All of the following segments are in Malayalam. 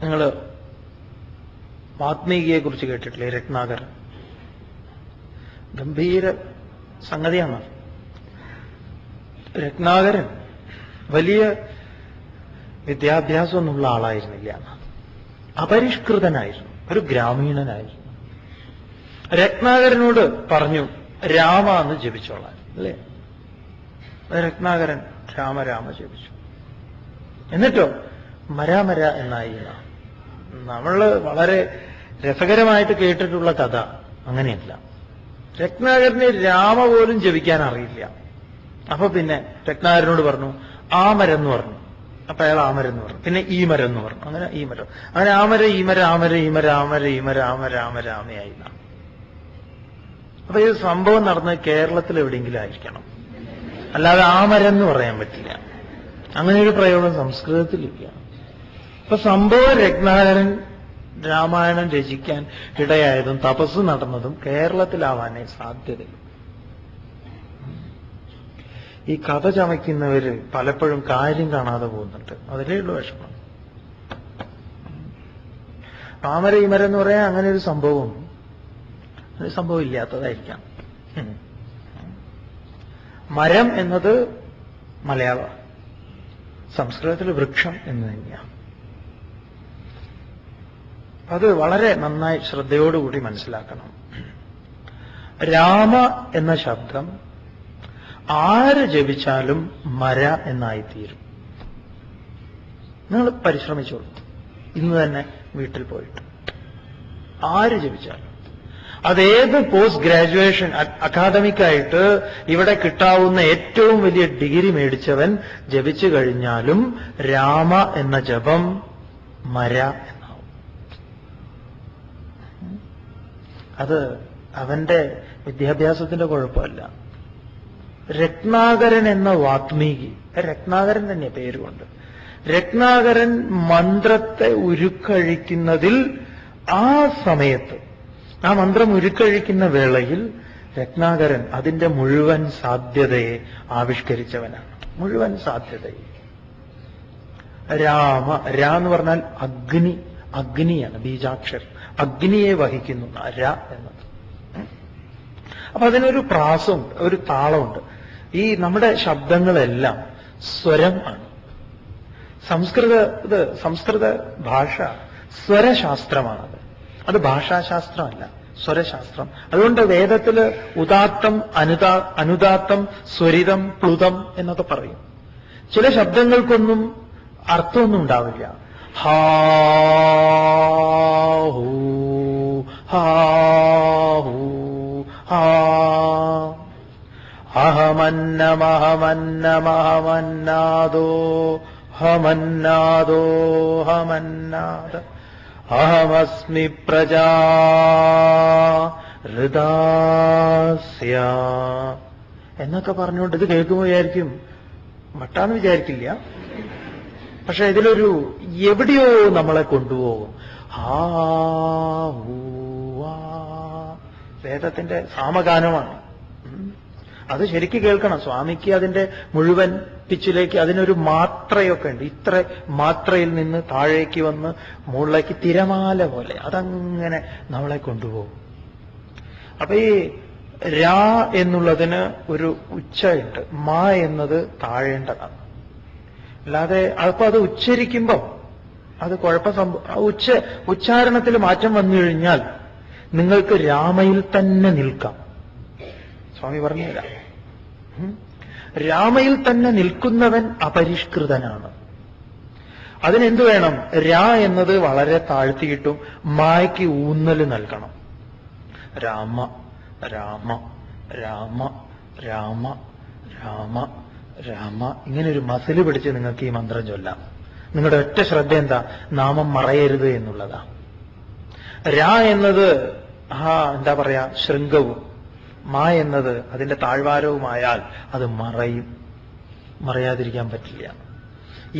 നിങ്ങൾ വാത്മീകിയെ കുറിച്ച് കേട്ടിട്ടില്ലേ? രത്നാകരൻ. ഗംഭീര സംഗതിയാണ്. രത്നാകരൻ വലിയ വിദ്യാഭ്യാസമൊന്നുള്ള ആളായിരുന്നില്ല, അപരിഷ്കൃതനായിരുന്നു, ഒരു ഗ്രാമീണനായിരുന്നു. രത്നാകരനോട് പറഞ്ഞു രാമ എന്ന് ജപിച്ചോളാൻ, അല്ലേ? രത്നാകരൻ രാമ രാമ ജപിച്ചു. എന്നിട്ടോ മരാമര എന്നായി. നമ്മൾ വളരെ രസകരമായിട്ട് കേട്ടിട്ടുള്ള കഥ അങ്ങനെയല്ല. രത്നാകരന് രാമ പോലും ജപിക്കാൻ അറിയില്ല. അപ്പൊ പിന്നെ രത്നാകരനോട് പറഞ്ഞു ആമരെന്ന് പറഞ്ഞു. അപ്പൊ അയാൾ ആമരെന്ന് പറഞ്ഞു. പിന്നെ ഈ മരം എന്ന് പറഞ്ഞു. അങ്ങനെ ഈ മരം, അങ്ങനെ ആമര ഈമര ആമര ഈമര ആമര ഈമര ആമര ആമ രാമയായി. അപ്പൊ ഈ സംഭവം നടന്നത് കേരളത്തിൽ എവിടെയെങ്കിലും ആയിരിക്കണം, അല്ലാതെ ആമരെന്ന് പറയാൻ പറ്റില്ല. അങ്ങനെ ഒരു പ്രയോഗം സംസ്കൃതത്തിലില്ല. അപ്പൊ സംഭവം രത്നാകരൻ രാമായണം രചിക്കാൻ ഇടയായതും തപസ് നടന്നതും കേരളത്തിലാവാനേ സാധ്യതയുള്ളൂ. ഈ കഥ ചമയ്ക്കുന്നവര് പലപ്പോഴും കാര്യം കാണാതെ പോകുന്നുണ്ട്. അതിലേ ഉള്ളൂ വിഷമം. ആമര ഈമര എന്ന് പറയാൻ അങ്ങനെ ഒരു സംഭവം ഇല്ലാത്തതായിരിക്കാം. മരം എന്നത് മലയാളം, സംസ്കൃതത്തിൽ വൃക്ഷം എന്ന് തന്നെയാണ്. അത് വളരെ നന്നായി ശ്രദ്ധയോടുകൂടി മനസ്സിലാക്കണം. രാമ എന്ന ശബ്ദം ആര് ജപിച്ചാലും മര എന്നായിത്തീരും. നിങ്ങൾ പരിശ്രമിച്ചോളൂ ഇന്ന് തന്നെ വീട്ടിൽ പോയിട്ട്. ആര് ജപിച്ചാലും, അതേത് പോസ്റ്റ് ഗ്രാജുവേഷൻ അക്കാദമിക്കായിട്ട് ഇവിടെ കിട്ടാവുന്ന ഏറ്റവും വലിയ ഡിഗ്രി മേടിച്ചവൻ ജപിച്ചു കഴിഞ്ഞാലും രാമ എന്ന ജപം മര എന്നാവും. അത് അവന്റെ വിദ്യാഭ്യാസത്തിന്റെ കുഴപ്പമല്ല. രത്നാകരൻ എന്ന വാത്മീകി, രത്നാകരൻ തന്നെ പേരുകൊണ്ട്, രത്നാകരൻ മന്ത്രത്തെ ഉരുക്കഴിക്കുന്നതിൽ ആ സമയത്ത്, ആ മന്ത്രം ഉരുക്കഴിക്കുന്ന വേളയിൽ രത്നാകരൻ അതിന്റെ മുഴുവൻ സാധ്യതയെ ആവിഷ്കരിച്ചവനാണ്. മുഴുവൻ സാധ്യതയെ. രാമ, രാ എന്ന് പറഞ്ഞാൽ അഗ്നി, അഗ്നിയാണ് ബീജാക്ഷരം. അഗ്നിയെ വഹിക്കുന്നു ര എന്നത്. അപ്പൊ അതിനൊരു പ്രാസമുണ്ട്, ഒരു താളമുണ്ട്. ഈ നമ്മുടെ ശബ്ദങ്ങളെല്ലാം സ്വരം ആണ്. സംസ്കൃത ഭാഷ സ്വരശാസ്ത്രമാണത്. അത് ഭാഷാശാസ്ത്രമല്ല, സ്വരശാസ്ത്രം. അതുകൊണ്ട് വേദത്തില് ഉദാത്തം, അനുദാത്തം, സ്വരിതം, പ്ലുതം എന്നൊക്കെ പറയും. ചില ശബ്ദങ്ങൾക്കൊന്നും അർത്ഥമൊന്നും ഉണ്ടാവില്ല. ഹാ ഹൂ ഹാ ഹൂ ഹാ, അഹമന്നമഹമന്നമഹമന്നാദോ ഹമന്നാദോ ഹമന്നാദ, അഹമസ്മി പ്രജാ ഹൃദാസ്യ എന്നൊക്കെ പറഞ്ഞുകൊണ്ട് ഇത് കേൾക്കുമ്പോൾ വിചാരിക്കും മട്ടാന്ന് വിചാരിക്കില്ല. പക്ഷെ ഇതിലൊരു എവിടെയോ നമ്മളെ കൊണ്ടുപോകും. ഹാ ഹൂ ആ, വേദത്തിന്റെ സാമഗാനമാണ്. അത് ശരിക്ക് കേൾക്കണം. സ്വാമിക്ക് അതിന്റെ മുഴുവൻ പിച്ചിലേക്ക് അതിനൊരു മാത്രയൊക്കെ ഉണ്ട്. ഇത്ര മാത്രയിൽ നിന്ന് താഴേക്ക് വന്ന് മുകളിലേക്ക് തിരമാല പോലെ അതങ്ങനെ നമ്മളെ കൊണ്ടുപോകും. അപ്പൊ ഈ രാ എന്നുള്ളതിന് ഒരു ഉച്ചയുണ്ട്, മാ എന്നത് താഴേണ്ടതാണ്. അല്ലാതെ അപ്പൊ അത് ഉച്ചരിക്കുമ്പം അത് ഉച്ചാരണത്തിൽ മാറ്റം വന്നു കഴിഞ്ഞാൽ നിങ്ങൾക്ക് രാമയിൽ തന്നെ നിൽക്കാം. സ്വാമി പറഞ്ഞുതരാം. രാമയിൽ തന്നെ നിൽക്കുന്നവൻ അപരിഷ്കൃതനാണ്. അതിനെന്തു വേണം? രാ എന്നത് വളരെ താഴ്ത്തിയിട്ടും മായ്ക്ക് ഊന്നൽ നൽകണം. രാമ രാമ രാമ രാമ രാമ രാമ, ഇങ്ങനൊരു മസിൽ പിടിച്ച് നിങ്ങൾക്ക് ഈ മന്ത്രം ചൊല്ലാം. നിങ്ങളുടെ ഒറ്റ ശ്രദ്ധ എന്താ? നാമം മറയരുത് എന്നുള്ളതാ. രാ എന്നത് എന്താ പറയാ, ശൃംഗവും, മാ എന്നത് അതിന്റെ താഴ്വാരവുമായാൽ അത് മറയും. മറയാതിരിക്കാൻ പറ്റില്ല.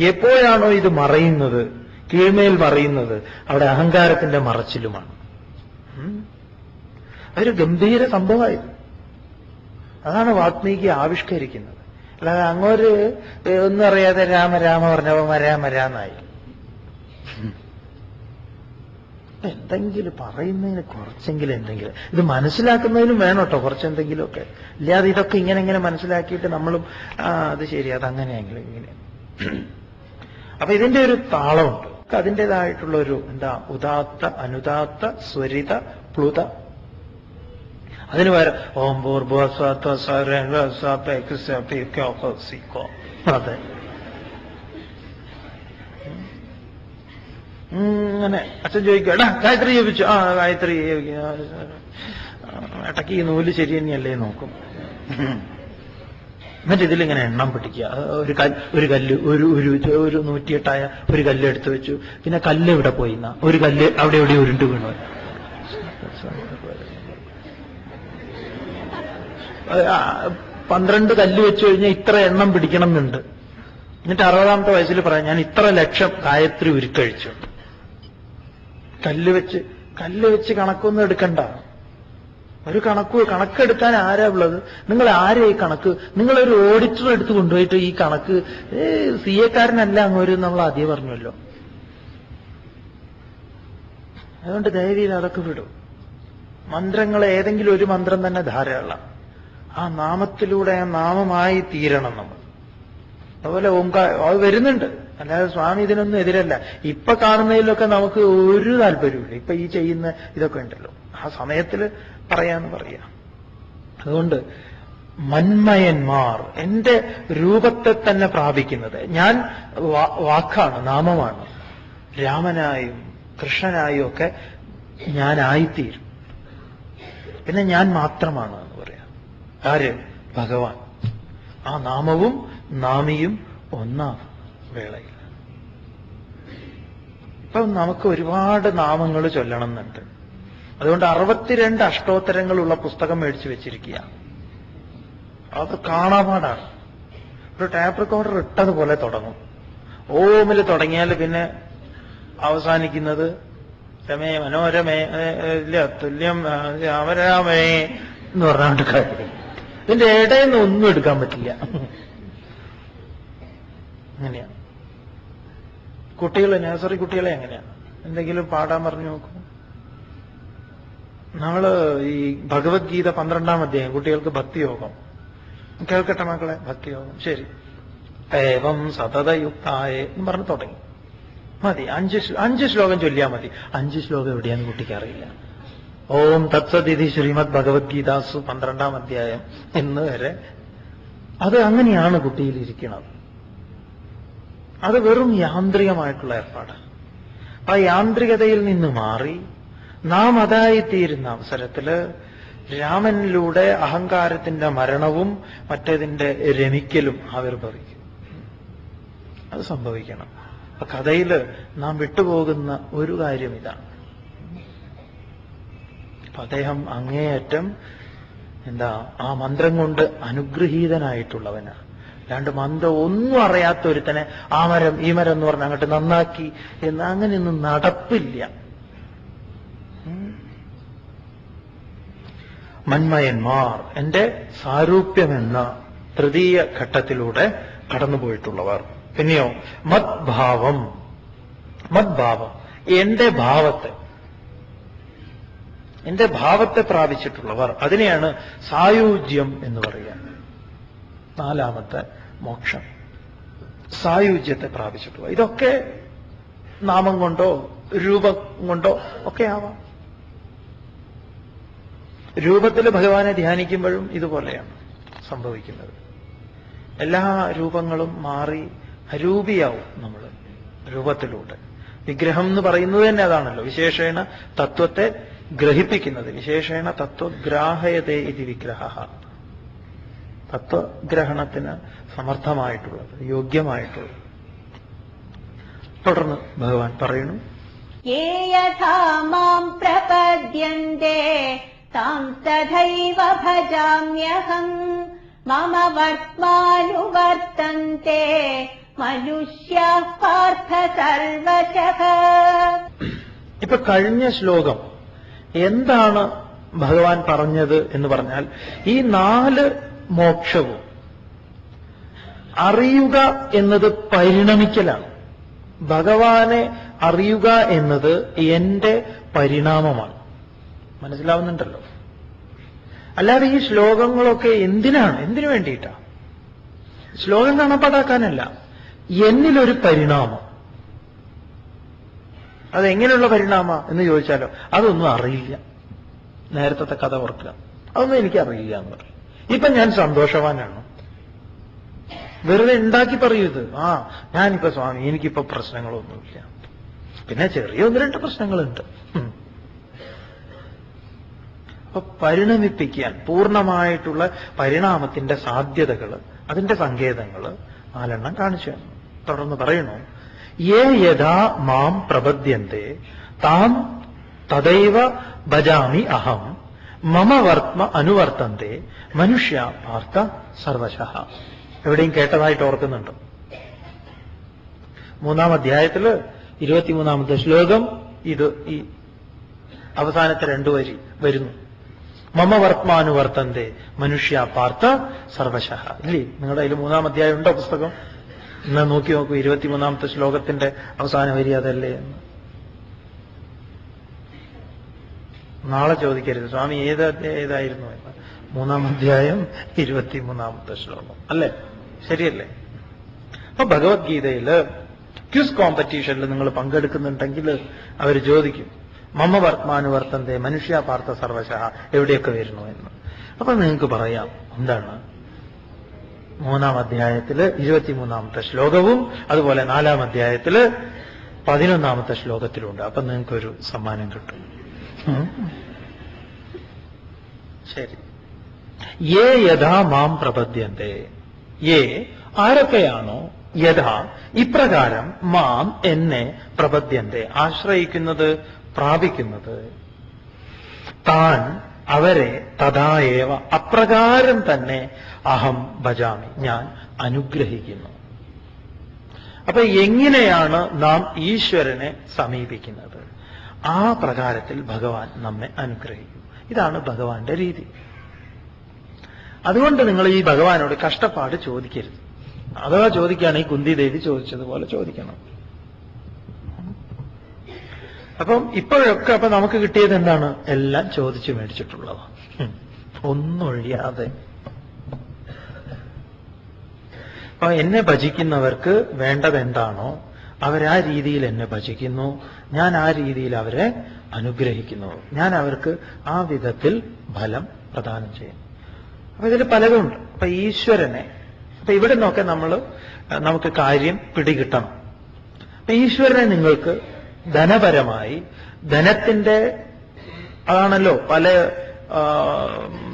എപ്പോഴാണോ ഇത് മറയുന്നത്, കീഴ്മേൽ മറയുന്നത്, അവിടെ അഹങ്കാരത്തിന്റെ മറച്ചിലുമാണ്. അതൊരു ഗംഭീര സംഭവമായിരുന്നു. അതാണ് വാത്മീകി ആവിഷ്കരിക്കുന്നത്. അല്ലാതെ അങ്ങോട്ട് ഒന്നും അറിയാതെ രാമ രാമ പറഞ്ഞപ്പോ മരാമരാന്നായി. എന്തെങ്കിലും പറയുന്നതിന് കുറച്ചെങ്കിലും എന്തെങ്കിലും, ഇത് മനസ്സിലാക്കുന്നതിനും വേണം കേട്ടോ കുറച്ചെന്തെങ്കിലുമൊക്കെ. ഇല്ലാതെ ഇതൊക്കെ ഇങ്ങനെ മനസ്സിലാക്കിയിട്ട് നമ്മളും അത് ശരി, അതങ്ങനെയെങ്കിലും ഇങ്ങനെ. അപ്പൊ ഇതിന്റെ ഒരു താളമുണ്ട്, അതിൻ്റെതായിട്ടുള്ള ഒരു എന്താ ഉദാത്ത അനുദാത്ത സ്വരിത പ്ലുത. അതിന് വരെ ഓം അതെ അങ്ങനെ അച്ഛൻ ചോദിക്കുക, എടാ ഗായത്രി ജപിച്ചു. ഗായത്രി ഇടയ്ക്ക് ഈ നൂല് ശരി തന്നെയല്ലേ നോക്കും. എന്നിട്ട് ഇതിലിങ്ങനെ എണ്ണം പിടിക്കുക. ഒരു കല്ല് ഒരു 108ആയ ഒരു കല്ല് എടുത്തു വെച്ചു. പിന്നെ കല്ല് ഇവിടെ പോയി, ഒരു കല്ല് അവിടെ എവിടെ ഉരുണ്ട് വീണു. 12 കല്ല് വെച്ചു കഴിഞ്ഞാൽ ഇത്ര എണ്ണം പിടിക്കണം എന്നുണ്ട്. എന്നിട്ട് 60ാമത്തെ വയസ്സിൽ പറയാം, ഞാൻ ഇത്ര ലക്ഷം ഗായത്രി ഉരുക്കഴിച്ചു. കല്ല് വെച്ച് കണക്കൊന്നും എടുക്കണ്ട. ഒരു കണക്കെടുക്കാൻ ആരാ ഉള്ളത്? നിങ്ങൾ ആരാ ഈ കണക്ക്? നിങ്ങളൊരു ഓഡിറ്റർ എടുത്ത് കൊണ്ടുപോയിട്ട് ഈ കണക്ക് CA-കാരനല്ല അങ്ങോട്ട് നമ്മൾ ആദ്യം പറഞ്ഞല്ലോ. അതുകൊണ്ട് ദയവീത് അതൊക്കെ വിടും. മന്ത്രങ്ങൾ ഏതെങ്കിലും ഒരു മന്ത്രം തന്നെ ധാരാളം. ആ നാമത്തിലൂടെ ആ നാമമായി തീരണം നമ്മൾ. അതുപോലെ അത് വരുന്നുണ്ട്, അല്ലാതെ സ്വാമി ഇതിനൊന്നും എതിരല്ല. ഇപ്പൊ കാണുന്നതിലൊക്കെ നമുക്ക് ഒരു താല്പര്യമില്ല. ഇപ്പൊ ഈ ചെയ്യുന്ന ഇതൊക്കെ ഉണ്ടല്ലോ, ആ സമയത്തിൽ പറയാന്ന് പറയാം. അതുകൊണ്ട് മന്മയന്മാർ, എന്റെ രൂപത്തെ തന്നെ പ്രാപിക്കുന്നത്. ഞാൻ വാക്കാണ്, നാമമാണ്. രാമനായും കൃഷ്ണനായും ഒക്കെ ഞാനായിത്തീരും. പിന്നെ ഞാൻ മാത്രമാണ് എന്ന് പറയാം. ആര്? ഭഗവാൻ. ആ നാമവും നാമിയും ഒന്നാം വേളയിൽ. ഇപ്പൊ നമുക്ക് ഒരുപാട് നാമങ്ങൾ ചൊല്ലണം എന്നുണ്ട്. അതുകൊണ്ട് 62 അഷ്ടോത്തരങ്ങളുള്ള പുസ്തകം മേടിച്ചു വെച്ചിരിക്കുക. അത് കാണാപാടാണ്. ഒരു ടാപ്പ് റെക്കോർഡർ ഇട്ടതുപോലെ തുടങ്ങും. ഓമിൽ തുടങ്ങിയാൽ പിന്നെ അവസാനിക്കുന്നത് രമേ മനോരമേ തുല്യം രാമരാമേ എന്ന് പറഞ്ഞുകൊണ്ട് കാര്യം. ഇതിന്റെ ഇടയിൽ നിന്ന് ഒന്നും എടുക്കാൻ പറ്റില്ല. അങ്ങനെയാണ് കുട്ടികളെ, നഴ്സറി കുട്ടികളെ എങ്ങനെയാണ് എന്തെങ്കിലും പാടാൻ പറഞ്ഞു നോക്കും. നമ്മള് ഈ ഭഗവത്ഗീത 12ാം അധ്യായം കുട്ടികൾക്ക് ഭക്തിയോഗം കേൾക്കട്ടെ മക്കളെ. ഭക്തിയോഗം ശരി. ഏവം സതതയുക്തായ എന്ന് പറഞ്ഞ് തുടങ്ങി. മതി, 5 ശ്ലോകം ചൊല്ലിയാൽ മതി. 5 ശ്ലോകം എവിടെയാന്ന് കുട്ടിക്ക് അറിയില്ല. ഓം തത്സദിതി ശ്രീമദ് ഭഗവത്ഗീതാസു 12ാം അധ്യായം എന്ന് വരെ. അത് അങ്ങനെയാണ് കുട്ടിയിലിരിക്കുന്നത്. അത് വെറും യാന്ത്രികമായിട്ടുള്ള ഏർപ്പാടാണ്. ആ യാന്ത്രികതയിൽ നിന്ന് മാറി നാം അതായിത്തീരുന്ന അവസരത്തില് രാമനിലൂടെ അഹങ്കാരത്തിന്റെ മരണവും മറ്റേതിന്റെ രമിക്കലും ആവിർഭവിക്കും. അത് സംഭവിക്കണം. അപ്പൊ കഥയിൽ നാം വിട്ടുപോകുന്ന ഒരു കാര്യം ഇതാണ്. അപ്പൊ അദ്ദേഹം അങ്ങേയറ്റം ആ മന്ത്രം കൊണ്ട് അനുഗ്രഹീതനായിട്ടുള്ളവനാണ്. അല്ലാണ്ട് മന്ത്രം ഒന്നും അറിയാത്ത ഒരുത്തനെ ആ മരം ഈ മരം എന്ന് പറഞ്ഞ് അങ്ങോട്ട് നന്നാക്കി എന്ന് അങ്ങനെയൊന്നും നടപ്പില്ല. മന്മയന്മാർ, എന്റെ സാരൂപ്യമെന്ന തൃതീയ ഘട്ടത്തിലൂടെ കടന്നുപോയിട്ടുള്ളവർ. പിന്നെയോ മദ്ഭാവം, എന്റെ ഭാവത്തെ പ്രാപിച്ചിട്ടുള്ളവർ. അതിനെയാണ് സായൂജ്യം എന്ന് പറയുക. 4ാമത്തെ മോക്ഷം, സായൂജ്യത്തെ പ്രാപിച്ചിട്ടുള്ളത്. ഇതൊക്കെ നാമം കൊണ്ടോ രൂപം കൊണ്ടോ ഒക്കെ ആവാം. രൂപത്തിൽ ഭഗവാനെ ധ്യാനിക്കുമ്പോഴും ഇതുപോലെയാണ് സംഭവിക്കുന്നത്. എല്ലാ രൂപങ്ങളും മാറി അരൂപിയാവും നമ്മൾ രൂപത്തിലൂടെ. വിഗ്രഹം എന്ന് പറയുന്നത് തന്നെ അതാണല്ലോ, വിശേഷേണ തത്വത്തെ ഗ്രഹിപ്പിക്കുന്നത്. വിശേഷേണ തത്വഗ്രാഹയതേ ഇതി വിഗ്രഹ. തത്വഗ്രഹണത്തിന് സമർത്ഥമായിട്ടുള്ളത്, യോഗ്യമായിട്ടുള്ളത്. തുടർന്ന് ഭഗവാൻ പറയുന്നു, യേ യഥാ മാം പ്രപദ്യന്തെ താം തഥൈവ ഭജാമ്യഹം മമ വർത്മാനുവർത്തന്തെ മനുഷ്യാഃ പാർത്ഥ സർവശഃ. ഇപ്പൊ കഴിഞ്ഞ ശ്ലോകം എന്താണ് ഭഗവാൻ പറഞ്ഞത് എന്ന് പറഞ്ഞാൽ, ഈ 4 മോക്ഷവും അറിയുക എന്നത് പരിണമിക്കലാണ്. ഭഗവാനെ അറിയുക എന്നത് എന്റെ പരിണാമമാണ്. മനസ്സിലാവുന്നുണ്ടല്ലോ? അല്ലാതെ ഈ ശ്ലോകങ്ങളൊക്കെ എന്തിനു വേണ്ടിയിട്ടാ? ശ്ലോകം കാണാപ്പാടാക്കാനല്ല, എന്നിലൊരു പരിണാമം. അതെങ്ങനെയുള്ള പരിണാമ എന്ന് ചോദിച്ചാലോ, അതൊന്നും അറിയില്ല. നേരത്തെ കഥ ഓർക്കുക, അതൊന്നും എനിക്കറിയില്ല എന്ന് പറയും. ഇപ്പൊ ഞാൻ സന്തോഷവാനാണ്. വെറുതെ ഉണ്ടാക്കി പറയൂത്. ഞാനിപ്പോ സ്വാമി, എനിക്കിപ്പോ പ്രശ്നങ്ങളൊന്നുമില്ല. പിന്നെ ചെറിയ 1-2 പ്രശ്നങ്ങളുണ്ട്. അപ്പൊ പരിണമിപ്പിക്കാൻ, പൂർണ്ണമായിട്ടുള്ള പരിണാമത്തിന്റെ സാധ്യതകൾ, അതിന്റെ സങ്കേതങ്ങൾ 4 കാണിച്ചു. തുടർന്ന് പറയണു, യേ യഥാ മാം പ്രപദ്യന്തെ താം തദൈവ ഭജാമി അഹം മമ വർത്തമ അനുവർത്തന്തെ മനുഷ്യ പാർത്ഥ സർവശഃ. എവിടെയും കേട്ടതായിട്ട് ഓർക്കുന്നുണ്ടോ? 3-ാം അധ്യായത്തില് 23-ാമത്തെ ശ്ലോകം ഇത് ഈ അവസാനത്തെ 2 വരി വരുന്നു. മമ വർത്തമാനുവർത്തന്തെ മനുഷ്യ പാർത്ഥ സർവശഃ. ഇല്ലേ? നിങ്ങളുടെ അതിൽ 3-ാം അധ്യായം ഉണ്ടോ പുസ്തകം? ഇന്ന് നോക്കി നോക്കൂ, 23-ാമത്തെ ശ്ലോകത്തിന്റെ അവസാന വരി അതല്ലേ എന്ന്. നാളെ ചോദിക്കരുത് സ്വാമി ഏതായിരുന്നു എന്ന്. 3-ാം അധ്യായം 23-ാമത്തെ ശ്ലോകം അല്ലേ? ശരിയല്ലേ? അപ്പൊ ഭഗവത്ഗീതയില് ക്വിസ് കോമ്പറ്റീഷനിൽ നിങ്ങൾ പങ്കെടുക്കുന്നുണ്ടെങ്കിൽ അവർ ചോദിക്കും, മമ വർത്തമാനുവർത്തന്തെ മനുഷ്യ പാർത്ഥ സർവശഃ എവിടെയൊക്കെ വരുന്നു എന്ന്. അപ്പൊ നിങ്ങൾക്ക് പറയാം എന്താണ് 3-ാം അധ്യായത്തില് 23-ാമത്തെ ശ്ലോകവും അതുപോലെ 4-ാം അധ്യായത്തില് 11-ാമത്തെ ശ്ലോകത്തിലുണ്ട്. അപ്പൊ നിങ്ങൾക്കൊരു സമ്മാനം കിട്ടും. ശരി. യേ യഥാ മാം പ്രപദ്യന്തെ, യേ ആരൊക്കെയാണോ, യഥാ ഇപ്രകാരം, മാം എന്നെ, പ്രപദ്യന്തെ ആശ്രയിക്കുന്നത്, പ്രാപിക്കുന്നത്, താൻ അവരെ, തഥാ ഏവ അപ്രകാരം തന്നെ, അഹം ഭജാമി ഞാൻ അനുഗ്രഹിക്കുന്നു. അപ്പൊ എങ്ങനെയാണ് നാം ഈശ്വരനെ സമീപിക്കുന്നത്? ആ പ്രകാരത്തിൽ ഭഗവാൻ നമ്മെ അനുഗ്രഹിക്കും. ഇതാണ് ഭഗവാന്റെ രീതി. അതുകൊണ്ട് നിങ്ങൾ ഈ ഭഗവാനോട് കഷ്ടപ്പാട് ചോദിക്കരുത്. അഥവാ ചോദിക്കുകയാണെങ്കിൽ കുന്തിദേവി ചോദിച്ചതുപോലെ ചോദിക്കണം. അപ്പം ഇപ്പോഴൊക്കെ അപ്പൊ നമുക്ക് കിട്ടിയത് എന്താണ്? എല്ലാം ചോദിച്ചു മേടിച്ചിട്ടുള്ളതാണ്, ഒന്നൊഴിയാതെ. അപ്പൊ എന്നെ ഭജിക്കുന്നവർക്ക് വേണ്ടത് എന്താണോ അവരാ രീതിയിൽ എന്നെ ഭജിക്കുന്നു, ഞാൻ ആ രീതിയിൽ അവരെ അനുഗ്രഹിക്കുന്നു, ഞാൻ അവർക്ക് ആ വിധത്തിൽ ഫലം പ്രദാനം ചെയ്യുന്നു. അപ്പൊ ഇതിൽ പലതുണ്ട്. അപ്പൊ ഈശ്വരനെ, അപ്പൊ ഇവിടെ നോക്കെ നമുക്ക് കാര്യം പിടികിട്ടണം. അപ്പൊ ഈശ്വരനെ നിങ്ങൾക്ക് ധനപരമായി, ധനത്തിന്റെ അതാണല്ലോ പല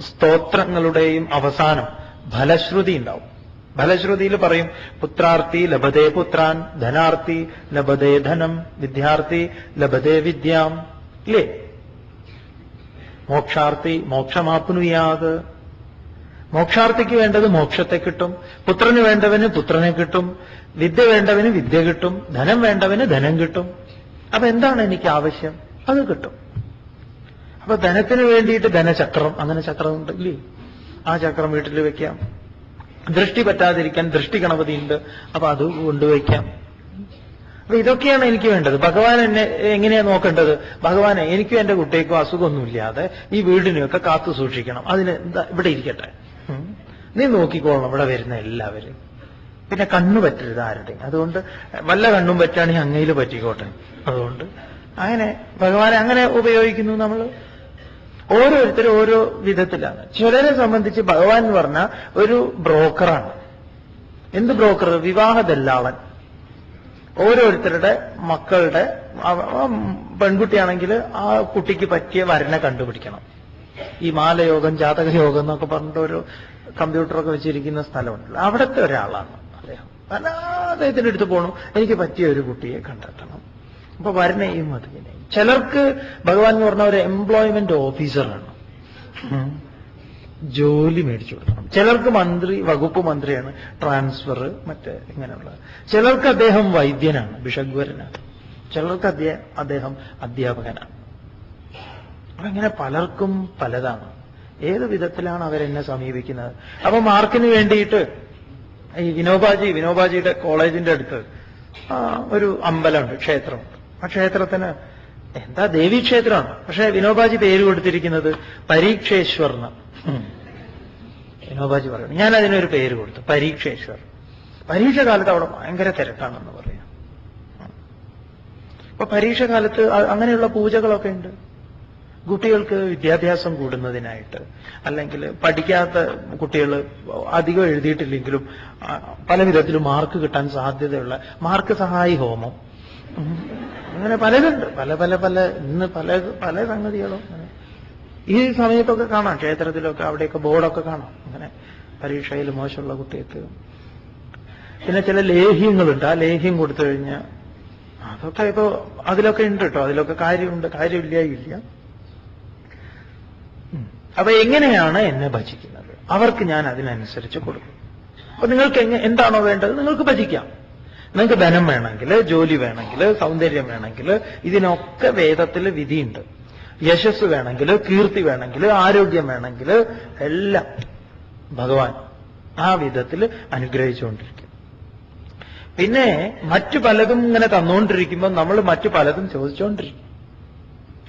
സ്തോത്രങ്ങളുടെയും അവസാനം ഫലശ്രുതി ഉണ്ടാവും. ഫലശ്രുതിയിൽ പറയും, പുത്രാർത്ഥി ലഭതേ പുത്രാൻ, ധനാർത്ഥി ലഭതേ ധനം, വിദ്യാർത്ഥി ലഭതേ വിദ്യാം. ഇല്ലേ? മോക്ഷാർത്ഥി മോക്ഷമാപ്നുയാത്. മോക്ഷാർത്ഥിക്ക് വേണ്ടത് മോക്ഷത്തെ കിട്ടും, പുത്രന് വേണ്ടവന് പുത്രനെ കിട്ടും, വിദ്യ വേണ്ടവന് വിദ്യ കിട്ടും, ധനം വേണ്ടവന് ധനം കിട്ടും. അപ്പൊ എന്താണ് എനിക്ക് ആവശ്യം? അത് കിട്ടും. അപ്പൊ ധനത്തിന് വേണ്ടിയിട്ട് ധനചക്രം, അങ്ങനെ ചക്രമുണ്ട് ഇല്ലേ? ആ ചക്രം വീട്ടിൽ വെക്കാം. ദൃഷ്ടി പറ്റാതിരിക്കാൻ ദൃഷ്ടി ഗണപതിയുണ്ട്, അപ്പൊ അത് കൊണ്ടുവയ്ക്കാം. അപ്പൊ ഇതൊക്കെയാണ് എനിക്ക് വേണ്ടത്. ഭഗവാൻ എന്നെ എങ്ങനെയാ നോക്കേണ്ടത്? ഭഗവാനെ എനിക്കും എന്റെ കുട്ടികൾക്കും അസുഖമൊന്നുമില്ലാതെ ഈ വീടിനെയൊക്കെ കാത്തു സൂക്ഷിക്കണം. അതിന് ഇവിടെ ഇരിക്കട്ടെ, നീ നോക്കിക്കോളണം ഇവിടെ വരുന്ന എല്ലാവരും. പിന്നെ കണ്ണു പറ്റരുത് ആരുടെയും. അതുകൊണ്ട് വല്ല കണ്ണും പറ്റുകയാണെങ്കിൽ അങ്ങയിൽ പറ്റിക്കോട്ടെ. അതുകൊണ്ട് അങ്ങനെ ഭഗവാനെ അങ്ങനെ ഉപയോഗിക്കുന്നു നമ്മൾ. ഓരോരുത്തരും ഓരോ വിധത്തിലാണ്. ചിലരെ സംബന്ധിച്ച് ഭഗവാൻ എന്ന് പറഞ്ഞാൽ ഒരു ബ്രോക്കറാണ്. എന്ത് ബ്രോക്കർ? വിവാഹ ദല്ലാളൻ. ഓരോരുത്തരുടെ മക്കളുടെ, പെൺകുട്ടിയാണെങ്കിൽ ആ കുട്ടിക്ക് പറ്റിയ വരനെ കണ്ടുപിടിക്കണം. ഈ മാലയോഗം, ജാതകയോഗം എന്നൊക്കെ പറഞ്ഞിട്ട് ഒരു കമ്പ്യൂട്ടറൊക്കെ വെച്ചിരിക്കുന്ന സ്ഥലമുണ്ടല്ലോ, അവിടുത്തെ ഒരാളാണ് അദ്ദേഹം. അദ്ദേഹത്തിന്റെ അടുത്ത് പോകണം, എനിക്ക് പറ്റിയ ഒരു കുട്ടിയെ കണ്ടെത്തണം. അപ്പൊ വരനെയും അതിനെയും. ചിലർക്ക് ഭഗവാൻ എന്ന് പറഞ്ഞ ഒരു എംപ്ലോയ്മെന്റ് ഓഫീസറാണ്, ജോലി മേടിച്ചു കൊടുക്കണം. ചിലർക്ക് മന്ത്രി, വകുപ്പ് മന്ത്രിയാണ്, ട്രാൻസ്ഫർ മറ്റേ ഇങ്ങനെയുള്ള. ചിലർക്ക് അദ്ദേഹം വൈദ്യനാണ്, ബിഷഗ്വരനാണ്. ചിലർക്ക് അദ്ദേഹം അധ്യാപകനാണ്. അങ്ങനെ പലർക്കും പലതാണ്. ഏത് വിധത്തിലാണ് അവരെന്നെ സമീപിക്കുന്നത്? അപ്പൊ മാർക്കിന് വേണ്ടിയിട്ട് ഈ വിനോബാജിയുടെ കോളേജിന്റെ അടുത്ത് ഒരു അമ്പലമുണ്ട്, ക്ഷേത്രമുണ്ട്. ആ ക്ഷേത്രത്തിന് എന്താ ദേവീക്ഷേത്രമാണ്, പക്ഷെ വിനോബാജി പേര് കൊടുത്തിരിക്കുന്നത് പരീക്ഷേശ്വർ എന്ന്. വിനോബാജി പറയുന്നു, ഞാൻ അതിനൊരു പേര് കൊടുത്തു, പരീക്ഷേശ്വർ. പരീക്ഷ കാലത്ത് അവിടെ ഭയങ്കര തിരക്കാണെന്ന് പറയാം. അപ്പൊ പരീക്ഷ കാലത്ത് അങ്ങനെയുള്ള പൂജകളൊക്കെ ഉണ്ട്. കുട്ടികൾക്ക് വിദ്യാഭ്യാസം കൂടുന്നതിനായിട്ട്, അല്ലെങ്കിൽ പഠിക്കാത്ത കുട്ടികൾ അധികം എഴുതിയിട്ടില്ലെങ്കിലും പല വിധത്തിലും മാർക്ക് കിട്ടാൻ സാധ്യതയുള്ള മാർക്ക് സഹായി ഹോമം, അങ്ങനെ പലതുണ്ട്. ഇന്ന് പല സംഗതികളും ഈ സമയത്തൊക്കെ കാണാം. ക്ഷേത്രത്തിലൊക്കെ അവിടെയൊക്കെ ബോർഡൊക്കെ കാണാം, അങ്ങനെ പരീക്ഷയിൽ മോശമുള്ള കുട്ടികൾക്ക്. പിന്നെ ചില ലേഹ്യങ്ങളുണ്ട്, ആ ലേഹ്യം കൊടുത്തു കഴിഞ്ഞാൽ അതൊക്കെ ഇപ്പോ അതിലൊക്കെ ഉണ്ട് കേട്ടോ, അതിലൊക്കെ കാര്യമുണ്ട്, കാര്യമില്ല. അപ്പൊ എങ്ങനെയാണ് എന്നെ ഭജിക്കുന്നത്? അവർക്ക് ഞാൻ അതിനനുസരിച്ച് കൊടുക്കും. അപ്പൊ നിങ്ങൾക്ക് എന്താണോ വേണ്ടത് നിങ്ങൾക്ക് ഭജിക്കാം. നിങ്ങൾക്ക് ധനം വേണമെങ്കിൽ, ജോലി വേണമെങ്കിൽ, സൗന്ദര്യം വേണമെങ്കിൽ, ഇതിനൊക്കെ വേദത്തിൽ വിധിയുണ്ട്. യശസ് വേണമെങ്കിൽ, കീർത്തി വേണമെങ്കിൽ, ആരോഗ്യം വേണമെങ്കിൽ, എല്ലാം ഭഗവാൻ ആ വിധത്തിൽ അനുഗ്രഹിച്ചുകൊണ്ടിരിക്കും. പിന്നെ മറ്റു പലതും ഇങ്ങനെ തന്നുകൊണ്ടിരിക്കുമ്പോൾ നമ്മൾ മറ്റു പലതും ചോദിച്ചുകൊണ്ടിരിക്കും.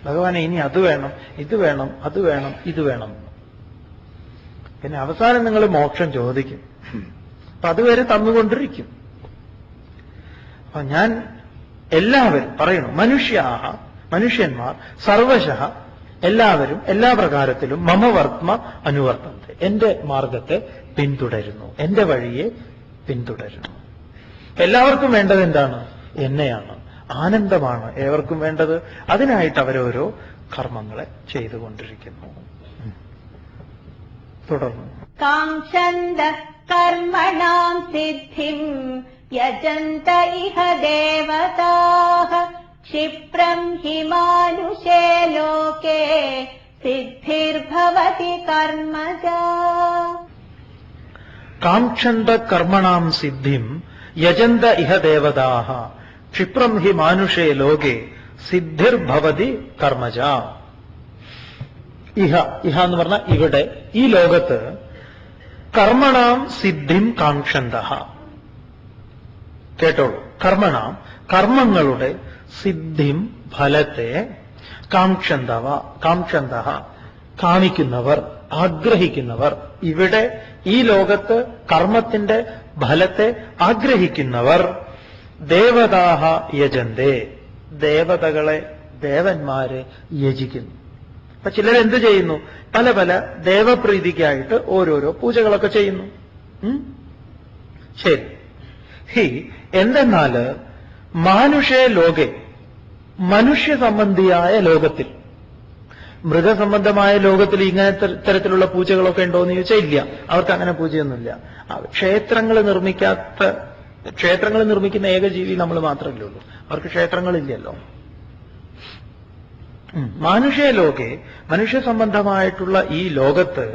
ഭഗവാനെ ഇനി അത് വേണം, ഇത് വേണം, അത് വേണം, ഇത് വേണം. പിന്നെ അവസാനം നിങ്ങൾ മോക്ഷം ചോദിക്കും. അപ്പൊ അതുവരെ തന്നുകൊണ്ടിരിക്കും. അപ്പൊ ഞാൻ എല്ലാവരും പറയണു, മനുഷ്യന്മാർ സർവശഃ എല്ലാവരും എല്ലാ പ്രകാരത്തിലും മമ വർമ്മ അനുവർത്തന്തെ, എന്റെ മാർഗത്തെ പിന്തുടരുന്നു, എന്റെ വഴിയെ പിന്തുടരുന്നു. എല്ലാവർക്കും വേണ്ടത് എന്താണ്? എന്നെയാണ്. ആനന്ദമാണ് ഏവർക്കും വേണ്ടത്. അതിനായിട്ട് അവരോരോ കർമ്മങ്ങളെ ചെയ്തുകൊണ്ടിരിക്കുന്നു. തുടർന്ന് കാംക്ഷന്ത കർമ്മണാം സിദ്ധിം യജന്ത ഇഹ ദേവതാഃ ക്ഷിപ്രം ഹി മാനുഷേ ലോകേ സിദ്ധിർഭവതി കർമ്മജാ. കാംക്ഷന്ത കർമ്മണാം സിദ്ധിം യജന്ത ഇഹ ദേവതാഃ ക്ഷിപ്രം ഹി മാനുഷേ ലോകേ സിദ്ധിർഭവതി കർമ്മജ. ഇഹ എന്ന് പറഞ്ഞാൽ ഇവിടെ, ഈ ലോകത്ത് കർമ്മണാം സിദ്ധിം കാംക്ഷന്തഃ. കേട്ടോളൂ, കർമ്മങ്ങളുടെ സിദ്ധിം ഫലത്തെ കാംക്ഷന്തഃ കാമിക്കുന്നവർ, ആഗ്രഹിക്കുന്നവർ. ഇവിടെ ഈ ലോകത്ത് കർമ്മത്തിന്റെ ഫലത്തെ ആഗ്രഹിക്കുന്നവർ ദേവതാഹ യജന്തേ, ദേവന്മാരെ യജിക്കുന്നു. അപ്പൊ ചിലരെന്ത് ചെയ്യുന്നു? പല ദേവപ്രീതിക്കായിട്ട് ഓരോരോ പൂജകളൊക്കെ ചെയ്യുന്നു. ശരി. എന്തെന്നാല് മാനുഷേ ലോകെ, മനുഷ്യ സംബന്ധിയായ ലോകത്തിൽ, മൃഗസംബന്ധമായ ലോകത്തിൽ ഇങ്ങനത്തെ തരത്തിലുള്ള പൂജകളൊക്കെ ഉണ്ടോ എന്ന് ചോദിച്ചാൽ ഇല്ല. അവർക്ക് അങ്ങനെ പൂജയൊന്നുമില്ല. ക്ഷേത്രങ്ങൾ നിർമ്മിക്കുന്ന ഏകജീവി നമ്മൾ മാത്രമല്ലേ ഉള്ളൂ. അവർക്ക് ക്ഷേത്രങ്ങളില്ലല്ലോ. മാനുഷേ ലോകെ, മനുഷ്യ സംബന്ധമായിട്ടുള്ള ഈ ലോകത്ത്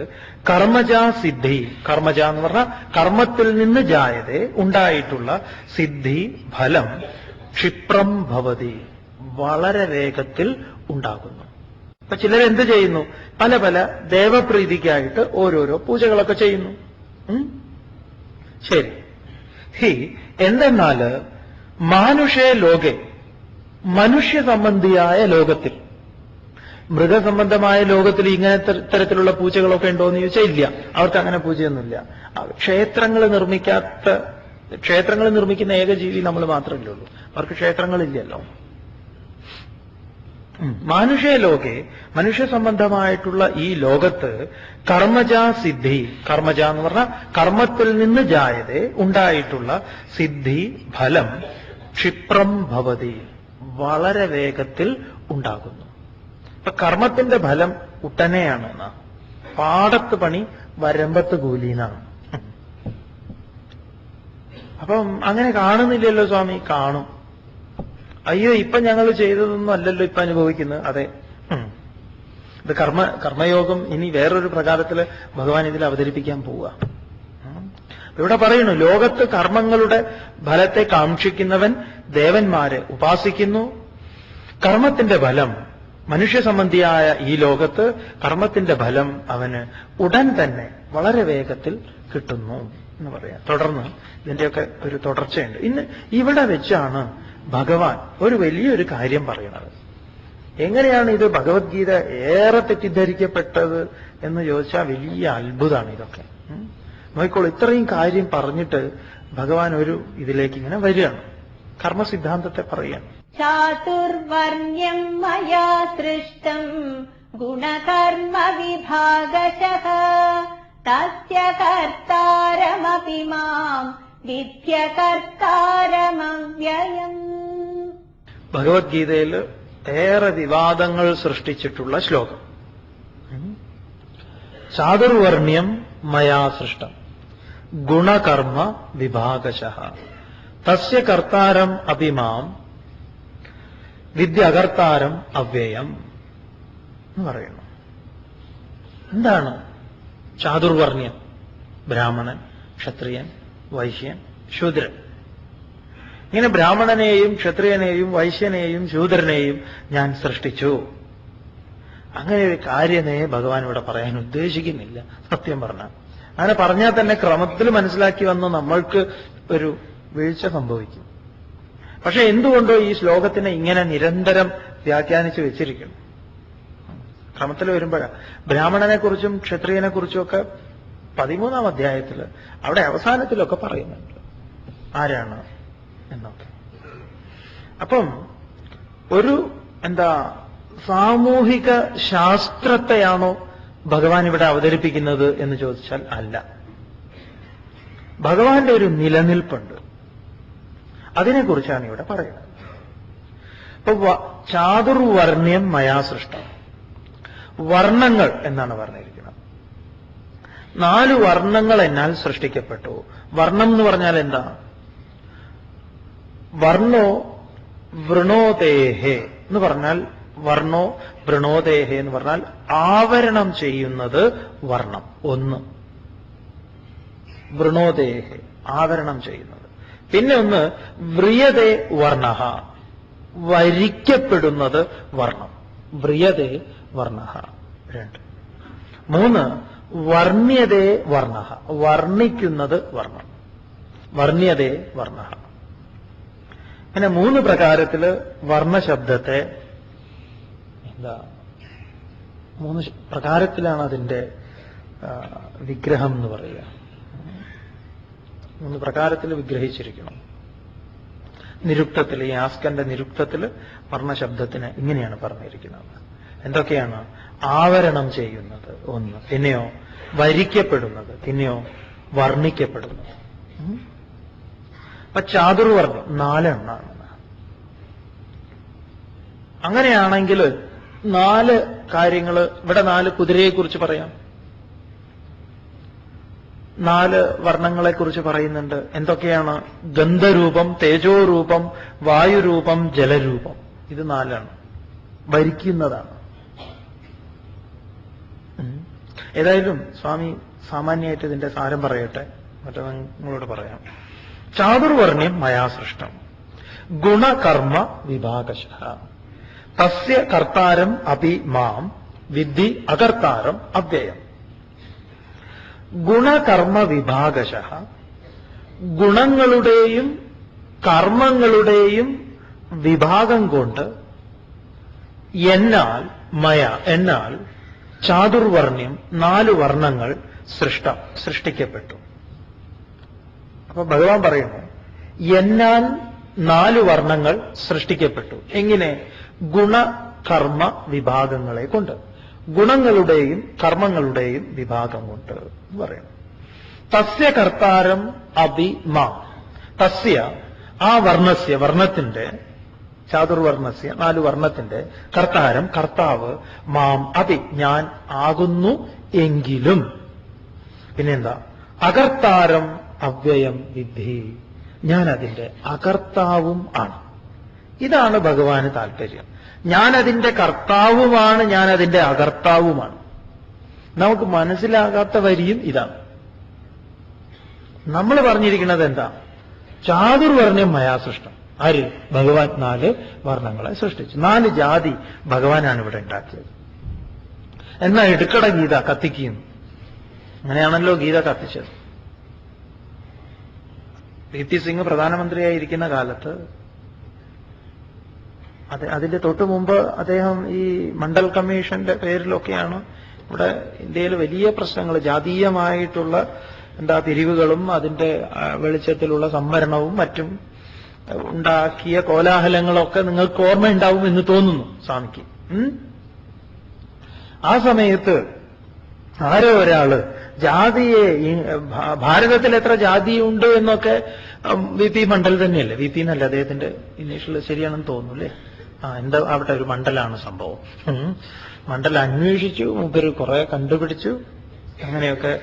കർമ്മജാ സിദ്ധി, കർമ്മജ എന്ന് പറഞ്ഞാൽ കർമ്മത്തിൽ നിന്ന് ജായതേ ഉണ്ടായിട്ടുള്ള സിദ്ധി ഫലം ക്ഷിപ്രം ഭവതി, വളരെ വേഗത്തിൽ ഉണ്ടാകുന്നു. അപ്പൊ ചിലരെന്ത് ചെയ്യുന്നു? പല ദേവപ്രീതിക്കായിട്ട് ഓരോരോ പൂജകളൊക്കെ ചെയ്യുന്നു. ശരി. എന്തെന്നാല് മാനുഷേ ലോകെ, മനുഷ്യ സംബന്ധിയായ ലോകത്തിൽ, മൃഗസംബന്ധമായ ലോകത്തിൽ ഇങ്ങനത്തെ തരത്തിലുള്ള പൂജകളൊക്കെ ഉണ്ടോ എന്ന് ചോദിച്ചാൽ ഇല്ല. അവർക്ക് അങ്ങനെ പൂജയൊന്നുമില്ല. ക്ഷേത്രങ്ങൾ നിർമ്മിക്കുന്ന ഏകജീവി നമ്മൾ മാത്രമല്ലേ ഉള്ളൂ. അവർക്ക് ക്ഷേത്രങ്ങളില്ലല്ലോ. മാനുഷേ ലോകെ, മനുഷ്യ സംബന്ധമായിട്ടുള്ള ഈ ലോകത്ത് കർമ്മജാ സിദ്ധി, കർമ്മജ എന്ന് പറഞ്ഞാൽ കർമ്മത്തിൽ നിന്ന് ജായതേ ഉണ്ടായിട്ടുള്ള സിദ്ധി ഫലം ക്ഷിപ്രം ഭവതി, വളരെ വേഗത്തിൽ ഉണ്ടാകുന്നു. ഇപ്പൊ കർമ്മത്തിന്റെ ഫലം ഉടനെയാണ്. പാടത്ത് പണി വരമ്പത്ത് കൂലീനാണ്. അപ്പം അങ്ങനെ കാണുന്നില്ലല്ലോ സ്വാമി. കാണും. അയ്യോ ഇപ്പൊ ഞങ്ങൾ ചെയ്തതൊന്നും അല്ലല്ലോ ഇപ്പൊ അനുഭവിക്കുന്നത്. അതെ, ഇത് കർമ്മയോഗം ഇനി വേറൊരു പ്രകാരത്തില് ഭഗവാൻ ഇതിൽ അവതരിപ്പിക്കാൻ പോവുക. ഇവിടെ പറയുന്നു, ലോകത്ത് കർമ്മങ്ങളുടെ ഫലത്തെ കാക്ഷിക്കുന്നവൻ ദേവന്മാരെ ഉപാസിക്കുന്നു. കർമ്മത്തിന്റെ ഫലം, മനുഷ്യ സംബന്ധിയായ ഈ ലോകത്ത് കർമ്മത്തിന്റെ ഫലം അവന് ഉടൻ തന്നെ വളരെ വേഗത്തിൽ കിട്ടുന്നു. എന്ന് പറയാം. തുടർന്ന് ഇതിന്റെയൊക്കെ ഒരു തുടർച്ചയുണ്ട്. ഇന്ന് ഇവിടെ വെച്ചാണ് ഭഗവാൻ ഒരു വലിയൊരു കാര്യം പറയുന്നത്. എങ്ങനെയാണ് ഇത് ഭഗവത്ഗീത ഏറെ തെറ്റിദ്ധരിക്കപ്പെട്ടത് എന്ന് ചോദിച്ചാൽ വലിയ അത്ഭുതമാണ് ഇതൊക്കെ. നോക്കിക്കോളൂ, ഇത്രയും കാര്യം പറഞ്ഞിട്ട് ഭഗവാൻ ഒരു ഇതിലേക്ക് ഇങ്ങനെ വരികയാണ്, കർമ്മസിദ്ധാന്തത്തെ പറയുകയാണ്. ചാതുർവർണ്യം മയാ സൃഷ്ടം ഗുണകർമ്മ വിഭാഗശഃ തസ്യ കർത്താരമപി മാം വിദ്യ കർത്താരമവ്യയം. ഭഗവത്ഗീതയിൽ ഏറെ വിവാദങ്ങൾ സൃഷ്ടിച്ചിട്ടുള്ള ശ്ലോകം. ചാതുർവർണ്യം മയാ സൃഷ്ടം ഗുണകർമ്മ വിഭാഗശഃ തസ്യ കർത്താരം അപി മാം വിദ്യകർത്താരം അവ്യയം എന്ന് പറയുന്നു. എന്താണ് ചാതുർവർണ്യം? ബ്രാഹ്മണൻ, ക്ഷത്രിയൻ, വൈശ്യൻ, ശൂദ്രൻ. ഇങ്ങനെ ബ്രാഹ്മണനെയും ക്ഷത്രിയനെയും വൈശ്യനെയും ശൂദ്രനെയും ഞാൻ സൃഷ്ടിച്ചു. അങ്ങനെ ഒരു കാര്യമേ ഭഗവാൻ ഇവിടെ പറയാൻ ഉദ്ദേശിക്കുന്നില്ല. സത്യം പറഞ്ഞാൽ അങ്ങനെ പറഞ്ഞാൽ തന്നെ ക്രമത്തിൽ മനസ്സിലാക്കി വന്ന് നമ്മൾക്ക് ഒരു വീഴ്ച സംഭവിക്കും. പക്ഷെ എന്തുകൊണ്ടോ ഈ ശ്ലോകത്തിനെ ഇങ്ങനെ നിരന്തരം വ്യാഖ്യാനിച്ച് വെച്ചിരിക്കുന്നു. ക്രമത്തിൽ വരുമ്പോഴാണ് ബ്രാഹ്മണനെക്കുറിച്ചും ക്ഷത്രിയനെക്കുറിച്ചും ഒക്കെ 13-ാം അധ്യായത്തിൽ അവിടെ അവസാനത്തിലൊക്കെ പറയുന്നുണ്ട് ആരാണ് എന്നൊക്കെ. അപ്പം ഒരു സാമൂഹിക ശാസ്ത്രത്തെയാണോ ഭഗവാൻ ഇവിടെ അവതരിപ്പിക്കുന്നത് എന്ന് ചോദിച്ചാൽ അല്ല. ഭഗവാന്റെ ഒരു നിലനിൽപ്പുണ്ട്, അതിനെക്കുറിച്ചാണ് ഇവിടെ പറയുന്നത്. ഇപ്പൊ ചാതുർവർണ്യം മയാ സൃഷ്ടം, വർണ്ണങ്ങൾ എന്നാണ് പറഞ്ഞിരിക്കുന്നത്. 4 വർണ്ണങ്ങൾ എന്നാൽ സൃഷ്ടിക്കപ്പെട്ടു. വർണ്ണം എന്ന് പറഞ്ഞാൽ എന്താ? വർണ്ണോ വൃണോതേഹേ എന്ന് പറഞ്ഞാൽ, വർണ്ണോ വൃണോതേഹേ എന്ന് പറഞ്ഞാൽ ആവരണം ചെയ്യുന്നത് വർണ്ണം. ഒന്ന് വൃണോതേഹേ, ആവരണം ചെയ്യുന്നത്. പിന്നെ ഒന്ന് വ്രിയതേ വർണ്ണഃ, വരിക്കപ്പെടുന്നത് വർണ്ണം. വ്രിയതേ വർണ്ണഃ 2. 3 വർണ്യതേ വർണ്ണഃ, വർണ്ണിക്കുന്നത് വർണ്ണം. വർണ്യതേ വർണ്ണഃ. അങ്ങനെ 3 പ്രകാരത്തില് വർണ്ണശബ്ദത്തെ 3 പ്രകാരത്തിലാണ് അതിന്റെ വിഗ്രഹം എന്ന് പറയുക. 3 പ്രകാരത്തിൽ വിഗ്രഹിച്ചിരിക്കണം. നിരുക്തത്തിൽ, ഈ ആസ്കന്റെ നിരുക്തത്തിൽ വർണ്ണശബ്ദത്തിന് ഇങ്ങനെയാണ് പറഞ്ഞിരിക്കുന്നത്. എന്തൊക്കെയാണ്? ആവരണം ചെയ്യുന്നത് 1, പിന്നെയോ വരിക്കപ്പെടുന്നത്, പിന്നെയോ വർണ്ണിക്കപ്പെടുന്നത്. അപ്പൊ ചാതുർവർണ്ണം 4 എണ്ണമാണ്. അങ്ങനെയാണെങ്കിൽ 4 കാര്യങ്ങൾ ഇവിടെ 4 കുതിരയെക്കുറിച്ച് പറയാം, 4 വർണ്ണങ്ങളെക്കുറിച്ച് പറയുന്നുണ്ട്. എന്തൊക്കെയാണ്? ഗന്ധരൂപം, തേജോരൂപം, വായുരൂപം, ജലരൂപം. ഇത് 4 ഭരിക്കുന്നതാണ്. ഏതായാലും സ്വാമി സാമാന്യമായിട്ട് ഇതിന്റെ സാരം പറയട്ടെ, മറ്റേ നിങ്ങളോട് പറയാം. ചാതുർവർണ്യം മയാ സൃഷ്ടം ഗുണകർമ്മ വിഭാഗശഃ തസ്യ കർത്താരം അപി മാം വിദ്ധി അകർത്താരം അവ്യയം. ഗുണകർമ്മ വിഭാഗശഃ, ഗുണങ്ങളുടെയും കർമ്മങ്ങളുടെയും വിഭാഗം കൊണ്ട് എന്നാൽ എന്നാൽ ചാതുർവർണ്യം 4 വർണ്ണങ്ങൾ സൃഷ്ടിക്കപ്പെട്ടു. അപ്പൊ ഭഗവാൻ പറയുന്നു, എന്നാൽ 4 വർണ്ണങ്ങൾ സൃഷ്ടിക്കപ്പെട്ടു. എങ്ങനെ? ഗുണകർമ്മ വിഭാഗങ്ങളെ കൊണ്ട്, ഗുണങ്ങളുടെയും കർമ്മങ്ങളുടെയും വിഭാഗം കൊണ്ട് പറയുന്നു. തസ്യ കർത്താരം അപി മാം, തസ്യ ആ വർണ്ണസ്യ, വർണ്ണത്തിന്റെ, ചാതുർവർണ്ണസ്യ 4 വർണ്ണത്തിന്റെ കർത്താരം, കർത്താവ്, മാം അപി ഞാൻ ആകുന്നു എങ്കിലും, പിന്നെന്താ? അകർത്താരം അവ്യയം വിദ്ധി, ഞാൻ അതിന്റെ അകർത്താവും ആണ്. ഇതാണ് ഭഗവാന് താല്പര്യം. ഞാൻ അതിന്റെ കർത്താവുമാണ്, ഞാൻ അതിന്റെ അകർത്താവുമാണ്. നമുക്ക് മനസ്സിലാകാത്ത വരിയും ഇതാണ്. നമ്മൾ പറഞ്ഞിരിക്കുന്നത് എന്താ? ചാതുർവർണ്യം മയാ സൃഷ്ടം. ആര്? ഭഗവാൻ 4 വർണ്ണങ്ങളെ സൃഷ്ടിച്ചു. 4 ജാതി ഭഗവാനാണ് ഇവിടെ ഉണ്ടാക്കിയത്. എന്നാ ഇടുക്കട ഗീത കത്തിക്കുന്നു. അങ്ങനെയാണല്ലോ ഗീത കത്തിച്ചത്. VP സിംഗ് പ്രധാനമന്ത്രിയായിരിക്കുന്ന കാലത്ത് അതിന്റെ തൊട്ടു മുമ്പ് അദ്ദേഹം ഈ മണ്ഡൽ കമ്മീഷന്റെ പേരിലൊക്കെയാണ് ഇവിടെ ഇന്ത്യയിൽ വലിയ പ്രശ്നങ്ങൾ, ജാതീയമായിട്ടുള്ള പിരിവുകളും അതിന്റെ വെളിച്ചത്തിലുള്ള സംവരണവും മറ്റും ഉണ്ടാക്കിയ കോലാഹലങ്ങളൊക്കെ നിങ്ങൾക്ക് ഓർമ്മയുണ്ടാവും എന്ന് തോന്നുന്നു സ്വാമിക്ക്. ആ സമയത്ത് ആരോ ഒരാള് ജാതിയെ, ഭാരതത്തിൽ എത്ര ജാതിയുണ്ട് എന്നൊക്കെ VP മണ്ഡൽ തന്നെയല്ലേ, VP എന്നല്ല അദ്ദേഹത്തിന്റെ ഇനീഷ്യൽ, ശരിയാണെന്ന് തോന്നുന്നു അല്ലേ? എന്താ അവിടെ ഒരു മണ്ഡലാണ് സംഭവം. മണ്ഡൽ അന്വേഷിച്ചു, മുമ്പ് കുറെ കണ്ടുപിടിച്ചു, അങ്ങനെയൊക്കെ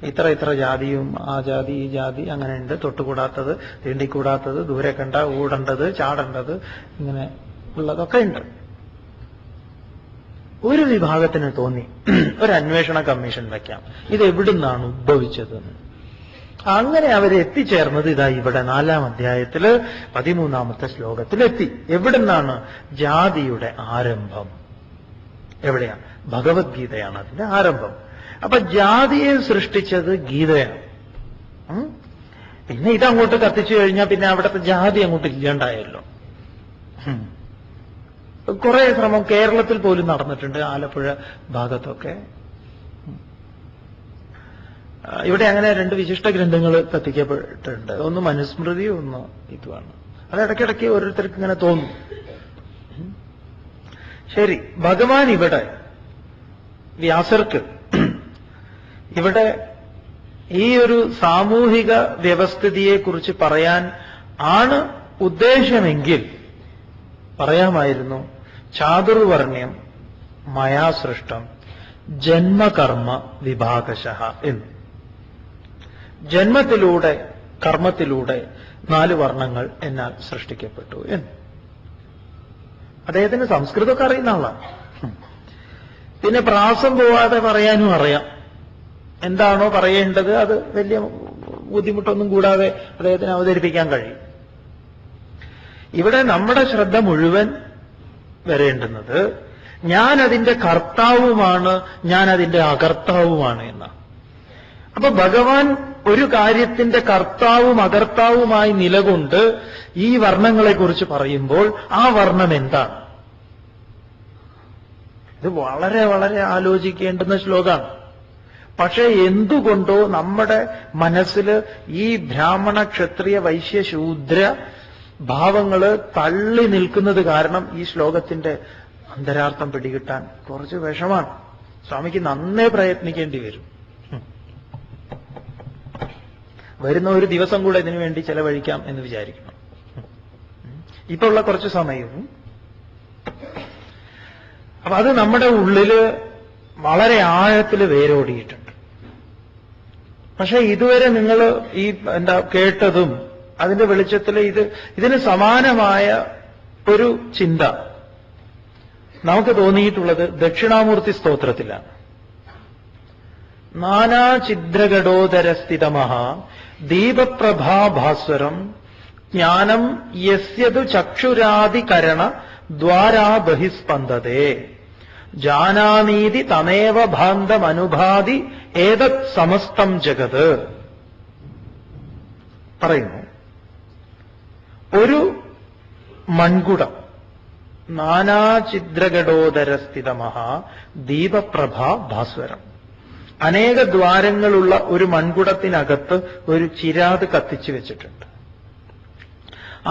ഇത്ര ജാതിയും ആ ജാതി ഈ ജാതി അങ്ങനെയുണ്ട്, തൊട്ടുകൂടാത്തത്, തീണ്ടിക്കൂടാത്തത്, ദൂരെ കണ്ട ഓടേണ്ടത്, ചാടേണ്ടത്, ഇങ്ങനെ ഉള്ളതൊക്കെ ഉണ്ട്. ഒരു വിഭാഗത്തിന് തോന്നി ഒരു അന്വേഷണ കമ്മീഷൻ വയ്ക്കാം, ഇത് എവിടുന്നാണ് ഉദ്ഭവിച്ചതെന്ന്. അങ്ങനെ അവരെത്തിച്ചേർന്നത് ഇതാ ഇവിടെ 4-ാം അധ്യായത്തില് 13-ാമത്തെ ശ്ലോകത്തിലെത്തി. എവിടുന്നാണ് ജാതിയുടെ ആരംഭം? എവിടെയാണ്? ഭഗവത്ഗീതയാണ് അതിന്റെ ആരംഭം. അപ്പൊ ജാതിയെ സൃഷ്ടിച്ചത് ഗീതയാണ്. പിന്നെ ഇതങ്ങോട്ട് കത്തിച്ചു കഴിഞ്ഞാൽ പിന്നെ അവിടുത്തെ ജാതി അങ്ങോട്ട് ഇല്ലാണ്ടായല്ലോ. കുറെ ശ്രമം കേരളത്തിൽ പോലും നടന്നിട്ടുണ്ട്, ആലപ്പുഴ ഭാഗത്തൊക്കെ. ഇവിടെ അങ്ങനെ 2 വിശിഷ്ട ഗ്രന്ഥങ്ങൾ കത്തിക്കപ്പെട്ടിട്ടുണ്ട്. ഒന്ന് മനുസ്മൃതി, ഒന്ന് ഇതുമാണ്. അത് ഇടയ്ക്കിടയ്ക്ക് ഓരോരുത്തർക്ക് ഇങ്ങനെ തോന്നും. ശരി, ഭഗവാൻ ഇവിടെ വ്യാസർക്ക് ഇവിടെ ഈ ഒരു സാമൂഹിക വ്യവസ്ഥിതിയെക്കുറിച്ച് പറയാൻ ആണ് ഉദ്ദേശമെങ്കിൽ പറയാമായിരുന്നു ചാതുർവർണ്ണ്യം മയാ സൃഷ്ടം ജന്മകർമ്മ വിഭാഗശഃ എന്ന്. ജന്മത്തിലൂടെ കർമ്മത്തിലൂടെ 4 വർണ്ണങ്ങൾ എന്നാൽ സൃഷ്ടിക്കപ്പെട്ടു എന്ന്. അദ്ദേഹത്തിന് സംസ്കൃതമൊക്കെ അറിയുന്ന ആളാണ്. പിന്നെ പ്രാസം പോവാതെ പറയാനും അറിയാം. എന്താണോ പറയേണ്ടത് അത് വലിയ ബുദ്ധിമുട്ടൊന്നും കൂടാതെ അദ്ദേഹത്തിന് അവതരിപ്പിക്കാൻ കഴിയും. ഇവിടെ നമ്മുടെ ശ്രദ്ധ മുഴുവൻ വരേണ്ടുന്നത് ഞാൻ അതിന്റെ കർത്താവുമാണ്, ഞാൻ അതിന്റെ അകർത്താവുമാണ് എന്നാണ്. അപ്പൊ ഭഗവാൻ ഒരു കാര്യത്തിന്റെ കർത്താവും അകർത്താവുമായി നിലകൊണ്ട് ഈ വർണ്ണങ്ങളെക്കുറിച്ച് പറയുമ്പോൾ ആ വർണ്ണം എന്താണ്? ഇത് വളരെ വളരെ ആലോചിക്കേണ്ടുന്ന ശ്ലോകമാണ്. പക്ഷേ എന്തുകൊണ്ടോ നമ്മുടെ മനസ്സിൽ ഈ ബ്രാഹ്മണ ക്ഷത്രിയ വൈശ്യ ശൂദ്ര ഭാവങ്ങള് തള്ളി നിൽക്കുന്നത് കാരണം ഈ ശ്ലോകത്തിന്റെ അന്തരാർത്ഥം പിടികിട്ടാൻ കുറച്ച് വിഷമാണ്. സ്വാമിക്ക് നന്നേ പ്രയത്നിക്കേണ്ടി വരും. വരുന്ന ഒരു ദിവസം കൂടെ ഇതിനു വേണ്ടി ചെലവഴിക്കാം എന്ന് വിചാരിക്കണം. ഇപ്പൊ ഉള്ള കുറച്ച് സമയവും അപ്പൊ അത് നമ്മുടെ ഉള്ളില് വളരെ ആഴത്തിൽ വേരോടിയിട്ടുണ്ട്. പക്ഷെ ഇതുവരെ നിങ്ങൾ ഈ കേട്ടതും അതിന്റെ വെളിച്ചത്തിൽ ഇതിന് സമാനമായ ഒരു ചിന്ത നമുക്ക് തോന്നിയിട്ടുള്ളത് ദക്ഷിണാമൂർത്തി സ്തോത്രത്തിലാണ്. നാനാഛിദ്രഘടോദരസ്ഥിതമഃ ദീപപ്രഭാഭാസ്വരം ജ്ഞാനം യസ്യതു ചക്ഷുരാദികരണ ദ്വാരാ ബഹിസ്പന്ദതേ ജാനാമീതി തമേവ ഭാന്തമനുഭാതി ഏതത് സമസ്തം ജഗത്. പറയുന്നു, ഒരു മൺകുടം നാനാഛിദ്രഘടോദരസ്ഥിതമഃ ദീപപ്രഭാ ഭാസ്വരം, അനേക ദ്വാരങ്ങളുള്ള ഒരു മൺകുടത്തിനകത്ത് ഒരു ചിരാത് കത്തിച്ചു വെച്ചിട്ടുണ്ട്.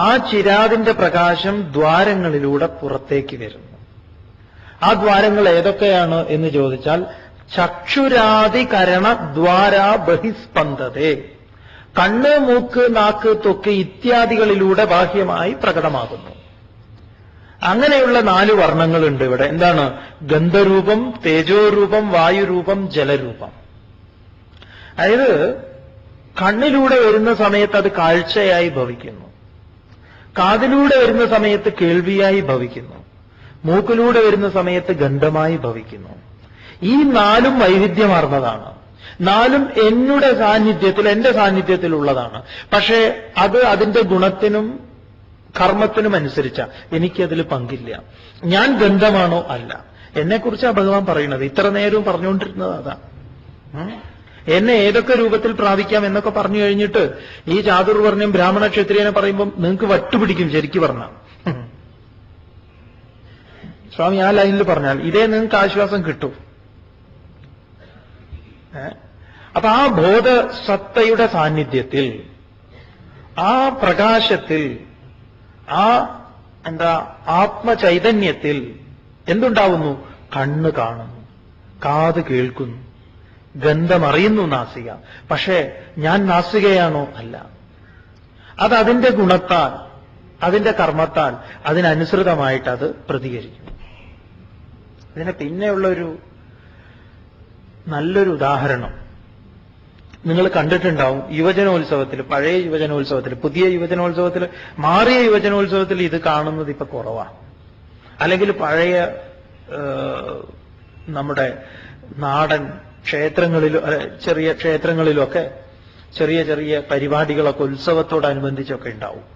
ആ ചിരാതിന്റെ പ്രകാശം ദ്വാരങ്ങളിലൂടെ പുറത്തേക്ക് വരുന്നു. ആ ദ്വാരങ്ങൾ ഏതൊക്കെയാണ് എന്ന് ചോദിച്ചാൽ ചക്ഷുരാദികരണ ദ്വാരാ ബഹിസ്പന്ദതേ, കണ്ണ്, മൂക്ക്, നാക്ക്, ത്വക്ക് ഇത്യാദികളിലൂടെ ബാഹ്യമായി പ്രകടമാകുന്നു. അങ്ങനെയുള്ള 4 വർണ്ണങ്ങളുണ്ട് ഇവിടെ. എന്താണ്? ഗന്ധരൂപം, തേജോരൂപം, വായുരൂപം, ജലരൂപം. അതായത് കണ്ണിലൂടെ വരുന്ന സമയത്ത് അത് കാഴ്ചയായി ഭവിക്കുന്നു, കാതിലൂടെ വരുന്ന സമയത്ത് കേൾവിയായി ഭവിക്കുന്നു, മൂക്കിലൂടെ വരുന്ന സമയത്ത് ഗന്ധമായി ഭവിക്കുന്നു. ഈ 4ഉം വൈവിധ്യമാർന്നതാണ്. 4ഉം എന്റെ സാന്നിധ്യത്തിലുള്ളതാണ്. പക്ഷേ അത് അതിന്റെ ഗുണത്തിനും കർമ്മത്തിനും അനുസരിച്ച എനിക്കതിൽ പങ്കില്ല. ഞാൻ ഗന്ധമാണോ? അല്ല. എന്നെക്കുറിച്ചാണ് ഭഗവാൻ പറയുന്നത്. ഇത്ര നേരവും പറഞ്ഞുകൊണ്ടിരുന്നത് അതാ. എന്നെ ഏതൊക്കെ രൂപത്തിൽ പ്രാപിക്കാം എന്നൊക്കെ പറഞ്ഞു കഴിഞ്ഞിട്ട് ഈ ചാതുർവർണ്ണ്യം ബ്രാഹ്മണ ക്ഷത്രിയനെ പറയുമ്പോൾ നിങ്ങൾക്ക് വട്ടുപിടിക്കും ശരിക്കും പറഞ്ഞാൽ. സ്വാമി ആ ലൈനിൽ പറഞ്ഞാൽ ഇതേ നിങ്ങൾക്ക് ആശ്വാസം കിട്ടും. അപ്പൊ ആ ബോധസത്തയുടെ സാന്നിധ്യത്തിൽ, ആ പ്രകാശത്തിൽ, ആ ആത്മചൈതന്യത്തിൽ എന്തുണ്ടാവുന്നു? കണ്ണ് കാണുന്നു, കാത് കേൾക്കുന്നു, ഗന്ധമറിയുന്നു നാസിക. പക്ഷേ ഞാൻ നാസികയാണോ? അല്ല. അത് അതിന്റെ ഗുണത്താൽ, അതിന്റെ കർമ്മത്താൽ അതിനനുസൃതമായിട്ട് അത് പ്രതികരിക്കും. ഇതിന് പിന്നെയുള്ളൊരു നല്ലൊരു ഉദാഹരണം നിങ്ങൾ കണ്ടിട്ടുണ്ടാവും. യുവജനോത്സവത്തിൽ, പഴയ യുവജനോത്സവത്തിൽ, പുതിയ യുവജനോത്സവത്തിൽ, മാറിയ യുവജനോത്സവത്തിൽ ഇത് കാണുന്നത് ഇപ്പൊ കുറവാണ്. അല്ലെങ്കിൽ പഴയ നമ്മുടെ നാടൻ ക്ഷേത്രങ്ങളിലും ചെറിയ ക്ഷേത്രങ്ങളിലൊക്കെ ചെറിയ ചെറിയ പരിപാടികളൊക്കെ ഉത്സവത്തോടനുബന്ധിച്ചൊക്കെ ഉണ്ടാവും.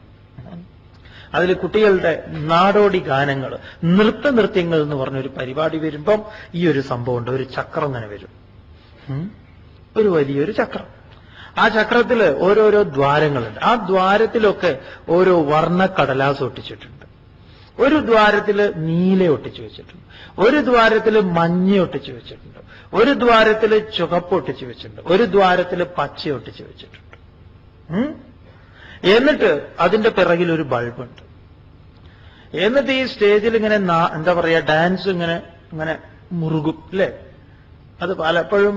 അതിൽ കുട്ടികളുടെ നാടോടി ഗാനങ്ങൾ, നൃത്തനൃത്യങ്ങൾ എന്ന് പറഞ്ഞൊരു പരിപാടി വരുമ്പം ഈ ഒരു സംഭവമുണ്ട്. ഒരു ചക്രം ഇങ്ങനെ വരും, ഒരു വലിയൊരു ചക്രം. ആ ചക്രത്തിൽ ഓരോരോ ദ്വാരങ്ങളുണ്ട്. ആ ദ്വാരത്തിലൊക്കെ ഓരോ വർണ്ണക്കടലാസ് ഒട്ടിച്ചിട്ടുണ്ട്. ഒരു ദ്വാരത്തിൽ നീല ഒട്ടിച്ചു വെച്ചിട്ടുണ്ട്, ഒരു ദ്വാരത്തിൽ മഞ്ഞ ഒട്ടിച്ചു വെച്ചിട്ടുണ്ട്, ഒരു ദ്വാരത്തിൽ ചുവപ്പ് ഒട്ടിച്ചു വെച്ചിട്ടുണ്ട്, ഒരു ദ്വാരത്തിൽ പച്ച ഒട്ടിച്ചു വെച്ചിട്ടുണ്ട്. എന്നിട്ട് അതിന്റെ പിറകിൽ ഒരു ബൾബുണ്ട്. എന്നിട്ട് ഈ സ്റ്റേജിൽ ഇങ്ങനെ എന്താ പറയാ, ഡാൻസ് ഇങ്ങനെ ഇങ്ങനെ മുറുകും അല്ലേ? അത് പലപ്പോഴും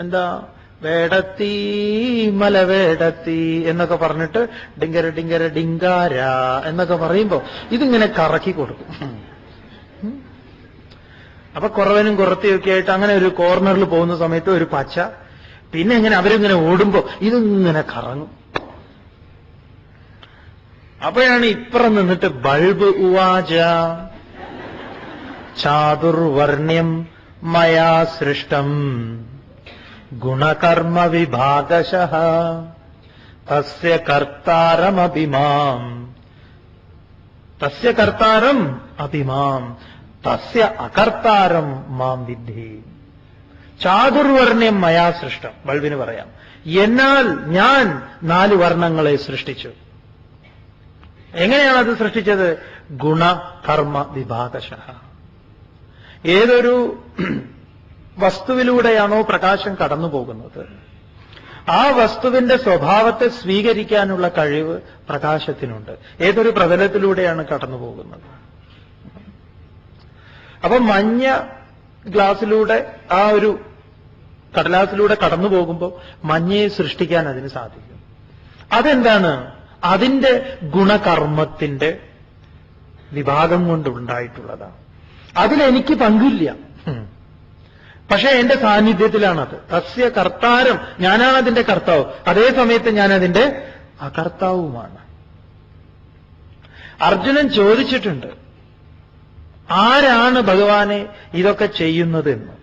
എന്താ വേടത്തി മലവേടത്തി എന്നൊക്കെ പറഞ്ഞിട്ട് ഡിങ്കര ഡിങ്കര ഡിങ്കാര എന്നൊക്കെ പറയുമ്പോ ഇതിങ്ങനെ കറക്കി കൊടുക്കും. അപ്പൊ കുറവനും കുറത്തിയൊക്കെ ആയിട്ട് അങ്ങനെ ഒരു കോർണറിൽ പോകുന്ന സമയത്ത് ഒരു പച്ച, പിന്നെ ഇങ്ങനെ അവരിങ്ങനെ ഓടുമ്പോ ഇതിങ്ങനെ കറങ്ങും. അപ്പോഴാണ് ഇപ്പുറം നിന്നിട്ട് ബൾബ് ഉവാച ചാതുർവർണ്ണ്യം മയാ സൃഷ്ടം ഗുണകർമ്മ വിഭാഗശഃ തസ്യ കർത്താരമഭിമാം തസ്യ അകർത്താരം മാം വിദ്ധി. ചാതുർവർണ്ണ്യം മയാ സൃഷ്ടം, ബൾബിന് പറയാം, എന്നാൽ ഞാൻ 4 വർണ്ണങ്ങളെ സൃഷ്ടിച്ചു. എങ്ങനെയാണ് അത് സൃഷ്ടിച്ചത്? ഗുണകർമ്മ വിഭാഗശഃ. ഏതൊരു വസ്തുവിലൂടെയാണോ പ്രകാശം കടന്നു പോകുന്നത്, ആ വസ്തുവിന്റെ സ്വഭാവത്തെ സ്വീകരിക്കാനുള്ള കഴിവ് പ്രകാശത്തിനുണ്ട്. ഏതൊരു പ്രതലത്തിലൂടെയാണ് കടന്നു പോകുന്നത്. അപ്പൊ മഞ്ഞ ഗ്ലാസിലൂടെ, ആ ഒരു കടലാസിലൂടെ കടന്നു പോകുമ്പോൾ മഞ്ഞയെ സൃഷ്ടിക്കാൻ അതിന് സാധിക്കും. അതെന്താണ്? അതിന്റെ ഗുണകർമ്മത്തിന്റെ വിഭാഗം കൊണ്ടുണ്ടായിട്ടുള്ളതാണ്. അതിലെനിക്ക് പങ്കില്ല, പക്ഷേ എന്റെ സാന്നിധ്യത്തിലാണത്. തസ്യ കർത്താരം, ഞാനാണ് അതിന്റെ കർത്താവ്, അതേ സമയത്ത് ഞാൻ അതിന്റെ അകർത്താവുമാണ്. അർജുനൻ ചോദിച്ചിട്ടുണ്ട്, ആരാണ് ഭഗവാനെ ഇതൊക്കെ ചെയ്യുന്നത് എന്ന്.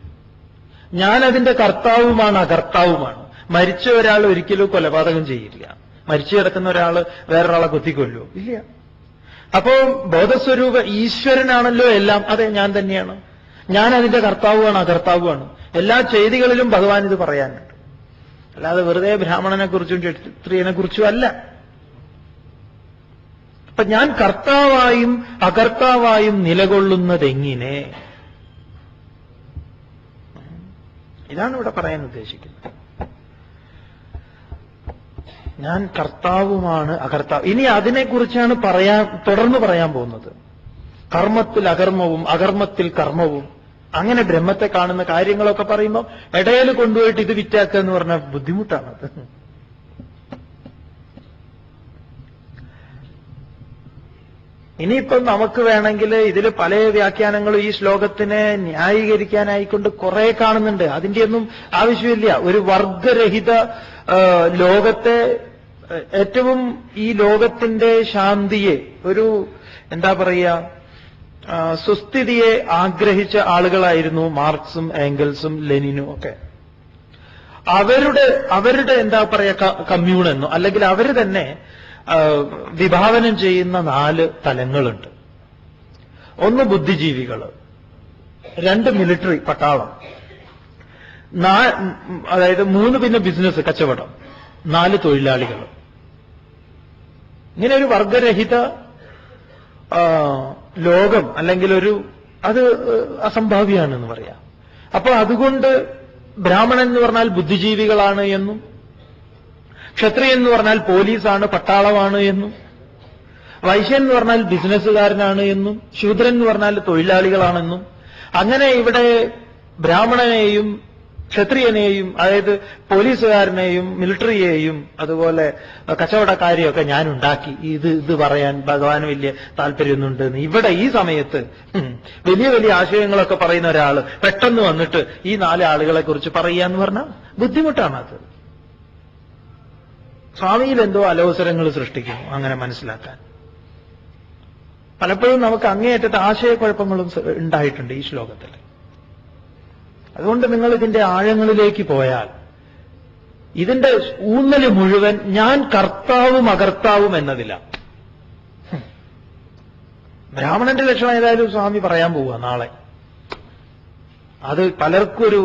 ഞാനതിന്റെ കർത്താവുമാണ്, അകർത്താവുമാണ്. മരിച്ച ഒരാൾ ഒരിക്കലും കൊലപാതകം ചെയ്യില്ല. മരിച്ചു കിടക്കുന്ന ഒരാൾ വേറൊരാളെ കൊത്തിക്കൊല്ലുമോ? ഇല്ല. അപ്പോ ബോധസ്വരൂപ ഈശ്വരനാണല്ലോ എല്ലാം. അതെ, ഞാൻ തന്നെയാണ്. ഞാൻ അതിന്റെ കർത്താവുമാണ്, അകർത്താവുമാണ്. എല്ലാ ചെയ്തികളിലും ഭഗവാൻ ഇത് പറയാനുണ്ട്. അല്ലാതെ വെറുതെ ബ്രാഹ്മണനെ കുറിച്ചും ക്ഷത്രിയനെ കുറിച്ചും അല്ല. അപ്പൊ ഞാൻ കർത്താവായും അകർത്താവായും നിലകൊള്ളുന്നതെങ്ങനെ? ഇതാണ് ഇവിടെ പറയാൻ ഉദ്ദേശിക്കുന്നത്. ഞാൻ കർത്താവുമാണ്, അകർത്താവ്. ഇനി അതിനെക്കുറിച്ചാണ് തുടർന്ന് പറയാൻ പോകുന്നത്. കർമ്മത്തിൽ അകർമ്മവും അകർമ്മത്തിൽ കർമ്മവും, അങ്ങനെ ബ്രഹ്മത്തെ കാണുന്ന കാര്യങ്ങളൊക്കെ പറയുമ്പോൾ ഇടയിൽ കൊണ്ടുപോയിട്ട് ഇത് വിറ്റാക്കുക എന്ന് പറഞ്ഞാൽ ബുദ്ധിമുട്ടാണത്. ഇനിയിപ്പം നമുക്ക് വേണമെങ്കിൽ ഇതിൽ പല വ്യാഖ്യാനങ്ങളും ഈ ശ്ലോകത്തിനെ ന്യായീകരിക്കാനായിക്കൊണ്ട് കുറെ കാണുന്നുണ്ട്. അതിന്റെയൊന്നും ആവശ്യമില്ല. ഒരു വർഗരഹിത ലോകത്തെ, ഏറ്റവും ഈ ലോകത്തിന്റെ ശാന്തിയെ, ഒരു എന്താ പറയുക, സുസ്ഥിതിയെ ആഗ്രഹിച്ച ആളുകളായിരുന്നു മാർക്സും ഏംഗൽസും ലെനിനും ഒക്കെ. അവരുടെ എന്താ പറയുക, കമ്മ്യൂണെന്നോ അല്ലെങ്കിൽ അവർ തന്നെ വിഭാവനം ചെയ്യുന്ന 4 തലങ്ങളുണ്ട്. 1 ബുദ്ധിജീവികൾ, 2 മിലിറ്ററി പട്ടാളം, അതായത് 3 പിന്നെ ബിസിനസ് കച്ചവടം, 4 തൊഴിലാളികൾ. ഇങ്ങനെ ഒരു വർഗരഹിത ലോകം അല്ലെങ്കിൽ അത് അസംഭാവ്യമാണെന്ന് പറയാം. അപ്പൊ അതുകൊണ്ട് ബ്രാഹ്മണൻ എന്ന് പറഞ്ഞാൽ ബുദ്ധിജീവികളാണ് എന്നും, ക്ഷത്രിയൻ എന്ന് പറഞ്ഞാൽ പോലീസാണ്, പട്ടാളമാണ് എന്നും, വൈശ്യൻ എന്ന് പറഞ്ഞാൽ ബിസിനസ്സുകാരനാണ് എന്നും, ശൂദ്രൻ എന്ന് പറഞ്ഞാൽ തൊഴിലാളികളാണെന്നും, അങ്ങനെ ഇവിടെ ബ്രാഹ്മണനെയും ക്ഷത്രിയനെയും, അതായത് പോലീസുകാരനെയും മിലിറ്ററിയെയും അതുപോലെ കച്ചവടക്കാരെയൊക്കെ ഞാൻ ഉണ്ടാക്കി, ഇത് പറയാൻ ഭഗവാന് വലിയ താല്പര്യമൊന്നുണ്ടെന്ന് ഇവിടെ ഈ സമയത്ത് വലിയ വലിയ ആശയങ്ങളൊക്കെ പറയുന്ന ഒരാൾ പെട്ടെന്ന് വന്നിട്ട് ഈ 4 ആളുകളെ കുറിച്ച് പറയാന്ന് പറഞ്ഞാൽ ബുദ്ധിമുട്ടാണ്. അത് സ്വാമിയിൽ എന്തോ അലോസരങ്ങൾ സൃഷ്ടിക്കുന്നു അങ്ങനെ മനസ്സിലാക്കാൻ. പലപ്പോഴും നമുക്ക് അങ്ങേയറ്റത്തെ ആശയക്കുഴപ്പങ്ങളും ഉണ്ടായിട്ടുണ്ട് ഈ ശ്ലോകത്തിൽ. അതുകൊണ്ട് നിങ്ങൾ ഇതിന്റെ ആഴങ്ങളിലേക്ക് പോയാൽ ഇതിന്റെ ഊന്നല് മുഴുവൻ ഞാൻ കർത്താവും അകർത്താവും എന്നതിലാണ്. ബ്രാഹ്മണന്റെ ലക്ഷണം ഏതായാലും സ്വാമി പറയാൻ പോവുക നാളെ. അത് പലർക്കൊരു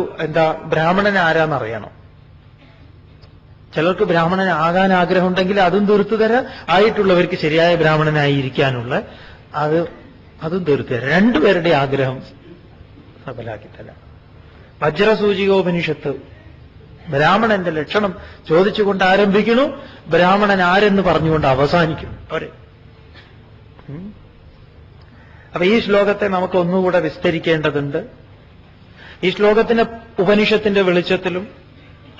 ബ്രാഹ്മണൻ ആരാന്നറിയണം. ചിലർക്ക് ബ്രാഹ്മണനാകാൻ ആഗ്രഹമുണ്ടെങ്കിൽ അതും തീർത്തു തരാം, ആയിട്ടുള്ളവർക്ക് ശരിയായ ബ്രാഹ്മണനായിരിക്കാനുള്ള അതും തീർത്തു തരാം. രണ്ടുപേരുടെ ആഗ്രഹം സഫലാക്കി തരാം. വജ്രസൂചികോപനിഷത്ത് ബ്രാഹ്മണന്റെ ലക്ഷണം ചോദിച്ചുകൊണ്ട് ആരംഭിക്കുന്നു, ബ്രാഹ്മണൻ ആരെന്ന് പറഞ്ഞുകൊണ്ട് അവസാനിക്കുന്നു. അവരെ അപ്പൊ ഈ ശ്ലോകത്തെ നമുക്ക് ഒന്നുകൂടെ വിസ്തരിക്കേണ്ടതുണ്ട്. ഈ ശ്ലോകത്തിന്റെ ഉപനിഷത്തിന്റെ വെളിച്ചത്തിലും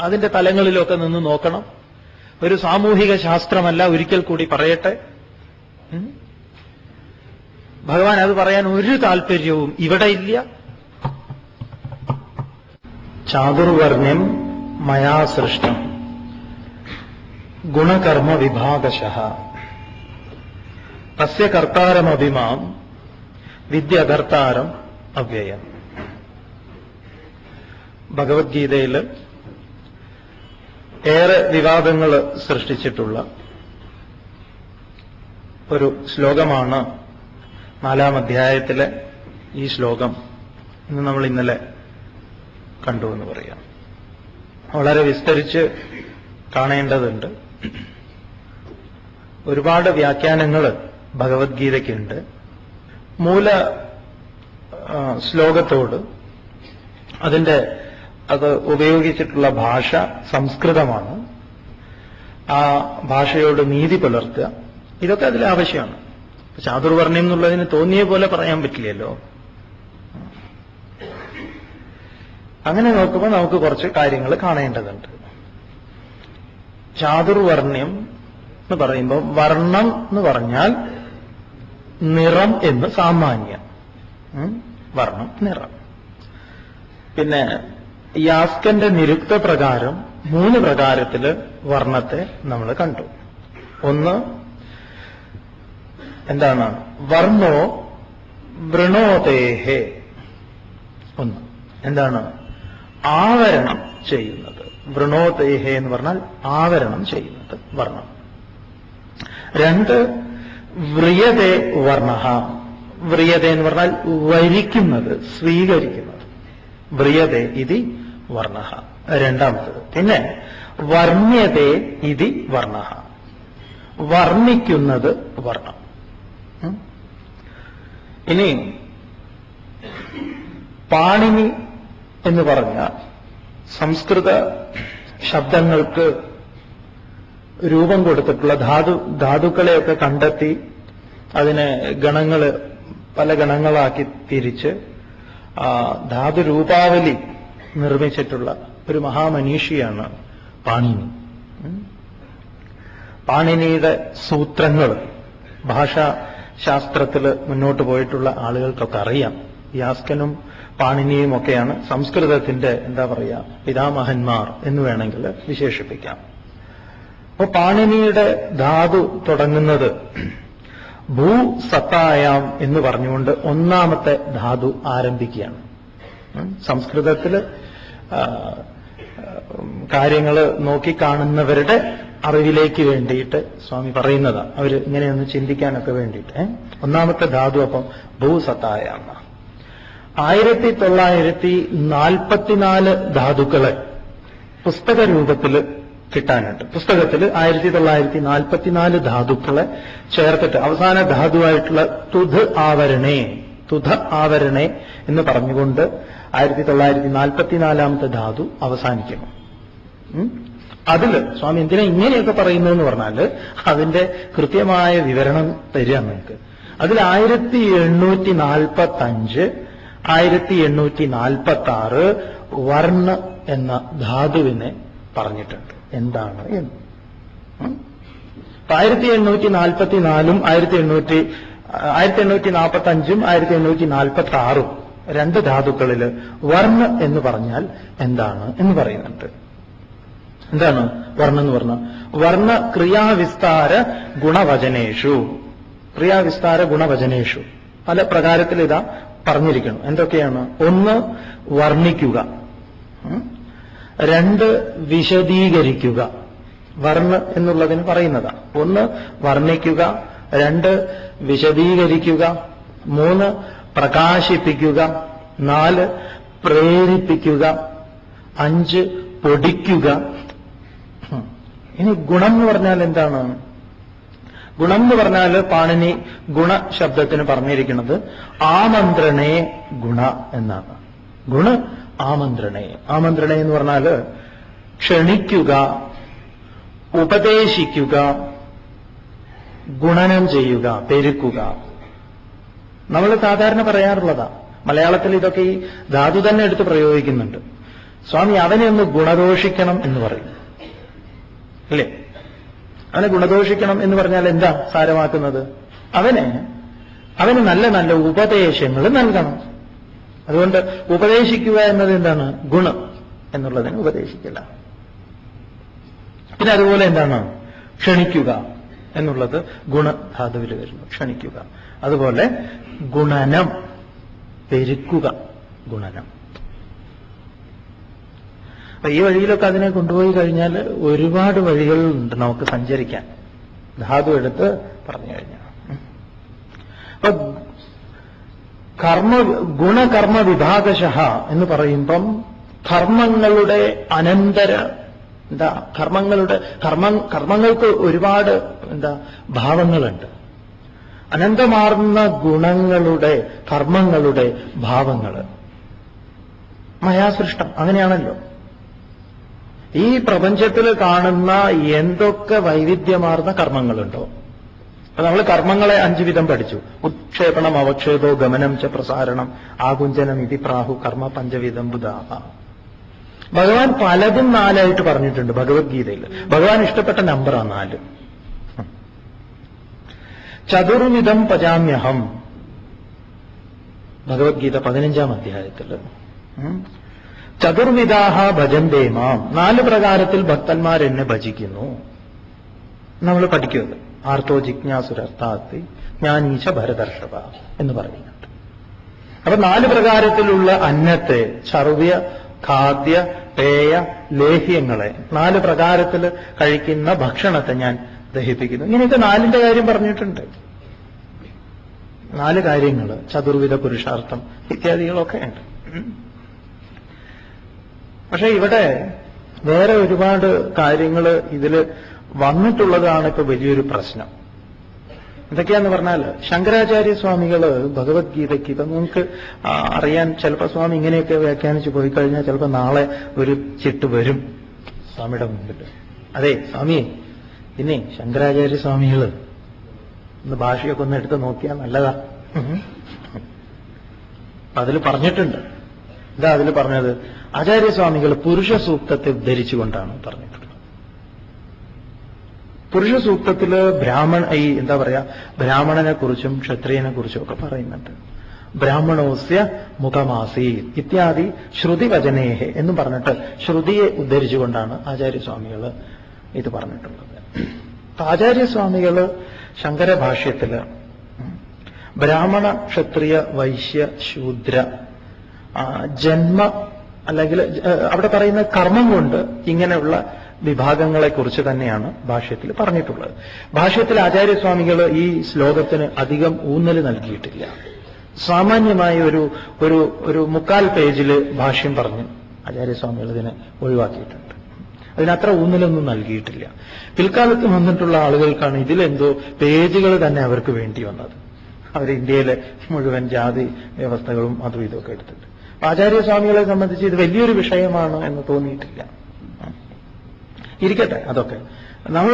അതിന്റെ തലങ്ങളിലൊക്കെ നിന്ന് നോക്കണം. ഒരു സാമൂഹിക ശാസ്ത്രമല്ല, ഒരിക്കൽ കൂടി പറയട്ടെ. ഭഗവാൻ അത് പറയാൻ ഒരു താല്പര്യവും ഇവിടെ ഇല്ല. ചാതുർവർണ്ണ്യം മയാ സൃഷ്ടം ഗുണകർമ്മ വിഭാഗശഃ തസ്യ കർത്താരമഭിമാം വിദ്യകർത്താരം അവ്യയം. ഭഗവത്ഗീതയിൽ ഏറെ വിവാദങ്ങൾ സൃഷ്ടിച്ചിട്ടുള്ള ഒരു ശ്ലോകമാണ് 4-ാം അധ്യായത്തിലെ ഈ ശ്ലോകം. ഇന്ന് നമ്മൾ ഇന്നലെ കണ്ടു എന്ന് പറയാം. വളരെ വിസ്തരിച്ച് കാണേണ്ടതുണ്ട്. ഒരുപാട് വ്യാഖ്യാനങ്ങൾ ഭഗവത്ഗീതയ്ക്കുണ്ട്. മൂല ശ്ലോകത്തോട് അത് ഉപയോഗിച്ചിട്ടുള്ള ഭാഷ സംസ്കൃതമാണ്. ആ ഭാഷയോട് നീതി പുലർത്തുക, ഇതൊക്കെ അതിൽ ആവശ്യമാണ്. ചാതുർവർണ്ണ്യം എന്നുള്ളതിന് തോന്നിയ പോലെ പറയാൻ പറ്റില്ലല്ലോ. അങ്ങനെ നോക്കുമ്പോൾ നമുക്ക് കുറച്ച് കാര്യങ്ങൾ കാണേണ്ടതുണ്ട്. ചാതുർവർണ്ണ്യം എന്ന് പറയുമ്പോൾ വർണ്ണം എന്ന് പറഞ്ഞാൽ നിറം എന്ന് സാമാന്യം. വർണ്ണം നിറം. പിന്നെ യാസ്കന്റെ നിരുക്ത പ്രകാരം 3 പ്രകാരത്തിൽ വർണ്ണത്തെ നമ്മൾ കണ്ടു. ഒന്ന് എന്താണ്? വർണ്ണോ വൃണോതേഹേ. ഒന്ന് എന്താണ്? ആവരണം ചെയ്യുന്നത്. വൃണോതേഹേ എന്ന് പറഞ്ഞാൽ ആവരണം ചെയ്യുന്നത് വർണ്ണം. 2 വ്രിയതേ വർണ്ണഃ. വ്രിയതേ എന്ന് പറഞ്ഞാൽ വരിക്കുന്നത്, സ്വീകരിക്കുന്നത്. വ്രിയതേ ഇതി വർണ്ണഃ. രണ്ടാമത്തത്. പിന്നെ വർണ്യതേ ഇതി വർണ്ണഃ. വർണ്ണിക്കുന്നത് വർണ്ണം. ഇനി പാണിനി എന്ന് പറഞ്ഞ സംസ്കൃത ശബ്ദങ്ങൾക്ക് രൂപം കൊടുത്തിട്ടുള്ള ധാതുക്കളെയൊക്കെ കണ്ടെത്തി അതിനെ പല ഗണങ്ങളാക്കി തിരിച്ച് ധാതുരൂപാവലി നിർമ്മിച്ചിട്ടുള്ള ഒരു മഹാമനീഷിയാണ് പാണിനി. പാണിനിയുടെ സൂത്രങ്ങൾ ഭാഷാശാസ്ത്രത്തിൽ മുന്നോട്ട് പോയിട്ടുള്ള ആളുകൾക്കൊക്കെ അറിയാം. യാസ്കനും പാണിനിയും ഒക്കെയാണ് സംസ്കൃതത്തിന്റെ പിതാമഹന്മാർ എന്ന് വേണമെങ്കിൽ വിശേഷിപ്പിക്കാം. അപ്പൊ പാണിനിയുടെ ധാതു തുടങ്ങുന്നത് ഭൂസത്തായാം എന്ന് പറഞ്ഞുകൊണ്ട് 1ാമത്തെ ധാതു ആരംഭിക്കുകയാണ്. സംസ്കൃതത്തിൽ കാര്യങ്ങൾ നോക്കിക്കാണുന്നവരുടെ അറിവിലേക്ക് വേണ്ടിയിട്ട് സ്വാമി പറയുന്നതാ. അവർ ഇങ്ങനെയൊന്ന് ചിന്തിക്കാനൊക്കെ വേണ്ടിയിട്ട് 1ാമത്തെ ധാതു അപ്പം ഭൂസത്തായാം. 1944 ധാതുക്കളെ പുസ്തക രൂപത്തിൽ കിട്ടാനുണ്ട്. പുസ്തകത്തിൽ 1944 ധാതുക്കളെ ചേർത്തിട്ട് അവസാന ധാതുവായിട്ടുള്ള തുധ് ആവരണേ എന്ന് പറഞ്ഞുകൊണ്ട് 1944 ധാതു അവസാനിക്കുന്നു. അതിൽ സ്വാമി എന്തിനാ ഇങ്ങനെയൊക്കെ പറയുന്നതെന്ന് പറഞ്ഞാൽ അതിന്റെ കൃത്യമായ വിവരണം തരിക നമുക്ക്. അതിൽ 1845, 1846 വർണ്ണ എന്ന ധാതുവിനെ പറഞ്ഞിട്ടുണ്ട് എന്താണ് എന്ന്. 1844ഉം 1845ഉം 1846 രണ്ട് ധാതുക്കളിൽ വർണ്ണ എന്ന് പറഞ്ഞാൽ എന്താണ് എന്ന് പറയുന്നുണ്ട്. എന്താണ് വർണ്ണ എന്ന് പറഞ്ഞാൽ? വർണ്ണ ക്രിയാവിസ്താര ഗുണവചനേഷു. ക്രിയാവിസ്താര ഗുണവചനേഷു പല പ്രകാരത്തിൽ ഇതാ പറഞ്ഞിരിക്കണം. എന്തൊക്കെയാണ്? ഒന്ന്, വർണ്ണിക്കുക. രണ്ട്, വിശദീകരിക്കുക. വർണ്ണ എന്നുള്ളതിന് പറയുന്നതാ. ഒന്ന്, വർണ്ണിക്കുക. രണ്ട്, വിശദീകരിക്കുക. മൂന്ന്, പ്രകാശിപ്പിക്കുക. നാല്, പ്രേരിപ്പിക്കുക. അഞ്ച്, പൊടിക്കുക. ഇനി ഗുണം എന്ന് പറഞ്ഞാൽ എന്താണ്? ഗുണം എന്ന് പറഞ്ഞാൽ പാണിനി ഗുണശബ്ദത്തിന് പറഞ്ഞിരിക്കുന്നത് ആമന്ത്രണേ ഗുണ എന്നാണ്. ഗുണ ആമന്ത്രണേ. ആമന്ത്രണേ എന്ന് പറഞ്ഞാൽ ക്ഷണിക്കുക, ഉപദേശിക്കുക, ഗുണനം ചെയ്യുക, പെരുക്കുക. നമ്മൾ സാധാരണ പറയാറുള്ളതാ. മലയാളത്തിൽ ഇതൊക്കെ ഈ ധാതു തന്നെ എടുത്ത് പ്രയോഗിക്കുന്നുണ്ട്. സ്വാമി അവനെ ഒന്ന് ഗുണദോഷിക്കണം എന്ന് പറയും, അല്ലേ? അവനെ ഗുണദോഷിക്കണം എന്ന് പറഞ്ഞാൽ എന്താ സാരമാക്കുന്നത്? അവന് നല്ല നല്ല ഉപദേശങ്ങൾ നൽകണം. അതുകൊണ്ട് ഉപദേശിക്കുക എന്നത് എന്താണ്? ഗുണം എന്നുള്ളതിന് ഉപദേശിക്കില്ല. പിന്നെ അതുപോലെ എന്താണ്? ക്ഷണിക്കുക എന്നുള്ളത് ഗുണധാതുവിൽ വരുന്നു. ക്ഷണിക്കുക. അതുപോലെ ഗുണനം, പെരുക്കുക. ഗുണനം. അപ്പൊ ഈ വഴിയിലൊക്കെ അതിനെ കൊണ്ടുപോയി കഴിഞ്ഞാൽ ഒരുപാട് വഴികളുണ്ട് നമുക്ക് സഞ്ചരിക്കാൻ, ധാതു എടുത്ത് പറഞ്ഞു കഴിഞ്ഞാൽ. അപ്പൊ ഗുണകർമ്മ വിഭാഗശഃ എന്ന് പറയുമ്പം കർമ്മങ്ങളുടെ കർമ്മങ്ങൾക്ക് ഒരുപാട് ഭാവങ്ങളുണ്ട്. അനന്തമാർന്ന ഗുണങ്ങളുടെ, കർമ്മങ്ങളുടെ ഭാവങ്ങൾ മയാസൃഷ്ടം. അങ്ങനെയാണല്ലോ ഈ പ്രപഞ്ചത്തിൽ കാണുന്ന എന്തൊക്കെ വൈവിധ്യമാർന്ന കർമ്മങ്ങളുണ്ടോ. അപ്പൊ നമ്മൾ കർമ്മങ്ങളെ 5 വിധം പഠിച്ചു. ഉത്ക്ഷേപണം, അവക്ഷേപോ, ഗമനം ച പ്രസാരണം, ആകുഞ്ചനം ഇതി പ്രാഹു കർമ്മ പഞ്ചവിധം ബുധാഹ. ഭഗവാൻ പലതും 4 പറഞ്ഞിട്ടുണ്ട് ഭഗവത്ഗീതയിൽ. ഭഗവാൻ ഇഷ്ടപ്പെട്ട നമ്പറാണ് 4. ചതുർവിധം പചാമ്യഹം, ഭഗവത്ഗീത 15-ാം അധ്യായത്തിൽ. ചതുർവിധാഹ ഭജന്തേ മാം, 4 പ്രകാരത്തിൽ ഭക്തന്മാർ എന്നെ ഭജിക്കുന്നു. നമ്മൾ പഠിക്കുന്നത് ആർത്തോ ജിജ്ഞാസുരർത്ഥാത്തി ജ്ഞാനീശ ഭരതർഷഭ എന്ന് പറയുന്നുണ്ട്. അപ്പൊ 4 പ്രകാരത്തിലുള്ള അന്നത്തെ, ചർവ്യ, ഖാദ്യ, പേയ, ലേഹ്യങ്ങളെ, 4 പ്രകാരത്തിൽ കഴിക്കുന്ന ഭക്ഷണത്തെ ഞാൻ ദഹിപ്പിക്കുന്നു. ഇങ്ങനെയൊക്കെ 4ന്റെ കാര്യം പറഞ്ഞിട്ടുണ്ട്. 4 കാര്യങ്ങൾ, ചതുർവിധ പുരുഷാർത്ഥം ഇത്യാദികളൊക്കെ ഉണ്ട്. പക്ഷെ ഇവിടെ വേറെ ഒരുപാട് കാര്യങ്ങൾ ഇതിൽ വന്നിട്ടുള്ളതാണ് ഇപ്പൊ വലിയൊരു പ്രശ്നം. എന്തൊക്കെയാന്ന് പറഞ്ഞാൽ ശങ്കരാചാര്യസ്വാമികൾ ഭഗവത്ഗീതയ്ക്ക് ഇപ്പൊ നിങ്ങൾക്ക് അറിയാൻ ചിലപ്പോൾ സ്വാമി ഇങ്ങനെയൊക്കെ വ്യാഖ്യാനിച്ച് പോയി കഴിഞ്ഞാൽ ചിലപ്പോൾ നാളെ ഒരു ചിട്ട് വരും സ്വാമിയുടെ മുമ്പിൽ. അതെ സ്വാമിയെ, പിന്നെ ശങ്കരാചാര്യസ്വാമികൾ ഒന്ന് ഭാഷയൊക്കെ ഒന്ന് എടുത്ത് നോക്കിയാൽ നല്ലതാ. അതിൽ പറഞ്ഞിട്ടുണ്ട്. എന്താ അതിൽ പറഞ്ഞത്? ആചാര്യസ്വാമികൾ പുരുഷ സൂക്തത്തെ ഉദ്ധരിച്ചുകൊണ്ടാണ് പറഞ്ഞിട്ടുള്ളത്. പുരുഷ സൂക്തത്തില് ബ്രാഹ്മണനെ കുറിച്ചും ക്ഷത്രിയനെ കുറിച്ചും ഒക്കെ പറയുന്നുണ്ട്. ബ്രാഹ്മണോസ്യ മുഖമാസീ ഇത്യാദി ശ്രുതിവചനേഹെ എന്നും പറഞ്ഞിട്ട് ശ്രുതിയെ ഉദ്ധരിച്ചുകൊണ്ടാണ് ആചാര്യസ്വാമികൾ ഇത് പറഞ്ഞിട്ടുള്ളത്. ആചാര്യസ്വാമികൾ ശങ്കരഭാഷ്യത്തില് ബ്രാഹ്മണ, ക്ഷത്രിയ, വൈശ്യ, ശൂദ്ര ജന്മ അല്ലെങ്കിൽ അവിടെ പറയുന്ന കർമ്മം കൊണ്ട് ഇങ്ങനെയുള്ള വിഭാഗങ്ങളെക്കുറിച്ച് തന്നെയാണ് ഭാഷ്യത്തിൽ പറഞ്ഞിട്ടുള്ളത്. ഭാഷ്യത്തിൽ ആചാര്യസ്വാമികൾ ഈ ശ്ലോകത്തിന് അധികം ഊന്നൽ നൽകിയിട്ടില്ല. സാമാന്യമായ ഒരു 3/4 പേജിൽ ഭാഷ്യം പറഞ്ഞ് ആചാര്യസ്വാമികൾ ഇതിനെ ഒഴിവാക്കിയിട്ടുണ്ട്. അതിനത്ര ഊന്നലൊന്നും നൽകിയിട്ടില്ല. പിൽക്കാലത്ത് വന്നിട്ടുള്ള ആളുകൾക്കാണ് ഇതിലെന്തോ പേജുകൾ തന്നെ അവർക്ക് വേണ്ടി വന്നത്. അവർ ഇന്ത്യയിലെ മുഴുവൻ ജാതി വ്യവസ്ഥകളും അതും ഇതൊക്കെ എടുത്തിട്ട്. ആചാര്യസ്വാമികളെ സംബന്ധിച്ച് ഇത് വലിയൊരു വിഷയമാണ് എന്ന് തോന്നിയിട്ടില്ല. ഇരിക്കട്ടെ, അതൊക്കെ നമ്മൾ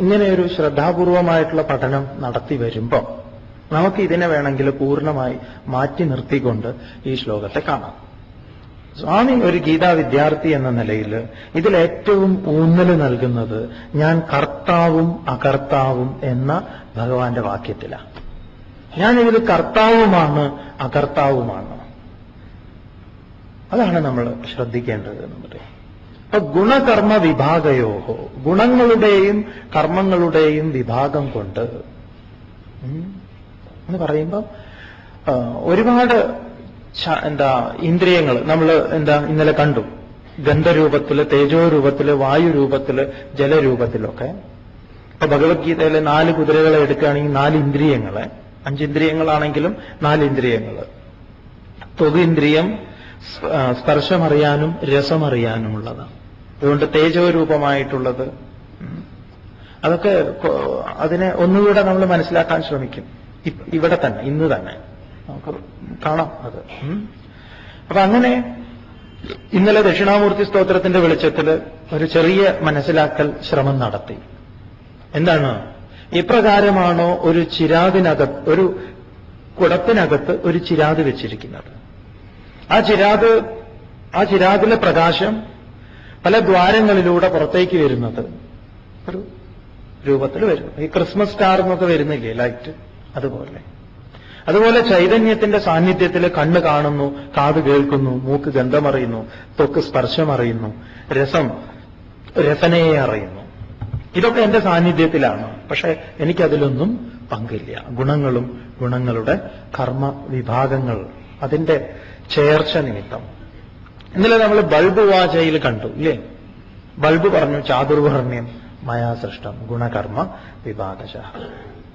ഇങ്ങനെ ഒരു ശ്രദ്ധാപൂർവമായിട്ടുള്ള പഠനം നടത്തി വരുമ്പോൾ നമുക്ക് ഇതിനെ വേണമെങ്കിൽ പൂർണ്ണമായി മാറ്റി നിർത്തിക്കൊണ്ട് ഈ ശ്ലോകത്തെ കാണാം. സ്വാമി ഒരു ഗീതാ വിദ്യാർത്ഥി എന്ന നിലയിൽ ഇതിലേറ്റവും ഊന്നൽ നൽകുന്നത് ഞാൻ കർത്താവും അകർത്താവും എന്ന ഭഗവാന്റെ വാക്യത്തിലാണ്. ഞാനിതിൽ കർത്താവുമാണ് അകർത്താവുമാണ്. അതാണ് നമ്മൾ ശ്രദ്ധിക്കേണ്ടത് എന്ന് പറയും. അപ്പൊ ഗുണകർമ്മ വിഭാഗയോഹോ, ഗുണങ്ങളുടെയും കർമ്മങ്ങളുടെയും വിഭാഗം കൊണ്ട് എന്ന് പറയുമ്പം ഒരുപാട് ഇന്ദ്രിയങ്ങൾ നമ്മൾ ഇന്നലെ കണ്ടു. ഗന്ധരൂപത്തില്, തേജോരൂപത്തില്, വായുരൂപത്തില്, ജലരൂപത്തിലൊക്കെ. ഇപ്പൊ ഭഗവത്ഗീതയിലെ 4 കുതിരകളെ എടുക്കുകയാണെങ്കിൽ 4 ഇന്ദ്രിയങ്ങളെ, 5 ഇന്ദ്രിയങ്ങളാണെങ്കിലും 4 ഇന്ദ്രിയങ്ങള്. ത്വഗിന്ദ്രിയം സ്പർശമറിയാനും രസമറിയാനുമുള്ളതാണ്. അതുകൊണ്ട് തേജോരൂപമായിട്ടുള്ളത് അതൊക്കെ അതിനെ ഒന്നുകൂടെ നമ്മൾ മനസ്സിലാക്കാൻ ശ്രമിക്കും. ഇവിടെ തന്നെ, ഇന്ന് തന്നെ നമുക്ക് കാണാം അത്. അപ്പൊ അങ്ങനെ ഇന്നലെ ദക്ഷിണാമൂർത്തി സ്തോത്രത്തിന്റെ വെളിച്ചത്തിൽ ഒരു ചെറിയ മനസ്സിലാക്കൽ ശ്രമം നടത്തി. എന്താണ്? ഇപ്രകാരമാണോ ഒരു ചിരാതിനകത്ത്, ഒരു കുടത്തിനകത്ത് ഒരു ചിരാത് വെച്ചിരിക്കുന്നത്. ആ ചിരാതിലെ പ്രകാശം പല ദ്വാരങ്ങളിലൂടെ പുറത്തേക്ക് വരുന്നത് ഒരു രൂപത്തിൽ വരും. ഈ ക്രിസ്മസ് സ്റ്റാർ എന്നൊക്കെ വരുന്നില്ലേ ലൈറ്റ്, അതുപോലെ ചൈതന്യത്തിന്റെ സാന്നിധ്യത്തിൽ കണ്ണ് കാണുന്നു, കാത് കേൾക്കുന്നു, മൂക്ക് ഗന്ധമറിയുന്നു, ത്വക്ക് സ്പർശമറിയുന്നു, രസനയെ അറിയുന്നു. ഇതൊക്കെ എന്റെ സാന്നിധ്യത്തിലാണ്. പക്ഷെ എനിക്കതിലൊന്നും പങ്കില്ല. ഗുണങ്ങളും ഗുണങ്ങളുടെ കർമ്മ വിഭാഗങ്ങൾ അതിന്റെ ചേർച്ച നിമിത്തം. ഇന്നലെ നമ്മൾ ബൾബ് വാചയിൽ കണ്ടു ഇല്ലേ? ബൾബ് പറഞ്ഞു ചാതുർവർണ്ണ്യം മയാ സൃഷ്ടം ഗുണകർമ്മ വിഭാഗശഃ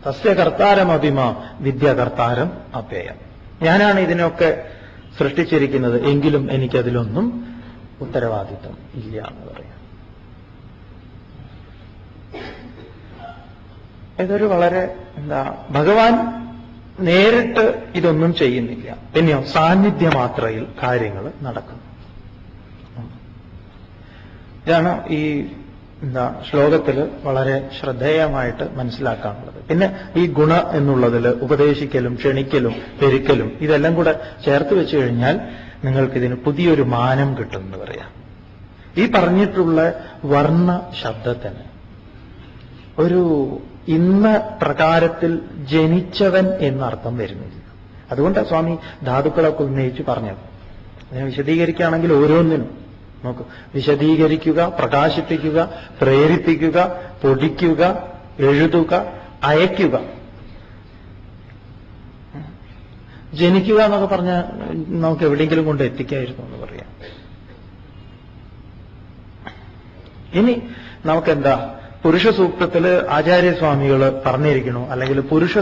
തസ്യ കർത്താരമഭിമ വിദ്യാകർത്താരം അഭ്യയം. ഞാനാണ് ഇതിനൊക്കെ സൃഷ്ടിച്ചിരിക്കുന്നത്, എങ്കിലും എനിക്കതിലൊന്നും ഉത്തരവാദിത്വം ഇല്ല എന്ന് പറയാം. ഇതൊരു വളരെ ഭഗവാൻ നേരിട്ട് ഇതൊന്നും ചെയ്യുന്നില്ല. പിന്നെയോ സാന്നിധ്യമാത്രയിൽ കാര്യങ്ങൾ നടക്കുന്നു. ഇതാണ് ഈ ശ്ലോകത്തിൽ വളരെ ശ്രദ്ധേയമായിട്ട് മനസ്സിലാക്കാനുള്ളത്. പിന്നെ ഈ ഗുണ എന്നുള്ളതിൽ ഉപദേശിക്കലും ക്ഷണിക്കലും പെരുക്കലും ഇതെല്ലാം കൂടെ ചേർത്ത് വെച്ചു കഴിഞ്ഞാൽ നിങ്ങൾക്കിതിന് പുതിയൊരു മാനം കിട്ടുമെന്ന് പറയാം. ഈ പറഞ്ഞിട്ടുള്ള വർണ്ണ ശബ്ദത്തിന് ഒരു ഇന്ന പ്രകാരത്തിൽ ജനിച്ചവൻ എന്നർത്ഥം വരുന്നില്ല. അതുകൊണ്ടാണ് സ്വാമി ധാതുക്കളൊക്കെ ഉന്നയിച്ച് പറഞ്ഞത്. അതിനെ വിശദീകരിക്കുകയാണെങ്കിൽ ഓരോന്നിനും നോക്കൂ, വിശദീകരിക്കുക, പ്രകാശിപ്പിക്കുക, പ്രേരിപ്പിക്കുക, പൊടിക്കുക, എഴുതുക, അയക്കുക. ജനിക്കുക എന്നൊക്കെ പറഞ്ഞാൽ നമുക്ക് എവിടെയെങ്കിലും കൊണ്ട് എത്തിക്കായിരുന്നു എന്ന് പറയാം. ഇനി നമുക്കെന്താ പുരുഷ സൂക്തത്തില് ആചാര്യസ്വാമികൾ പറഞ്ഞിരിക്കണു, അല്ലെങ്കിൽ പുരുഷ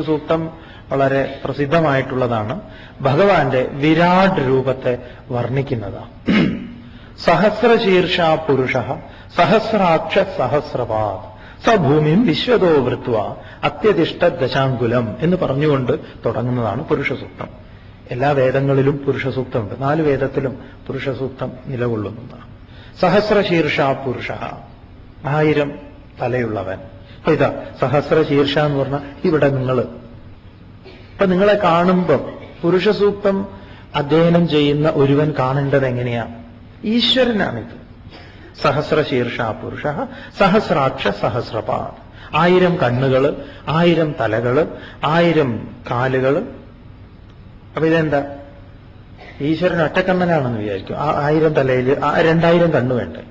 സൂക്തം വളരെ പ്രസിദ്ധമായിട്ടുള്ളതാണ്. ഭഗവാന്റെ വിരാട് രൂപത്തെ വർണ്ണിക്കുന്നതാണ്. സഹസ്രശീർഷ പുരുഷ സഹസ്രാക്ഷ സഹസ്രപാദ് സഭൂമിം വിശ്വതോ വൃത്വ അത്യതിഷ്ഠ ദശാങ്കുലം എന്ന് പറഞ്ഞുകൊണ്ട് തുടങ്ങുന്നതാണ് പുരുഷസൂക്തം. എല്ലാ വേദങ്ങളിലും പുരുഷസൂക്തമുണ്ട്. 4 വേദത്തിലും പുരുഷസൂക്തം നിലകൊള്ളുന്നതാണ്. സഹസ്രശീർഷ പുരുഷ, 1000 തലയുള്ളവൻ. അപ്പൊ ഇതാ സഹസ്രശീർഷ എന്ന് പറഞ്ഞാൽ ഇവിടെ ഇപ്പൊ നിങ്ങളെ കാണുമ്പം പുരുഷസൂക്തം അധ്യയനം ചെയ്യുന്ന ഒരുവൻ കാണേണ്ടത് എങ്ങനെയാ? ഈശ്വരനാണിത്. സഹസ്രശീർഷ പുരുഷ സഹസ്രാക്ഷ സഹസ്രപാദ്, 1000 കണ്ണുകള്, 1000 തലകള്, 1000 കാലുകള്. അപ്പൊ ഇതെന്താ? ഈശ്വരൻ ഒറ്റക്കണ്ണനാണെന്ന് വിചാരിക്കും. 1000 തലയിൽ 2000 കണ്ണു വേണ്ടേ?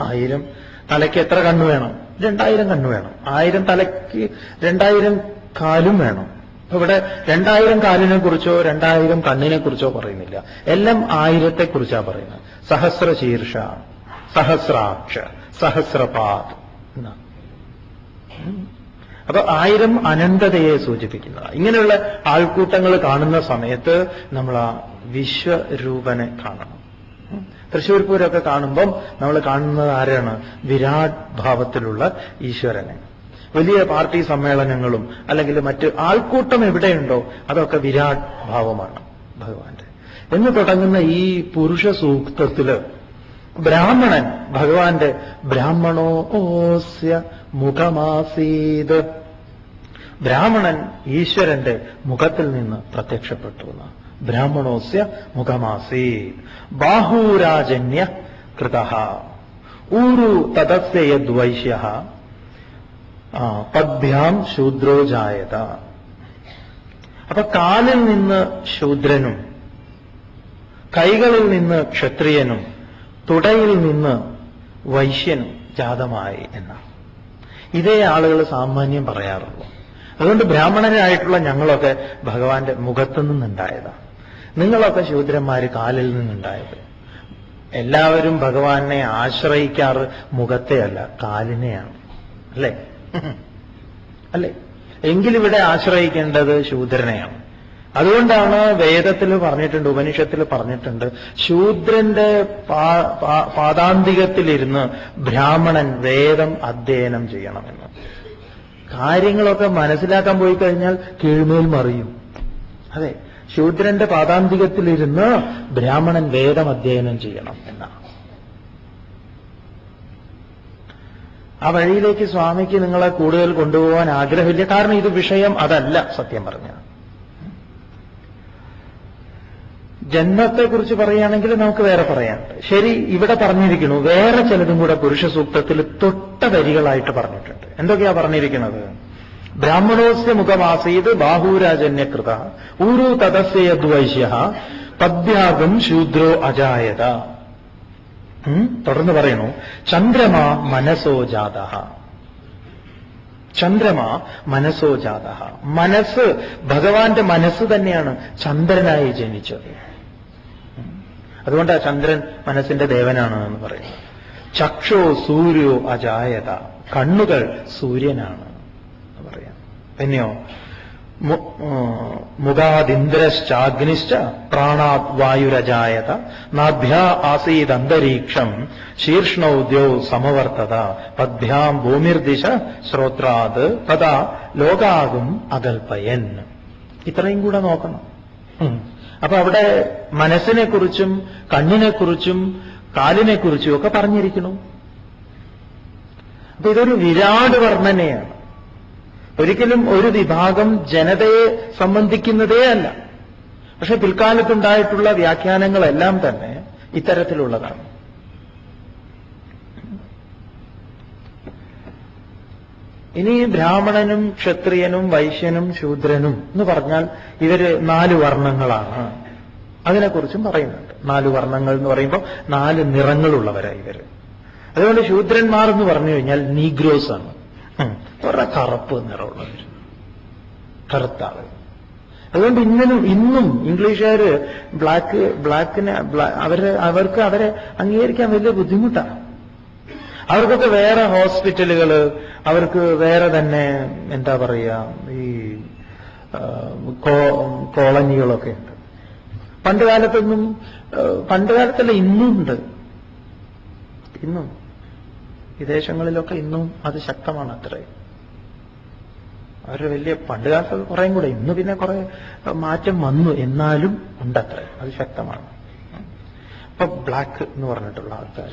1000 തലയ്ക്ക് എത്ര കണ്ണു വേണം? 2000 കണ്ണു വേണം. 1000 തലയ്ക്ക് 2000 കാലും വേണം. അപ്പൊ ഇവിടെ 2000 കാലിനെ കുറിച്ചോ 2000 കണ്ണിനെ കുറിച്ചോ പറയുന്നില്ല. എല്ലാം 1000 കുറിച്ചാണ് പറയുന്നത്. സഹസ്രശീർഷ, സഹസ്രാക്ഷ, സഹസ്രപാദ്. അപ്പൊ 1000 അനന്തതയെ സൂചിപ്പിക്കുന്നതാണ്. ഇങ്ങനെയുള്ള ആൾക്കൂട്ടങ്ങൾ കാണുന്ന സമയത്ത് നമ്മൾ ആ വിശ്വരൂപനെ കാണണം. തൃശ്ശൂർ പൂരമൊക്കെ കാണുമ്പം നമ്മൾ കാണുന്നത് ആരാണ്? വിരാട് ഭാവത്തിലുള്ള ഈശ്വരനെ. വലിയ പാർട്ടി സമ്മേളനങ്ങളും അല്ലെങ്കിൽ മറ്റ് ആൾക്കൂട്ടം എവിടെയുണ്ടോ അതൊക്കെ വിരാട് ഭാവമാണ് ഭഗവാന്റെ. എന്ന് തുടങ്ങുന്ന ഈ പുരുഷ സൂക്തത്തില് ബ്രാഹ്മണൻ ഭഗവാന്റെ ബ്രാഹ്മണോസ്യ മുഖമാസീത്, ബ്രാഹ്മണൻ ഈശ്വരന്റെ മുഖത്തിൽ നിന്ന് പ്രത്യക്ഷപ്പെട്ടു. ബ്രാഹ്മണോസ്യ മുഖമാസീത് ബാഹൂരാജന്യ കൃതഃ ഊരു തദസ്യ യദ്വൈശ്യഃ പദ്ഭ്യാം ശൂദ്രോ ജായത. അപ്പൊ കാലിൽ നിന്ന് ശൂദ്രനും കൈകളിൽ നിന്ന് ക്ഷത്രിയനും തുടയിൽ നിന്ന് വൈശ്യനും ജാതമായി എന്നാണ്. ഇതേ ആളുകൾ സാമാന്യം പറയാറുള്ളൂ. അതുകൊണ്ട് ബ്രാഹ്മണരായിട്ടുള്ള ഞങ്ങളൊക്കെ ഭഗവാന്റെ മുഖത്തു നിന്നുണ്ടായതാണ്. നിങ്ങളൊക്കെ ശൂദ്രന്മാര് കാലിൽ നിന്നുണ്ടായത്. എല്ലാവരും ഭഗവാനെ ആശ്രയിക്കാറ് മുഖത്തെയല്ല, കാലിനെയാണ്. അല്ലേ? അല്ലേ? എങ്കിലിവിടെ ആശ്രയിക്കേണ്ടത് ശൂദ്രനെയാണ്. അതുകൊണ്ടാണ് വേദത്തിൽ പറഞ്ഞിട്ടുണ്ട്, ഉപനിഷത്തിൽ പറഞ്ഞിട്ടുണ്ട്, ശൂദ്രന്റെ പാദാന്തികത്തിലിരുന്ന് ബ്രാഹ്മണൻ വേദം അധ്യയനം ചെയ്യണമെന്ന്. കാര്യങ്ങളൊക്കെ മനസ്സിലാക്കാൻ പോയി കഴിഞ്ഞാൽ കീഴ്മേൽ മറിയും. അതെ, ശൂദ്രന്റെ പാദാന്തികത്തിലിരുന്ന് ബ്രാഹ്മണൻ വേദം അധ്യയനം ചെയ്യണം എന്നാണ്. ആ വഴിയിലേക്ക് സ്വാമിക്ക് നിങ്ങളെ കൂടുതൽ കൊണ്ടുപോകാൻ ആഗ്രഹമില്ല. കാരണം ഇത് വിഷയം അതല്ല. സത്യം പറഞ്ഞ ജന്മത്തെക്കുറിച്ച് പറയുകയാണെങ്കിൽ നമുക്ക് വേറെ പറയാനുണ്ട്. ശരി, ഇവിടെ പറഞ്ഞിരിക്കുന്നു വേറെ ചിലതും കൂടെ പുരുഷ സൂക്തത്തിൽ തൊട്ട വരികളായിട്ട് പറഞ്ഞിട്ടുണ്ട്. എന്തൊക്കെയാ പറഞ്ഞിരിക്കുന്നത്? ബ്രാഹ്മണോസ്യ മുഖമാസീത് ബാഹൂരാജന്യകൃത ഊരു തദസ്യ യദ്വൈശ്യഃ പദ്ഭ്യാഗം ശൂദ്രോ അജായത. തുടർന്ന് പറയണു ചന്ദ്രമ മനസോ ജാതഃ. ചന്ദ്രമ മനസോ ജാതഃ. മനസ്സ്, ഭഗവാന്റെ മനസ്സ് തന്നെയാണ് ചന്ദ്രനായി ജനിച്ചത്. അതുകൊണ്ടാണ് ചന്ദ്രൻ മനസ്സിന്റെ ദേവനാണ് എന്ന് പറയുന്നത്. ചക്ഷോ സൂര്യോ അജായത. കണ്ണുകൾ സൂര്യനാണ് എന്ന് പറയാം. പിന്നെയോ മുഖാദിന്ദ്രശ്ചാഗ്നിശ്ച പ്രാണാത് വായുരജായത നാഭ്യാ ആസീദന്തരീക്ഷം ശീർഷ്ണൗ ദ്യൗ സമവർത്തത പദ്ഭ്യാം ഭൂമിർദിശ ശ്രോത്രാത് തഥാ ലോകാകും അകൽപ്പയൻ. ഇത്രയും കൂടെ നോക്കണം. അപ്പൊ അവിടെ മനസ്സിനെക്കുറിച്ചും കണ്ണിനെക്കുറിച്ചും കാലിനെക്കുറിച്ചും ഒക്കെ പറഞ്ഞിരിക്കുന്നു. അപ്പൊ ഇതൊരു വിരാട് വർണ്ണനയാണ്. ഒരിക്കലും ഒരു വിഭാഗം ജനതയെ സംബന്ധിക്കുന്നതേ അല്ല. പക്ഷെ പിൽക്കാലത്തുണ്ടായിട്ടുള്ള വ്യാഖ്യാനങ്ങളെല്ലാം തന്നെ ഇത്തരത്തിലുള്ളതാണ്. ഇനി ബ്രാഹ്മണനും ക്ഷത്രിയനും വൈശ്യനും ശൂദ്രനും എന്ന് പറഞ്ഞാൽ ഇവര് 4 വർണ്ണങ്ങളാണ്. അതിനെക്കുറിച്ചും പറയുന്നുണ്ട്. 4 വർണ്ണങ്ങൾ എന്ന് പറയുമ്പോൾ 4 നിറങ്ങളുള്ളവരാണ് ഇവര്. അതുകൊണ്ട് ശൂദ്രന്മാർ എന്ന് പറഞ്ഞു കഴിഞ്ഞാൽ നീഗ്രോസ് ആണ്. അവരുടെ കറുപ്പ് നിറമുള്ളവർ, കറുത്ത ആളുകൾ. അതുകൊണ്ട് ഇന്നും ഇംഗ്ലീഷുകാര് അവർക്ക് അവരെ അംഗീകരിക്കാൻ വലിയ ബുദ്ധിമുട്ടാണ്. അവർക്കൊക്കെ വേറെ ഹോസ്പിറ്റലുകൾ, അവർക്ക് വേറെ തന്നെ എന്താ പറയുക, ഈ കോളനികളൊക്കെ ഉണ്ട്. പണ്ടുകാലത്തല്ല, ഇന്നും ഉണ്ട്. ഇന്നും വിദേശങ്ങളിലൊക്കെ ഇന്നും അത് ശക്തമാണ്. അത്രയും അവര് വലിയ പണ്ടുകാലത്ത് കുറേയും കൂടെ, ഇന്ന് പിന്നെ കുറെ മാറ്റം വന്നു, എന്നാലും ഉണ്ടത്ര, അത് ശക്തമാണ്. അപ്പൊ ബ്ലാക്ക് എന്ന് പറഞ്ഞിട്ടുള്ള ആൾക്കാർ.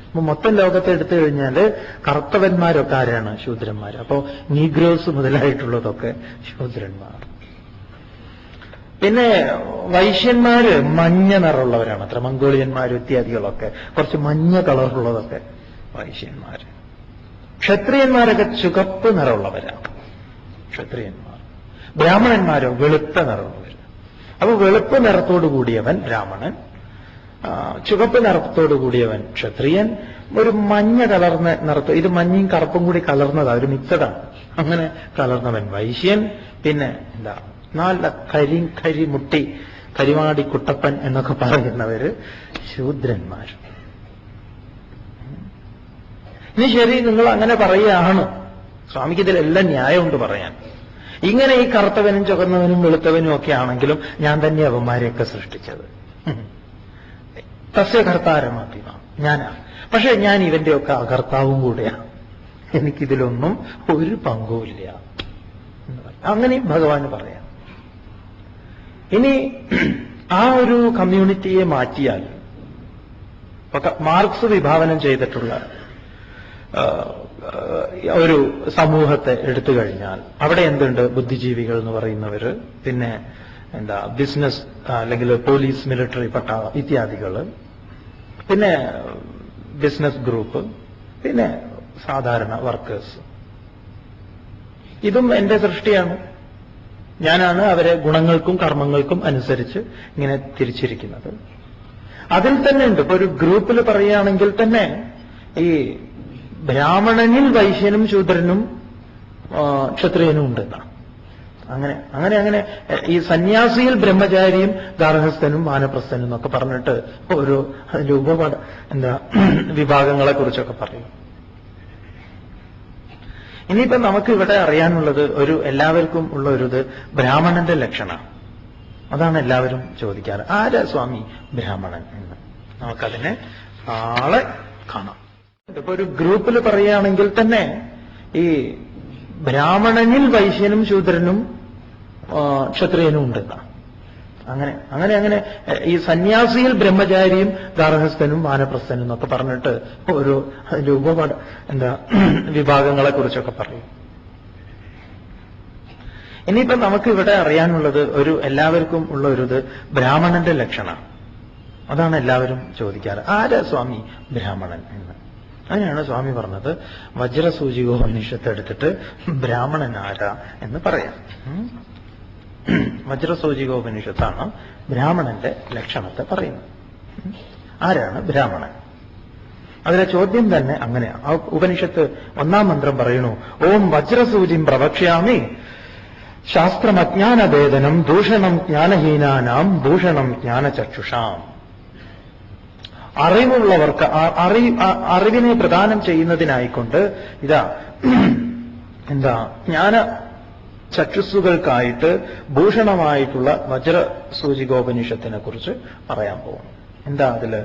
അപ്പൊ മൊത്തം ലോകത്തെ എടുത്തു കഴിഞ്ഞാൽ കറുത്തവന്മാരൊക്കെ ആരാണ്? ശൂദ്രന്മാർ. അപ്പോ നീഗ്രോസ് മുതലായിട്ടുള്ളതൊക്കെ ശൂദ്രന്മാർ. പിന്നെ വൈശ്യന്മാര് മഞ്ഞ നിറമുള്ളവരാണ് അത്ര. മംഗോളിയന്മാരും ഇത്യാദികളൊക്കെ കുറച്ച് മഞ്ഞ കളറുള്ളതൊക്കെ വൈശ്യന്മാര്. ക്ഷത്രിയന്മാരൊക്കെ ചുവപ്പ് നിറമുള്ളവരാണ് ക്ഷത്രിയന്മാർ. ബ്രാഹ്മണന്മാരോ വെളുത്ത നിറമുള്ളവർ. അപ്പൊ വെളുപ്പ് നിറത്തോടു കൂടിയവൻ ബ്രാഹ്മണൻ, ചുവപ്പ് നിറത്തോടു കൂടിയവൻ ക്ഷത്രിയൻ, ഒരു മഞ്ഞ കലർന്ന നിറത്ത്, ഇത് മഞ്ഞയും കറുപ്പും കൂടി കലർന്നതാണ്, ഒരു മിക്സഡാണ്, അങ്ങനെ കലർന്നവൻ വൈശ്യൻ. പിന്നെ എന്താ, നല്ല കരിമുട്ടി കരിമാടി കുട്ടപ്പൻ എന്നൊക്കെ പറയുന്നവര് ശൂദ്രന്മാർ. ഇനി ശരി, നിങ്ങൾ അങ്ങനെ പറയുകയാണ് സ്വാമിക്ക് ഇതിലെല്ലാം ന്യായമുണ്ട് പറയാൻ. ഇങ്ങനെ ഈ കറുത്തവനും ചുവന്നവനും വെളുത്തവനും ഒക്കെ ആണെങ്കിലും ഞാൻ തന്നെ അവന്മാരെയൊക്കെ സൃഷ്ടിച്ചത്. തസ്യ കർത്താരമാപ്പിമ, ഞാനാ. പക്ഷെ ഞാൻ ഇവന്റെയൊക്കെ അകർത്താവും കൂടെയാണ്. എനിക്കിതിലൊന്നും ഒരു പങ്കുമില്ല എന്ന് പറയും. അങ്ങനെ ഭഗവാന് പറയാം. ഇനി ആ ഒരു കമ്മ്യൂണിറ്റിയെ മാറ്റിയാൽ, മാർക്സ് വിഭാവനം ചെയ്തിട്ടുള്ള ഒരു സമൂഹത്തെ എടുത്തു കഴിഞ്ഞാൽ അവിടെ എന്തുണ്ട്? ബുദ്ധിജീവികൾ എന്ന് പറയുന്നവര്, പിന്നെ ബിസിനസ് അല്ലെങ്കിൽ പോലീസ്, മിലിറ്ററി, പട്ടാള ഇത്യാദികൾ, പിന്നെ ബിസിനസ് ഗ്രൂപ്പ്, പിന്നെ സാധാരണ വർക്കേഴ്സ്. ഇതും എന്റെ സൃഷ്ടിയാണ്. ഞാനാണ് അവരെ ഗുണങ്ങൾക്കും കർമ്മങ്ങൾക്കും അനുസരിച്ച് ഇങ്ങനെ തിരിച്ചിരിക്കുന്നത്. അതിൽ തന്നെ ഉണ്ട്. ഇപ്പൊ ഒരു ഗ്രൂപ്പിൽ പറയുകയാണെങ്കിൽ തന്നെ ഈ ബ്രാഹ്മണനിൽ വൈശ്യനും ശൂദ്രനും ക്ഷത്രിയനും ഉണ്ട്. അങ്ങനെ ഈ സന്യാസിയിൽ ബ്രഹ്മചാരിയും ഗാർഹസ്ഥനും വാനപ്രസ്ഥനും എന്നൊക്കെ പറഞ്ഞിട്ട് ഓരോ അതിന്റെ വിഭാഗങ്ങളെ കുറിച്ചൊക്കെ പറയും. ഇനിയിപ്പം നമുക്ക് ഇവിടെ അറിയാനുള്ളത് എല്ലാവർക്കും ഉള്ള ഇത് ബ്രാഹ്മണന്റെ ലക്ഷണം. അതാണ് എല്ലാവരും ചോദിക്കാറ്. ആരാ സ്വാമി ബ്രാഹ്മണൻ എന്ന്? നമുക്കതിനെ നാളെ കാണാം. ഇപ്പൊ ഒരു ഗ്രൂപ്പിൽ പറയുകയാണെങ്കിൽ തന്നെ ഈ ബ്രാഹ്മണനിൽ വൈശ്യനും ശൂദ്രനും ക്ഷത്രിയനും ഉണ്ട്. അങ്ങനെ ഈ സന്യാസിയിൽ ബ്രഹ്മചാരിയും ഗാർഹസ്ഥനും വാനപ്രസ്ഥനും എന്നൊക്കെ പറഞ്ഞിട്ട് ഓരോ അതിന്റെ വിഭാഗങ്ങളെ കുറിച്ചൊക്കെ പറയും. ഇനിയിപ്പം നമുക്ക് ഇവിടെ അറിയാനുള്ളത് എല്ലാവർക്കും ഉള്ള ഇത് ബ്രാഹ്മണന്റെ ലക്ഷണം. അതാണ് എല്ലാവരും ചോദിക്കാറ്. ആരാ സ്വാമി ബ്രാഹ്മണൻ എന്ന്? അങ്ങനെയാണ് സ്വാമി പറഞ്ഞത്, വജ്രസൂചികോപനിഷത്ത് എടുത്തിട്ട് ബ്രാഹ്മണൻ ആരാ എന്ന് പറയാം. വജ്രസൂചികോപനിഷത്താണ് ബ്രാഹ്മണന്റെ ലക്ഷണത്തെ പറയുന്നത്. ആരാണ് ബ്രാഹ്മണൻ? അതിലെ ചോദ്യം തന്നെ അങ്ങനെയാണ്. ആ ഉപനിഷത്ത് 1-ാം മന്ത്രം പറയണു, ഓം വജ്രസൂചിം പ്രവക്ഷ്യാമി ശാസ്ത്രമജ്ഞാനഭേദനം ദൂഷണം ജ്ഞാനഹീനാനാം ഭൂഷണം ജ്ഞാനചക്ഷുഷാം. അറിവുള്ളവർക്ക് അറിവിനെ പ്രദാനം ചെയ്യുന്നതിനായിക്കൊണ്ട് ജ്ഞാന ചക്ഷുസ്സുകൾക്കായിട്ട് ഭൂഷണമായിട്ടുള്ള വജ്രസൂചികോപനിഷത്തിനെ കുറിച്ച് പറയാൻ പോകുന്നു. എന്താ അതില്?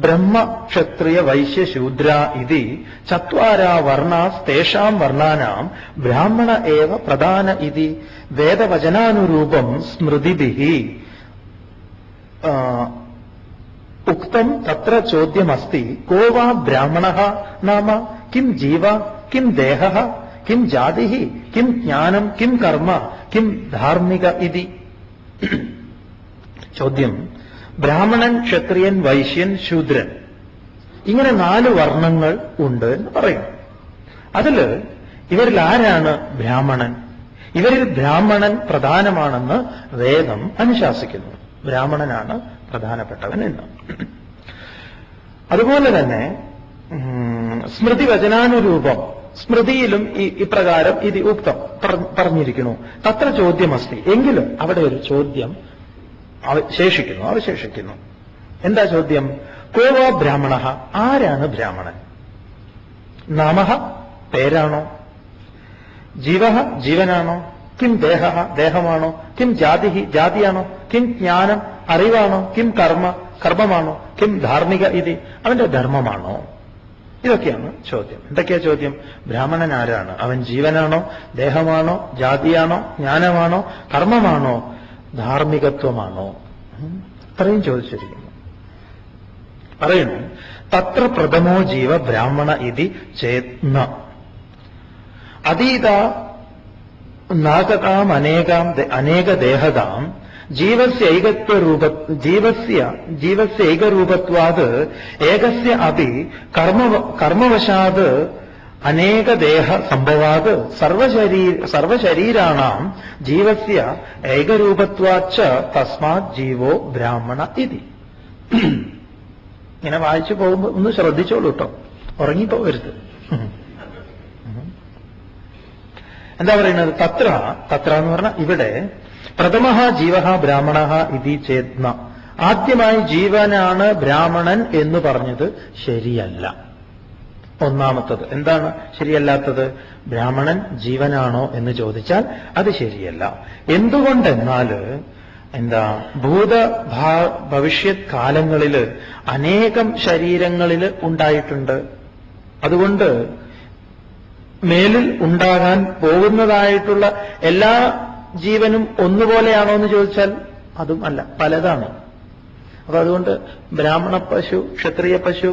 ബ്രഹ്മ ക്ഷത്രിയ വൈശ്യ ശൂദ്ര ഇതി ചത്വാരാ വർണ്ണാസ്തേഷാം വർണ്ണാനാം ബ്രാഹ്മണ ഏവ പ്രധാന ഇതി വേദവചനാനുരൂപം സ്മൃതിഭിഃ ഉക്തം തത്ര ചോദ്യമസ്തി കോ വാ ബ്രാഹ്മണഃ നാമ കിം ജീവ കിം ദേഹഃ കിം ജാതിഃ കിം ജ്ഞാനം കിം കർമ്മ കിം ധാർമ്മിക ഇതി. ചോദ്യം, ബ്രാഹ്മണൻ, ക്ഷത്രിയൻ, വൈശ്യൻ, ശൂദ്രൻ, ഇങ്ങനെ 4 വർണ്ണങ്ങൾ ഉണ്ട് എന്ന് പറയും. അതില് ഇവരിൽ ആരാണ് ബ്രാഹ്മണൻ? ഇവരിൽ ബ്രാഹ്മണൻ പ്രധാനമാണെന്ന് വേദം അനുശാസിക്കുന്നു. ബ്രാഹ്മണനാണ് പ്രധാനപ്പെട്ടവൻ എന്ന്. അതുപോലെ തന്നെ സ്മൃതി വചനാനുരൂപം, സ്മൃതിയിലും ഇപ്രകാരം ഇത് ഉക്തം പറഞ്ഞിരിക്കുന്നു. തത്ര ചോദ്യമസ്തി, എങ്കിലും അവിടെ ഒരു ചോദ്യം അവശേഷിക്കുന്നു. എന്താ ചോദ്യം? കോവ ബ്രാഹ്മണ, ആരാണ് ബ്രാഹ്മണൻ? നാമഃ, പേരാണോ? ജീവഃ, ജീവനാണോ? കിം ദേഹഃ, ദേഹമാണോ? കിം ജാതിഃ, ജാതിയാണോ? കിം ജ്ഞാനം, അറിവാണോ? കിം കർമ്മ, കർമ്മമാണോ? കിം ധാർമ്മിക ഇതി, അവന്റെ ധർമ്മമാണോ? ഇതൊക്കെയാണ് ചോദ്യം. എന്തൊക്കെയാ ചോദ്യം? ബ്രാഹ്മണൻ ആരാണ്? അവൻ ജീവനാണോ? ദേഹമാണോ? ജാതിയാണോ? ജ്ഞാനമാണോ? കർമ്മമാണോ? ധാർമ്മികത്വമാണോ? ഇത്രയും ചോദിച്ചിരിക്കുന്നു. പറയുന്നു, തത്ര പ്രഥമോ ജീവ ബ്രാഹ്മണ ഇതി ചേത്ന അതീത നാഗതാം അനേക ദേഹതാം ജീവസ്യൈകരൂപത്വാത് ഏകസ്യ അപി കർമ്മവശാത് അനേക ദേഹ സംഭവാത് സർവശരീരാണാം ജീവസ്യ ഏകരൂപത്വാച്ച തസ്മാത് ജീവോ ബ്രാഹ്മണ ഇതി. ഇങ്ങനെ വായിച്ചു പോകുമ്പോൾ ഒന്ന് ശ്രദ്ധിച്ചോളൂ കേട്ടോ, ഉറങ്ങിപ്പോകരുത്. എന്താ പറയുന്നത്? തത്ര എന്ന് പറഞ്ഞാൽ ഇവിടെ പ്രഥമ ജീവ ബ്രാഹ്മണ ഇതി ചേത്ന, ആദ്യമായി ജീവനാണ് ബ്രാഹ്മണൻ എന്ന് പറഞ്ഞത് ശരിയല്ല. ഒന്നാമത്തത്. എന്താണ് ശരിയല്ലാത്തത്? ബ്രാഹ്മണൻ ജീവനാണോ എന്ന് ചോദിച്ചാൽ അത് ശരിയല്ല. എന്തുകൊണ്ടെന്നാൽ ഭവിഷ്യത് കാലങ്ങളിൽ അനേകം ശരീരങ്ങളിൽ ഉണ്ടായിട്ടുണ്ട്. അതുകൊണ്ട് മേലിൽ ഉണ്ടാകാൻ പോകുന്നതായിട്ടുള്ള എല്ലാ ജീവനും ഒന്നുപോലെയാണോ എന്ന് ചോദിച്ചാൽ അതും അല്ല, പലതാണ്. അപ്പൊ അതുകൊണ്ട് ബ്രാഹ്മണ പശു, ക്ഷത്രിയ പശു,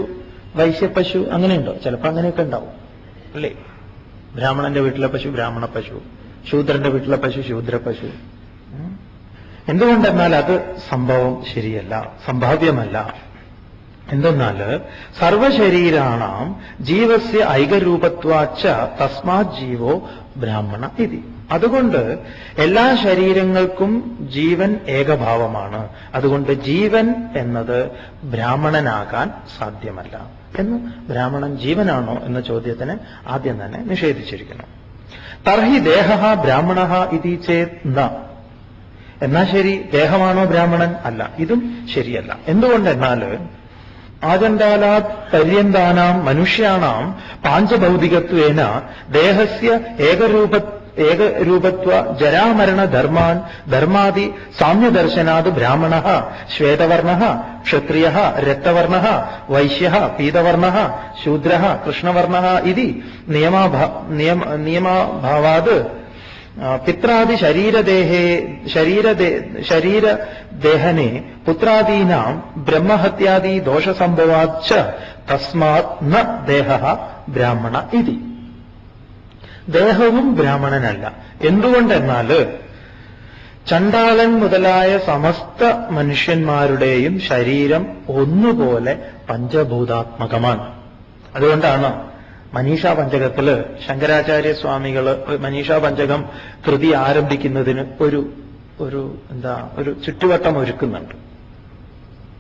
വൈശ്യപശു അങ്ങനെയുണ്ടോ? ചിലപ്പോൾ അങ്ങനെയൊക്കെ ഉണ്ടാവും അല്ലേ? ബ്രാഹ്മണന്റെ വീട്ടിലെ പശു ബ്രാഹ്മണ പശു, ശൂദ്രന്റെ വീട്ടിലെ പശു ശൂദ്ര പശു. എന്തുകൊണ്ടെന്നാൽ അത് സംഭവം ശരിയല്ല, സംഭാവ്യമല്ല. എന്തെന്നാൽ സർവശരീരാണാം ജീവസ്യ ഐകരൂപത്വാച്ച തസ്മാത് ജീവോ ബ്രാഹ്മണ ഇതി. അതുകൊണ്ട് എല്ലാ ശരീരങ്ങൾക്കും ജീവൻ ഏകഭാവമാണ്. അതുകൊണ്ട് ജീവൻ എന്നത് ബ്രാഹ്മണനാകാൻ സാധ്യമല്ല എന്ന് ബ്രാഹ്മണൻ ജീവനാണോ എന്ന ചോദ്യത്തിന് ആദ്യം തന്നെ നിഷേധിച്ചിരിക്കുന്നു. തർഹി ദേഹ ബ്രാഹ്മണ ഇതി ചേത് ന. എന്നാ ശരി, ദേഹമാണോ ബ്രാഹ്മണൻ? അല്ല, ഇതും ശരിയല്ല. എന്തുകൊണ്ടെന്നാൽ ആചണ്ഡാലാത് പര്യന്താനാം മനുഷ്യാണാം പാഞ്ചഭൗതികത്വേന ദേഹസ്യ ഏകരൂപത്വ ജരാമരണ ധർമാൻ ധർമാദി സാമ്യദർശനാത് ബ്രാഹ്മണ ശ്വേതവർണ ക്ഷത്രിയ രക്തവർണ വൈശ്യ പീതവർണ ശൂദ്ര കൃഷ്ണവർണ ഇതി നിയമാഭാവാത് പിത്രാദി ശരീരദേഹനെ പുത്രാദീനാം ബ്രഹ്മഹത്യാദി ദോഷസംഭവാച്ച തസ്മാത് ന ദേഹ ബ്രാഹ്മണ ഇതി. ദേഹവും ബ്രാഹ്മണനല്ല. എന്തുകൊണ്ടെന്നാൽ ചണ്ഡാലൻ മുതലായ സമസ്ത മനുഷ്യന്മാരുടെയും ശരീരം ഒന്നുപോലെ പഞ്ചഭൂതാത്മകമാണ്. അതുകൊണ്ടാണ് മനീഷാ പഞ്ചകത്തില് ശങ്കരാചാര്യ സ്വാമികള് മനീഷാ പഞ്ചകം കൃതി ആരംഭിക്കുന്നതിന് ഒരു ചുറ്റുവട്ടം ഒരുക്കുന്നുണ്ട്.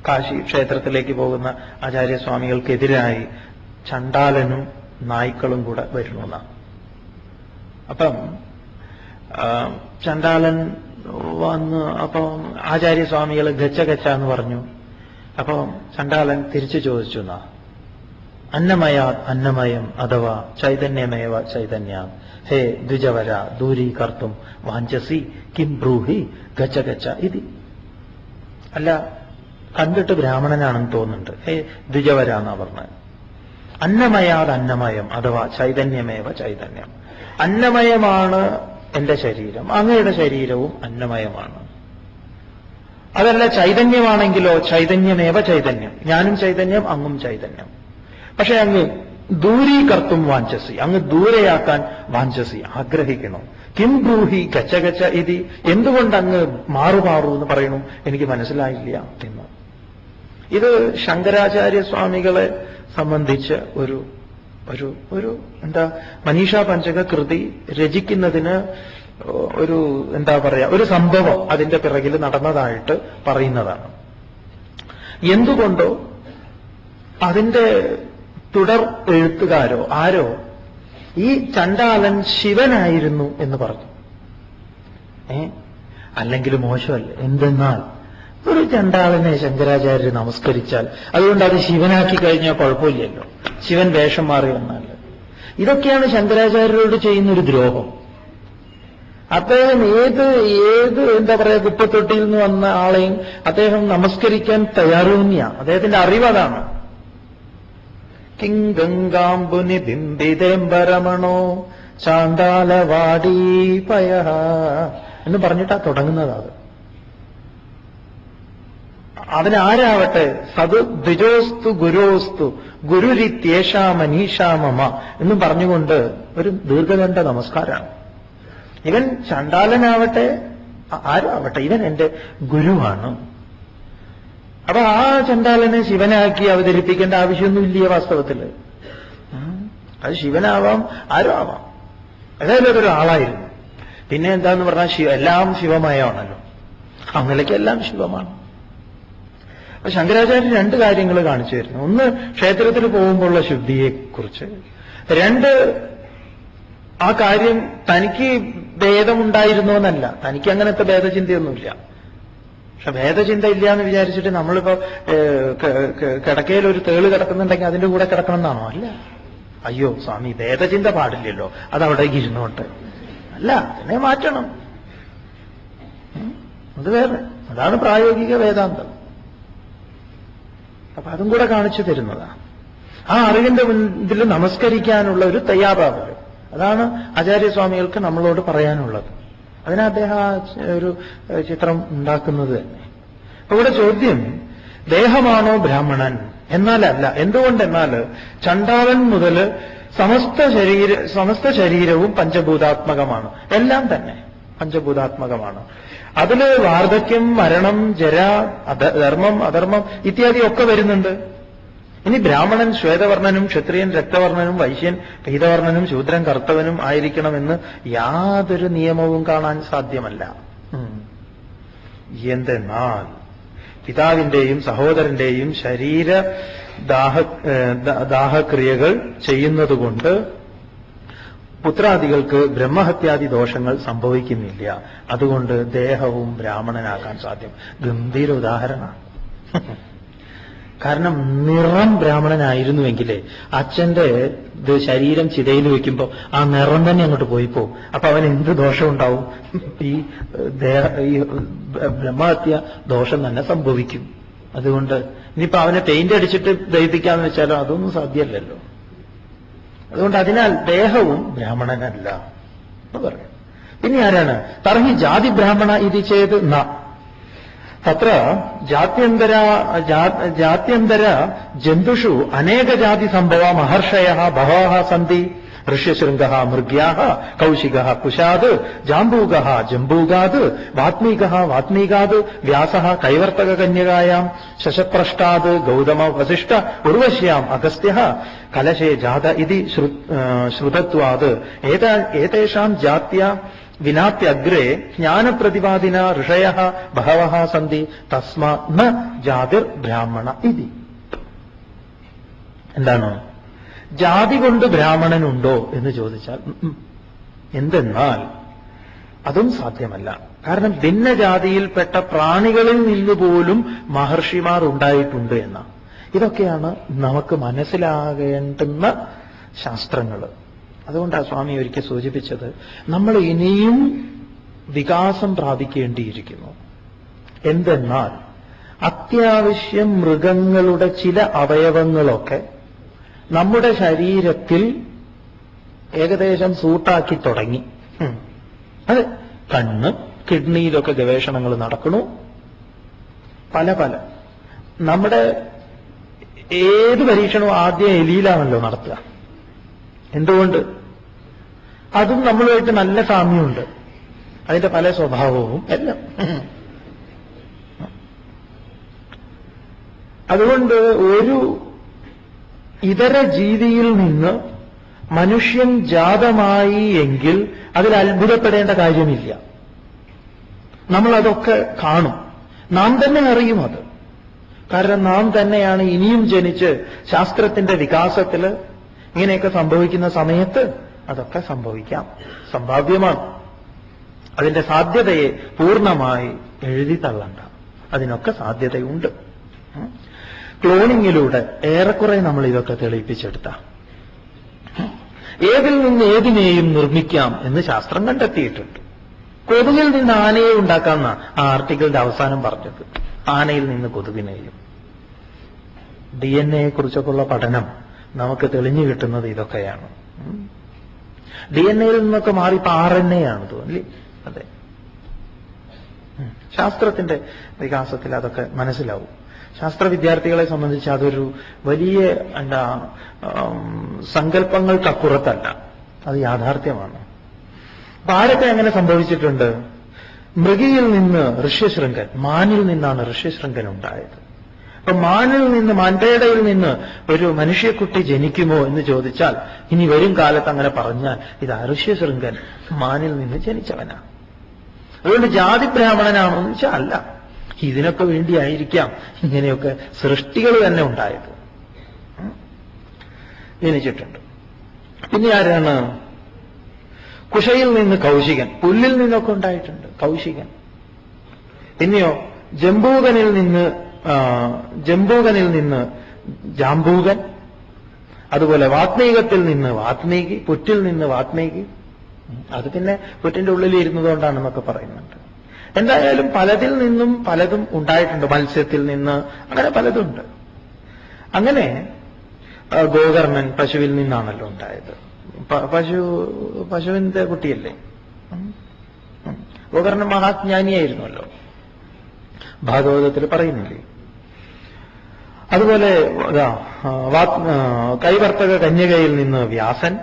കാശി ക്ഷേത്രത്തിലേക്ക് പോകുന്ന ആചാര്യസ്വാമികൾക്കെതിരായി ചണ്ഡാലനും നായ്ക്കളും കൂടെ വരുന്നതാണ്. അപ്പം ചണ്ഡാലൻ വന്ന് അപ്പം ആചാര്യസ്വാമികൾ ഗച്ച ഗച്ച എന്ന് പറഞ്ഞു. അപ്പം ചണ്ഡാലൻ തിരിച്ചു ചോദിച്ചു എന്നാ, അന്നമയാത് അന്നമയം അഥവാ ചൈതന്യമേവ ചൈതന്യാം ഹേ ദ്വിജവര ദൂരീകർത്തും വാഞ്ചസി കിം ബ്രൂഹി ഗച്ച ഗച്ച ഇതി. അല്ല, കണ്ടിട്ട് ബ്രാഹ്മണനാണെന്ന് തോന്നുന്നുണ്ട്. ഹേ ദ്വിജവര എന്നാ പറഞ്ഞത്. അന്നമയാത് അന്നമയം അഥവാ ചൈതന്യമേവ ചൈതന്യം. അന്നമയമാണ് എന്റെ ശരീരം, അങ്ങയുടെ ശരീരവും അന്നമയമാണ്. അതല്ല ചൈതന്യമാണെങ്കിലോ ചൈതന്യമേവ ചൈതന്യം, ഞാനും ചൈതന്യം അങ്ങും ചൈതന്യം. പക്ഷെ അങ്ങ് ദൂരീകർത്തും വാഞ്ചസി, അങ്ങ് ദൂരെയാക്കാൻ വാഞ്ചസി ആഗ്രഹിക്കണം. കിം ബ്രൂഹി ഗച്ച ഗച്ച ഇതി, എന്തുകൊണ്ട് അങ്ങ് മാറുമാറൂ എന്ന് പറയണു, എനിക്ക് മനസ്സിലായില്ല എന്ന്. ഇത് ശങ്കരാചാര്യ സ്വാമികളെ സംബന്ധിച്ച് ഒരു മനീഷാ പഞ്ചക കൃതി രചിക്കുന്നതിന് ഒരു സംഭവം അതിന്റെ പിറകിൽ നടന്നതായിട്ട് പറയുന്നതാണ്. എന്തുകൊണ്ടോ അതിന്റെ തുടർ എഴുത്തുകാരോ ആരോ ഈ ചണ്ഡാലൻ ശിവനായിരുന്നു എന്ന് പറഞ്ഞു. അല്ലെങ്കിൽ മോശമല്ല. എന്തെന്നാൽ ഒരു ചണ്ഡാലനെ ശങ്കരാചാര്യർ നമസ്കരിച്ചാൽ അതുകൊണ്ട് അത് ശിവനാക്കി കഴിഞ്ഞാൽ കുഴപ്പമില്ലല്ലോ, ശിവൻ വേഷം മാറി വന്നാൽ. ഇതൊക്കെയാണ് ശങ്കരാചാര്യരോട് ചെയ്യുന്നൊരു ദ്രോഹം. അദ്ദേഹം ഏത് കുപ്പത്തൊട്ടിയിൽ നിന്ന് വന്ന ആളെയും അദ്ദേഹം നമസ്കരിക്കാൻ തയ്യാറൂന്നിയ അദ്ദേഹത്തിന്റെ അറിവതാണ്. കിംഗംഗാംബുനി ബിംബിതേംബരമണോ ചാണ്ടാലവാടീപയ എന്ന് പറഞ്ഞിട്ടാ തുടങ്ങുന്നത്. അതിനാരാവട്ടെ സത് ദ്വിജോസ്തു ഗുരോസ്തു ഗുരുരിത്യേഷാ മനീഷാ മമ എന്നും പറഞ്ഞുകൊണ്ട് ഒരു ദീർഘദണ്ഡ നമസ്കാരമാണ്. ഇവൻ ചണ്ഡാലനാവട്ടെ ആരാവട്ടെ ഇവൻ എന്റെ ഗുരുവാണ്. അപ്പൊ ആ ചണ്ഡാലനെ ശിവനാക്കി അവതരിപ്പിക്കേണ്ട ആവശ്യമൊന്നുമില്ല വാസ്തവത്തില്. അത് ശിവനാവാം, ആരും ആവാം. ഏതായാലും അതൊരു ആളായിരുന്നു. പിന്നെ എന്താന്ന് പറഞ്ഞാൽ എല്ലാം ശിവമയമാണല്ലോ, ആ നിലയ്ക്ക് എല്ലാം ശിവമാണ്. അപ്പൊ ശങ്കരാചാര്യൻ രണ്ട് കാര്യങ്ങൾ കാണിച്ചു തരുന്നു. ഒന്ന്, ക്ഷേത്രത്തിൽ പോകുമ്പോഴുള്ള ശുദ്ധിയെക്കുറിച്ച്. രണ്ട്, ആ കാര്യം തനിക്ക് ഭേദമുണ്ടായിരുന്നോ എന്നല്ല, തനിക്ക് അങ്ങനത്തെ ഭേദചിന്തയൊന്നുമില്ല. പക്ഷെ ഭേദചിന്ത ഇല്ല എന്ന് വിചാരിച്ചിട്ട് നമ്മളിപ്പോ കിടക്കയിൽ ഒരു തേള് കിടക്കുന്നുണ്ടെങ്കിൽ അതിന്റെ കൂടെ കിടക്കണം എന്നാണോ? അല്ല, അയ്യോ സ്വാമി ഭേദചിന്ത പാടില്ലല്ലോ, അതവിടേക്ക് ഇരുന്നോട്ടെ. അല്ല, അതിനെ മാറ്റണം. അത് വേറെ, അതാണ് പ്രായോഗിക വേദാന്തം. അപ്പൊ അതും കൂടെ കാണിച്ചു തരുന്നതാണ്. ആ അറിവിന്റെ മുൻപിൽ നമസ്കരിക്കാനുള്ള ഒരു തയ്യാറാവൽ, അതാണ് ആചാര്യസ്വാമികൾക്ക് നമ്മളോട് പറയാനുള്ളത്. അതിനാ അദ്ദേഹം ആ ഒരു ചിത്രം ഉണ്ടാക്കുന്നത് തന്നെ. അപ്പൊ ഇവിടെ ചോദ്യം, ദേഹമാണോ ബ്രാഹ്മണൻ? എന്നാലല്ല. എന്തുകൊണ്ടെന്നാൽ ചണ്ഡാളൻ മുതൽ സമസ്ത ശരീരവും പഞ്ചഭൂതാത്മകമാണ്. എല്ലാം തന്നെ പഞ്ചഭൂതാത്മകമാണ്. അതില് വാർദ്ധക്യം, മരണം, ജര, ധർമ്മം, അധർമ്മം ഇത്യാദി ഒക്കെ വരുന്നുണ്ട്. ഇനി ബ്രാഹ്മണൻ ശ്വേതവർണ്ണനും ക്ഷത്രിയൻ രക്തവർണ്ണനും വൈശ്യൻ പീതവർണ്ണനും ശൂദ്രൻ കർത്തവനും ആയിരിക്കണമെന്ന് യാതൊരു നിയമവും കാണാൻ സാധ്യമല്ല. എന്തെന്നാൽ പിതാവിന്റെയും സഹോദരന്റെയും ശരീര ദാഹക്രിയകൾ ചെയ്യുന്നതുകൊണ്ട് പുത്രാദികൾക്ക് ബ്രഹ്മഹത്യാദി ദോഷങ്ങൾ സംഭവിക്കുന്നില്ല. അതുകൊണ്ട് ദേഹവും ബ്രാഹ്മണനാക്കാൻ സാധ്യം. ഗംഭീര ഉദാഹരണമാണ്. കാരണം നിറം ബ്രാഹ്മണനായിരുന്നുവെങ്കിലേ അച്ഛന്റെ ശരീരം ചിതയിൽ വെക്കുമ്പോൾ ആ നിറം തന്നെ അങ്ങോട്ട് പോയിപ്പോവും. അപ്പൊ അവൻ എന്ത് ദോഷം ഉണ്ടാവും? ഈ ബ്രഹ്മഹത്യ ദോഷം തന്നെ സംഭവിക്കും. അതുകൊണ്ട് ഇനിയിപ്പോ അവനെ പെയിന്റ് അടിച്ചിട്ട് ദഹിപ്പിക്കാന്ന് വെച്ചാലോ അതൊന്നും സാധ്യമല്ലല്ലോ. അതുകൊണ്ട് അതിനാൽ ദേഹവും ബ്രാഹ്മണനല്ല എന്ന് പറയും. പിന്നെ ആരാണ്? തർഹി ജാതി ബ്രാഹ്മണ ഇത് ചെയ്ത് ന തത്ര ജാത്യന്തര ജന്തുഷു അനേക ജാതി സംഭവ മഹർഷയ ബഹവ സന്തി. ഋഷ്യശൃംഗ മൃഗ്യാ കൗശിക കുശാത് ജാംബൂക ജംബൂകാത് വാത്മീകാത് വ്യാസ കൈവർത്തക കന്യകായാം ശശപ്രഷ്ടാത് ഗൗതമ വസിഷ്ഠ ഉർവശ്യാം അഗസ്ത്യ കലശേ ജാത ഇതി ശ്രുതത്വാത് ഏതേഷാം ജാത്യ വിനാപ്യഗ്രേ ജ്ഞാനപ്രതിപാദിന ഋഷയ ബഹവ സന്തി തസ്മാ ന ജാതിർ ബ്രാഹ്മണ ഇതി. എന്താണ് ജാതി കൊണ്ട് ബ്രാഹ്മണനുണ്ടോ എന്ന് ചോദിച്ചാൽ എന്തെന്നാൽ അതും സാധ്യമല്ല. കാരണം ഭിന്നജാതിയിൽപ്പെട്ട പ്രാണികളിൽ നിന്നുപോലും മഹർഷിമാർ ഉണ്ടായിട്ടുണ്ട് എന്ന ഇതൊക്കെയാണ് നമുക്ക് മനസ്സിലാകേണ്ടുന്ന ശാസ്ത്രങ്ങൾ. അതുകൊണ്ടാണ് സ്വാമി ഒരിക്കൽ സൂചിപ്പിച്ചത്, നമ്മൾ ഇനിയും വികാസം പ്രാപിക്കേണ്ടിയിരിക്കുന്നു. എന്തെന്നാൽ അത്യാവശ്യം മൃഗങ്ങളുടെ ചില അവയവങ്ങളൊക്കെ നമ്മുടെ ശരീരത്തിൽ ഏകദേശം സൂട്ടാക്കി തുടങ്ങി. അത് കണ്ണ്, കിഡ്നിയിലൊക്കെ ഗവേഷണങ്ങൾ നടക്കണു. പല നമ്മുടെ ഏത് പരീക്ഷണവും ആദ്യം എലിയിലാണല്ലോ നടത്തുക. എന്തുകൊണ്ട്? അതും നമ്മളുമായിട്ട് നല്ല സാമ്യമുണ്ട്. അതിന്റെ പല സ്വഭാവവും എല്ലാം. അതുകൊണ്ട് ഒരു ഇതര ജീവിയിൽ നിന്ന് മനുഷ്യൻ ജാതമായി എങ്കിൽ അതിൽ അത്ഭുതപ്പെടേണ്ട കാര്യമില്ല. നമ്മളതൊക്കെ കാണും, നാം തന്നെ അറിയും അത്. കാരണം നാം തന്നെയാണ് ഇനിയും ജനിച്ച് ശാസ്ത്രത്തിന്റെ വികാസത്തിൽ ഇങ്ങനെയൊക്കെ സംഭവിക്കുന്ന സമയത്ത് അതൊക്കെ സംഭവിക്കാം, സംഭാവ്യമാണ്. അതിന്റെ സാധ്യതയെ പൂർണ്ണമായി എഴുതി തള്ളണ്ട, അതിനൊക്കെ സാധ്യതയുണ്ട്. ക്ലോണിങ്ങിലൂടെ ഏറെക്കുറെ നമ്മൾ ഇതൊക്കെ തെളിയിപ്പിച്ചെടുത്ത ഏതിൽ നിന്ന് ഏതിനെയും നിർമ്മിക്കാം എന്ന് ശാസ്ത്രം കണ്ടെത്തിയിട്ടുണ്ട്. കൊതുകിൽ നിന്ന് ആനയെ ഉണ്ടാക്കാമെന്ന ആ ആർട്ടിക്കിളിന്റെ അവസാനം പറഞ്ഞത്. ആനയിൽ നിന്ന് കൊതുകിനെയും. DNA കുറിച്ചൊക്കെയുള്ള പഠനം നമുക്ക് തെളിഞ്ഞു കിട്ടുന്നത് ഇതൊക്കെയാണ്. DNA-യിൽ നിന്നൊക്കെ മാറി ഇപ്പൊ RNA ആണ് തോന്നില്ലേ? അതെ, ശാസ്ത്രത്തിന്റെ വികാസത്തിൽ അതൊക്കെ മനസ്സിലാവും. ശാസ്ത്ര വിദ്യാർത്ഥികളെ സംബന്ധിച്ച് അതൊരു വലിയ സങ്കല്പങ്ങൾക്കപ്പുറത്തല്ല, അത് യാഥാർത്ഥ്യമാണ്. അപ്പൊ ആരൊക്കെ അങ്ങനെ സംഭവിച്ചിട്ടുണ്ട്? മൃഗിയിൽ നിന്ന് ഋഷ്യശൃംഗൻ, മാനിൽ നിന്നാണ് ഋഷ്യശൃംഗൻ ഉണ്ടായത്. അപ്പൊ മാൻപേടയിൽ നിന്ന് ഒരു മനുഷ്യക്കുട്ടി ജനിക്കുമോ എന്ന് ചോദിച്ചാൽ ഇനി വരും കാലത്ത് അങ്ങനെ പറഞ്ഞാൽ ഇത് ഋഷ്യശൃംഗൻ മാനിൽ നിന്ന് ജനിച്ചവനാണ്. അതുകൊണ്ട് ജാതി ബ്രാഹ്മണനാണോ എന്ന് വെച്ചാൽ അല്ല, ഇതിനൊക്കെ വേണ്ടിയായിരിക്കാം ഇങ്ങനെയൊക്കെ സൃഷ്ടികൾ തന്നെ ഉണ്ടായത്, ജനിച്ചിട്ടുണ്ട്. പിന്നെ ആരാണ്? കുശയിൽ നിന്ന് കൗശികൻ, പുല്ലിൽ നിന്നൊക്കെ ഉണ്ടായിട്ടുണ്ട് കൗശികൻ. പിന്നെയോ ജംബൂകനിൽ നിന്ന് ജാംബൂകൻ, അതുപോലെ വാത്മീകത്തിൽ നിന്ന് വാത്മീകി, പുറ്റിൽ നിന്ന് വാത്മീകി. അത് പിന്നെ പുറ്റിന്റെ ഉള്ളിൽ ഇരുന്നതുകൊണ്ടാണെന്നൊക്കെ പറയുന്നുണ്ട്. എന്തായാലും പലതിൽ നിന്നും പലതും ഉണ്ടായിട്ടുണ്ട്. മത്സ്യത്തിൽ നിന്ന് അങ്ങനെ പലതുണ്ട്. അങ്ങനെ ഗോകർണൻ പശുവിൽ നിന്നാണല്ലോ ഉണ്ടായത്. പശുവിന്റെ കുട്ടിയല്ലേ. ഗോകർണൻ മഹാജ്ഞാനിയായിരുന്നല്ലോ, ഭാഗവതത്തിൽ പറയുന്നില്ലേ. അതുപോലെ കൈവർത്തക കന്യകയിൽ നിന്ന് വ്യാസൻ,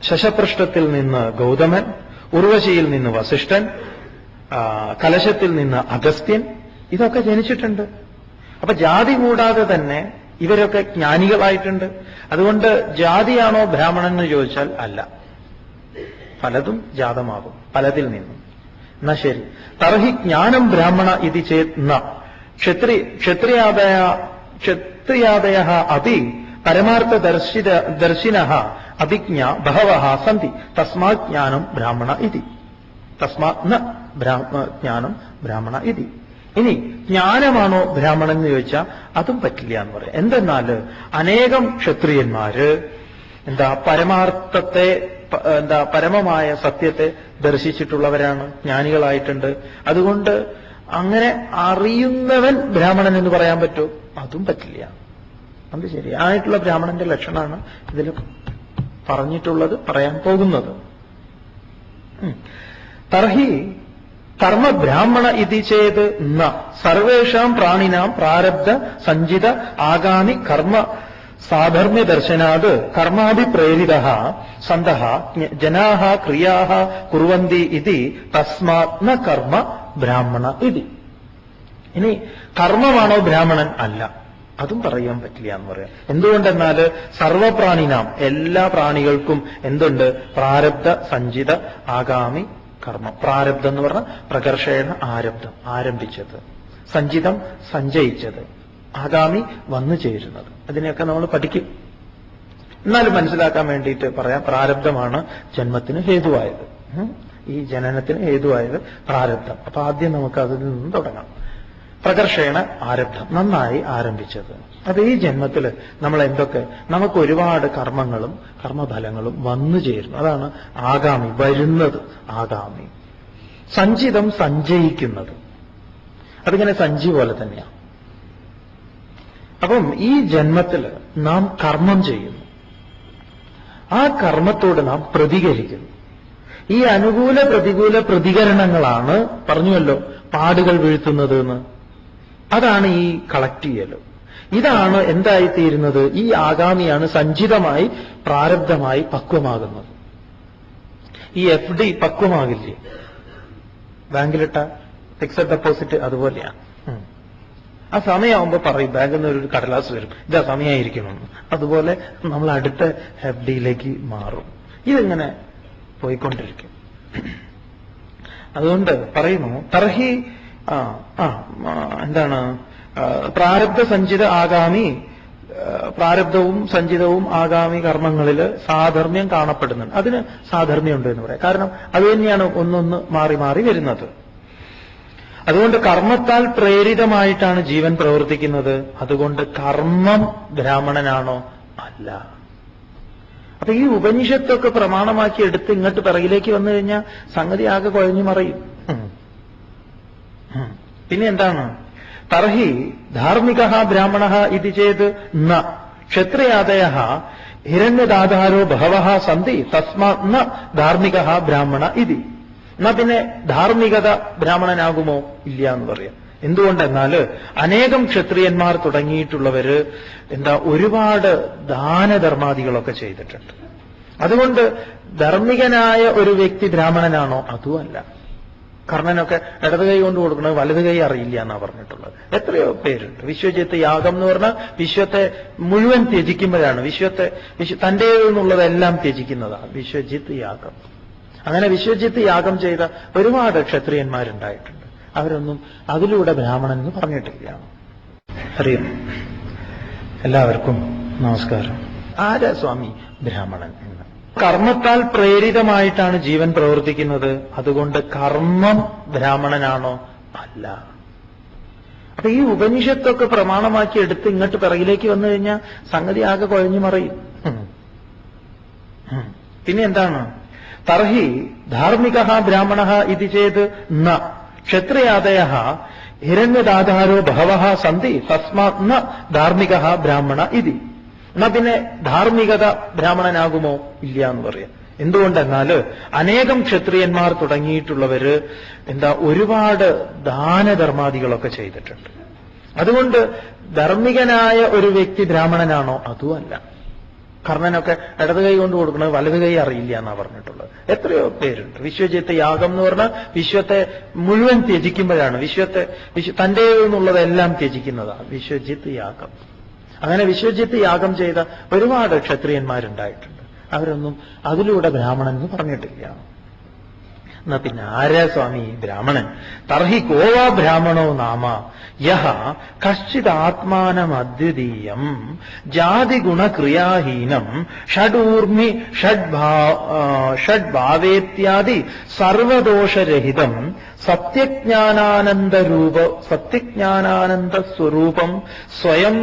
ശശപൃഷ്ഠത്തിൽ നിന്ന് ഗൗതമൻ, ഉർവശിയിൽ നിന്ന് വസിഷ്ഠൻ, കലശത്തിൽ നിന്ന് അഗസ്ത്യൻ, ഇതൊക്കെ ജനിച്ചിട്ടുണ്ട്. അപ്പൊ ജാതി കൂടാതെ തന്നെ ഇവരൊക്കെ ജ്ഞാനികളായിട്ടുണ്ട്. അതുകൊണ്ട് ജാതിയാണോ ബ്രാഹ്മണൻ എന്ന് ചോദിച്ചാൽ അല്ല, പലതും ജാതമാകും പലതിൽ നിന്നും. എന്നാ ശരി, തർഹി ജ്ഞാനം ബ്രാഹ്മണ ഇത് ചേത് ന ക്ഷത്രിയാദയ അപി പരമാർത്ഥ ദർശിന അഭിജ്ഞ ബഹവഃ സന്തി തസ്മാത് ജ്ഞാനം ബ്രാഹ്മണ ഇതി. തസ്മാത് ന ജ്ഞാനം ബ്രാഹ്മണ ഇതി. ഇനി ജ്ഞാനമാണോ ബ്രാഹ്മണൻ എന്ന് ചോദിച്ചാൽ അതും പറ്റില്ല എന്ന് പറയാം. എന്തെന്നാൽ അനേകം ക്ഷത്രിയന്മാര് പരമാർത്ഥത്തെ പരമമായ സത്യത്തെ ദർശിച്ചിട്ടുള്ളവരാണ്, ജ്ഞാനികളായിട്ടുണ്ട്. അതുകൊണ്ട് അങ്ങനെ അറിയുന്നവൻ ബ്രാഹ്മണൻ എന്ന് പറയാൻ പറ്റുമോ? അതും പറ്റില്ല. അത് ശരിയായിട്ടുള്ള ബ്രാഹ്മണന്റെ ലക്ഷണമാണ് ഇതിൽ പറഞ്ഞിട്ടുള്ളത്, പറയാൻ പോകുന്നത്. തർഹി കർമ്മ ബ്രാഹ്മണ ഇതി ചേത് ന സർവേഷാം പ്രാണിനാം പ്രാരബ്ധ സഞ്ചിത ആഗാമി കർമ്മ സാധർമ്മ്യ ദർശനാത് കർമാഭിപ്രേരിത സന്തഃ ജനാഃ ക്രിയാഃ കുർവന്തി ഇതി തസ്മാത് ന കർമ്മ ബ്രാഹ്മണ ഇതി. ഇനി കർമ്മമാണോ ബ്രാഹ്മണൻ? അല്ല, അതും പറയാൻ പറ്റില്ല എന്ന് പറയാം. എന്തുകൊണ്ടെന്നാൽ സർവപ്രാണിനാം എല്ലാ പ്രാണികൾക്കും എന്തുണ്ട്? പ്രാരബ്ധ സഞ്ചിത ആഗാമി കർമ്മം. പ്രാരബ്ധം എന്ന് പറഞ്ഞാൽ പ്രകർഷേണ ആരബ്ധം, ആരംഭിച്ചത്, സഞ്ചിതം സഞ്ചയിച്ചത്, ആഗാമി വന്നു ചേരുന്നത്. അതിനെയൊക്കെ നമ്മൾ പഠിക്കും. എന്നാലും മനസ്സിലാക്കാൻ വേണ്ടിയിട്ട് പറയാം, പ്രാരബ്ധമാണ് ജന്മത്തിന് ഹേതുവായത്. ഈ ജനനത്തിന് ഹേതുവായത് പ്രാരബ്ധം. അപ്പൊ ആദ്യം നമുക്ക് അതിൽ നിന്നും തുടങ്ങാം. പ്രകർഷേണ ആരബ്ധം, നന്നായി ആരംഭിച്ചത്. അപ്പൊ ഈ ജന്മത്തിൽ നമ്മൾ എന്തൊക്കെ, നമുക്ക് ഒരുപാട് കർമ്മങ്ങളും കർമ്മഫലങ്ങളും വന്നു ചേരുന്നു. അതാണ് ആഗാമി, വരുന്നത് ആഗാമി. സഞ്ചിതം സഞ്ചയിക്കുന്നത്, അതിങ്ങനെ സഞ്ചി പോലെ തന്നെയാണ്. അപ്പം ഈ ജന്മത്തിൽ നാം കർമ്മം ചെയ്യുന്നു, ആ കർമ്മത്തോട് നാം പ്രതികരിക്കുന്നു. ഈ അനുകൂല പ്രതികൂല പ്രതികരണങ്ങളാണ് പറഞ്ഞുവല്ലോ പാടുകൾ വീഴ്ത്തുന്നത് എന്ന്. അതാണ് ഈ കളക്ട് ചെയ്യൽ. ഇതാണ് എന്തായിത്തീരുന്നത്? ഈ ആഗാമിയാണ് സഞ്ചിതമായി പ്രാരബ്ധമായി പക്വമാകുന്നത്. ഈ FD പക്വമാകില്ലേ? ബാങ്കിലിട്ട ഫിക്സഡ് ഡെപ്പോസിറ്റ് അതുപോലെയാണ്. ആ സമയമാകുമ്പോൾ പറയും, ബാങ്കിൽ നിന്ന് ഒരു കടലാസ് വരും, ഇതാ സമയമായിരിക്കണമെന്ന്. അതുപോലെ നമ്മൾ അടുത്ത FDയിലേക്ക് മാറും. ഇതിങ്ങനെ പോയിക്കൊണ്ടിരിക്കും. അതുകൊണ്ട് പറയുന്നു തർഹി എന്താണ് പ്രാരബ്ധ സഞ്ചിത ആഗാമി, പ്രാരബ്ധവും സഞ്ചിതവും ആഗാമി കർമ്മങ്ങളിൽ സാധർമ്മ്യം കാണപ്പെടുന്നുണ്ട്. അതിന് സാധർമ്മ്യമുണ്ട് എന്ന് പറയാം. കാരണം അത് തന്നെയാണ് ഒന്നൊന്ന് മാറി മാറി വരുന്നത്. അതുകൊണ്ട് കർമ്മത്താൽ പ്രേരിതമായിട്ടാണ് ജീവൻ പ്രവർത്തിക്കുന്നത്. അതുകൊണ്ട് കർമ്മം ബ്രാഹ്മണനാണോ? അല്ല. അപ്പൊ ഈ ഉപനിഷത്തൊക്കെ പ്രമാണമാക്കി എടുത്ത് ഇങ്ങോട്ട് പിറകിലേക്ക് വന്നു കഴിഞ്ഞാൽ സംഗതി ആകെ കുഴഞ്ഞു മറിയും. പിന്നെ എന്താണ്? തർഹി ധാർമ്മിക ബ്രാഹ്മണ ഇത് ചേത് ന ക്ഷത്രിയാദയ ഹിരണ്യദാതാരോ ബഹവഃ സന്തി തസ്മാത് ന ധാർമ്മിക ബ്രാഹ്മണ ഇതി. എന്നാ പിന്നെ ധാർമ്മികത ബ്രാഹ്മണനാകുമോ? ഇല്ല എന്ന് പറയാം. എന്തുകൊണ്ടെന്നാൽ അനേകം ക്ഷത്രിയന്മാർ തുടങ്ങിയിട്ടുള്ളവര് ഒരുപാട് ദാനധർമാദികളൊക്കെ ചെയ്തിട്ടുണ്ട്. അതുകൊണ്ട് ധാർമ്മികനായ ഒരു വ്യക്തി ബ്രാഹ്മണനാണോ? അതുമല്ല. കർണനൊക്കെ ഇടത് കൈ കൊണ്ട് കൊടുക്കുന്നത് വലത് കൈ അറിയില്ല എന്നാ പറഞ്ഞിട്ടുള്ളത്. എത്രയോ പേരുണ്ട്. വിശ്വജിത്ത് യാഗം എന്ന് പറഞ്ഞാൽ വിശ്വത്തെ മുഴുവൻ ത്യജിക്കുമ്പോഴാണ് തന്റേതെന്നുള്ളതെല്ലാം ത്യജിക്കുന്നതാണ് വിശ്വജിത്ത് യാഗം. അങ്ങനെ വിശ്വജിത്ത് യാഗം ചെയ്ത ഒരുപാട് ക്ഷത്രിയന്മാരുണ്ടായിട്ടുണ്ട്. അവരൊന്നും അതിലൂടെ ബ്രാഹ്മണൻ എന്ന് പറഞ്ഞിട്ടില്ല. അറിയാം. എല്ലാവർക്കും നമസ്കാരം. ആരാ സ്വാമി ബ്രാഹ്മണൻ എന്ന്? കർമ്മത്താൽ പ്രേരിതമായിട്ടാണ് ജീവൻ പ്രവർത്തിക്കുന്നത്. അതുകൊണ്ട് കർമ്മം ബ്രാഹ്മണനാണോ? അല്ല. അപ്പൊ ഈ ഉപനിഷത്തൊക്കെ പ്രമാണമാക്കി എടുത്ത് ഇങ്ങോട്ട് പിറകിലേക്ക് വന്നു കഴിഞ്ഞാൽ സംഗതി ആകെ കുഴഞ്ഞു മറിയും. പിന്നെ എന്താണ്? തർഹി ധാർമ്മിക ബ്രാഹ്മണ ഇത് ചേത് ന ക്ഷത്രിയാദയ ഹിരണ്യദാധാരോ ബഹവ സന്തി തസ്മാത് ന ധാർമ്മിക ബ്രാഹ്മണ ഇതി. എന്നാ പിന്നെ ധാർമ്മികത ബ്രാഹ്മണനാകുമോ? ഇല്ല എന്ന് പറയാം. എന്തുകൊണ്ടെന്നാൽ അനേകം ക്ഷത്രിയന്മാർ തുടങ്ങിയിട്ടുള്ളവര് ഒരുപാട് ദാനധർമാദികളൊക്കെ ചെയ്തിട്ടുണ്ട്. അതുകൊണ്ട് ധാർമ്മികനായ ഒരു വ്യക്തി ബ്രാഹ്മണനാണോ? അതുമല്ല. കർണനൊക്കെ ഇടത് കൈ കൊണ്ട് കൊടുക്കുന്നത് വലത് കൈ അറിയില്ല എന്നാ പറഞ്ഞിട്ടുള്ളത്. എത്രയോ പേരുണ്ട്. വിശ്വജിത്ത് യാഗം എന്ന് പറഞ്ഞാൽ വിശ്വത്തെ മുഴുവൻ ത്യജിക്കുമ്പോഴാണ് തന്റെ എന്നുള്ളതെല്ലാം ത്യജിക്കുന്നതാണ് വിശ്വജിത്ത് യാഗം. അങ്ങനെ വിശ്വജിത്ത് യാഗം ചെയ്ത ഒരുപാട് ക്ഷത്രിയന്മാരുണ്ടായിട്ടുണ്ട്. അവരൊന്നും അതിലൂടെ ബ്രാഹ്മണൻ എന്ന് പറഞ്ഞിട്ടില്ല. എന്നാ പിന്നെ ആരാ സ്വാമി ബ്രാഹ്മണൻ? തർഹി കോവാ ബ്രാഹ്മണോ നാമ യഹ കശ്ചിദാത്മാനമദ്വിതീയം ജാതിഗുണക്രിയാഹീനം ഷഡൂർമി ഷഡ്ഭാവേത്യാദി സർവദോഷരഹിതം സത്യജ്ഞാനാനന്ദ സ്വരൂപം സ്വയം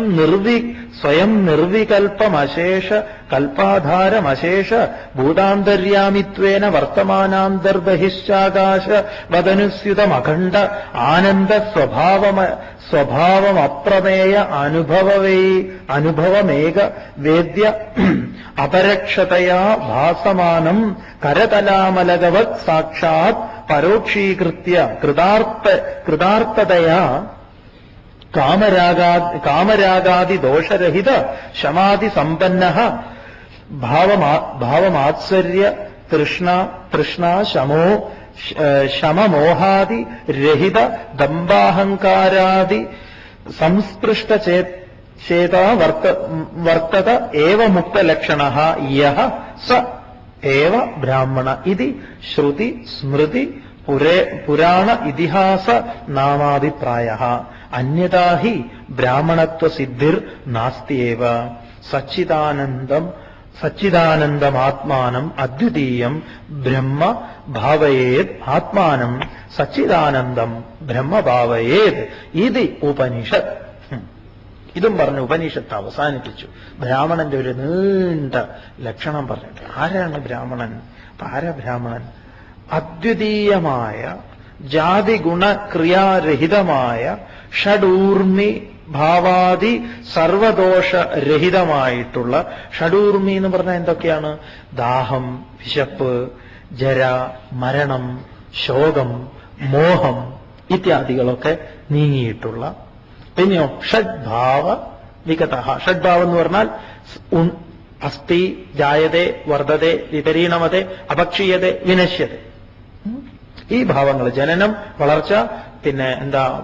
നിർവികൽപ്പമശേഷ കൽപ്പാധാരമശേഷ ഭൂതാന്തര്യാമിത്വേന വർത്തമാനാന്തർബഹിശ്ചാകാശ വദനുസ്യുതമഖണ്ഡ ആനന്ദ സ്വഭാവമപ്രമേയ അനുഭവമേക വേദ്യ അപരക്ഷതയാ ഭാസമാനം കരതലാമലകവത് സാക്ഷാത് പരോക്ഷീകൃത്യ കൃതാർത്ഥതയാ കാമരാഗാദി ദോഷരഹിത ശമാദി സമ്പന്ന ഭാവമാത്സര്യ തൃഷ്ണ ശമമോഹാദി രഹിത ദമ്പാഹങ്കാരാദി സംസ്പൃഷ്ടചേതാ വർത്തത ഏവ മുക്തലക്ഷണഃ യഹ സ ഏവ ബ്രാഹ്മണ ഇതി ശ്രുതി സ്മൃതി പുരാണ ഇതിഹാസ നാമാഭിപ്രായഃ അന്യഥാ ഹി ബ്രാഹ്മണത്വസിദ്ധിർ നാസ്തിയേവ സച്ചിദാനന്ദമാത്മാനം അദ്വിതീയം ബ്രഹ്മ ഭാവയേത് ആത്മാനം സച്ചിദാനന്ദം ബ്രഹ്മ ഭാവയേത് ഇത് ഉപനിഷത്ത്. ഇതും പറഞ്ഞ് ഉപനിഷത്ത് അവസാനിപ്പിച്ചു. ബ്രാഹ്മണന്റെ ഒരു നീണ്ട ലക്ഷണം പറഞ്ഞിട്ട് ആരാണ് ബ്രാഹ്മണൻ? ആരാ ബ്രാഹ്മണൻ? അദ്വിതീയമായ ജാതിഗുണക്രിയാരഹിതമായ ഷഡൂർമി ഭാവാദി സർവദോഷരഹിതമായിട്ടുള്ള ഷഡൂർമി എന്ന് പറഞ്ഞാൽ എന്തൊക്കെയാണ്? ദാഹം, വിശപ്പ്, ജര, മരണം, ശോകം, മോഹം ഇത്യാദികളൊക്കെ നീങ്ങിയിട്ടുള്ള. പിന്നെയോ ഷഡ്ഭാവ വിഗത. ഷഡ്ഭാവം എന്ന് പറഞ്ഞാൽ അസ്ഥി ജായതേ വർദ്ധതേ വിപരീണമതേ അപക്ഷീയതേ വിനശ്യതേ. ഈ ഭാവങ്ങൾ ജനനം, വളർച്ച, പിന്നെ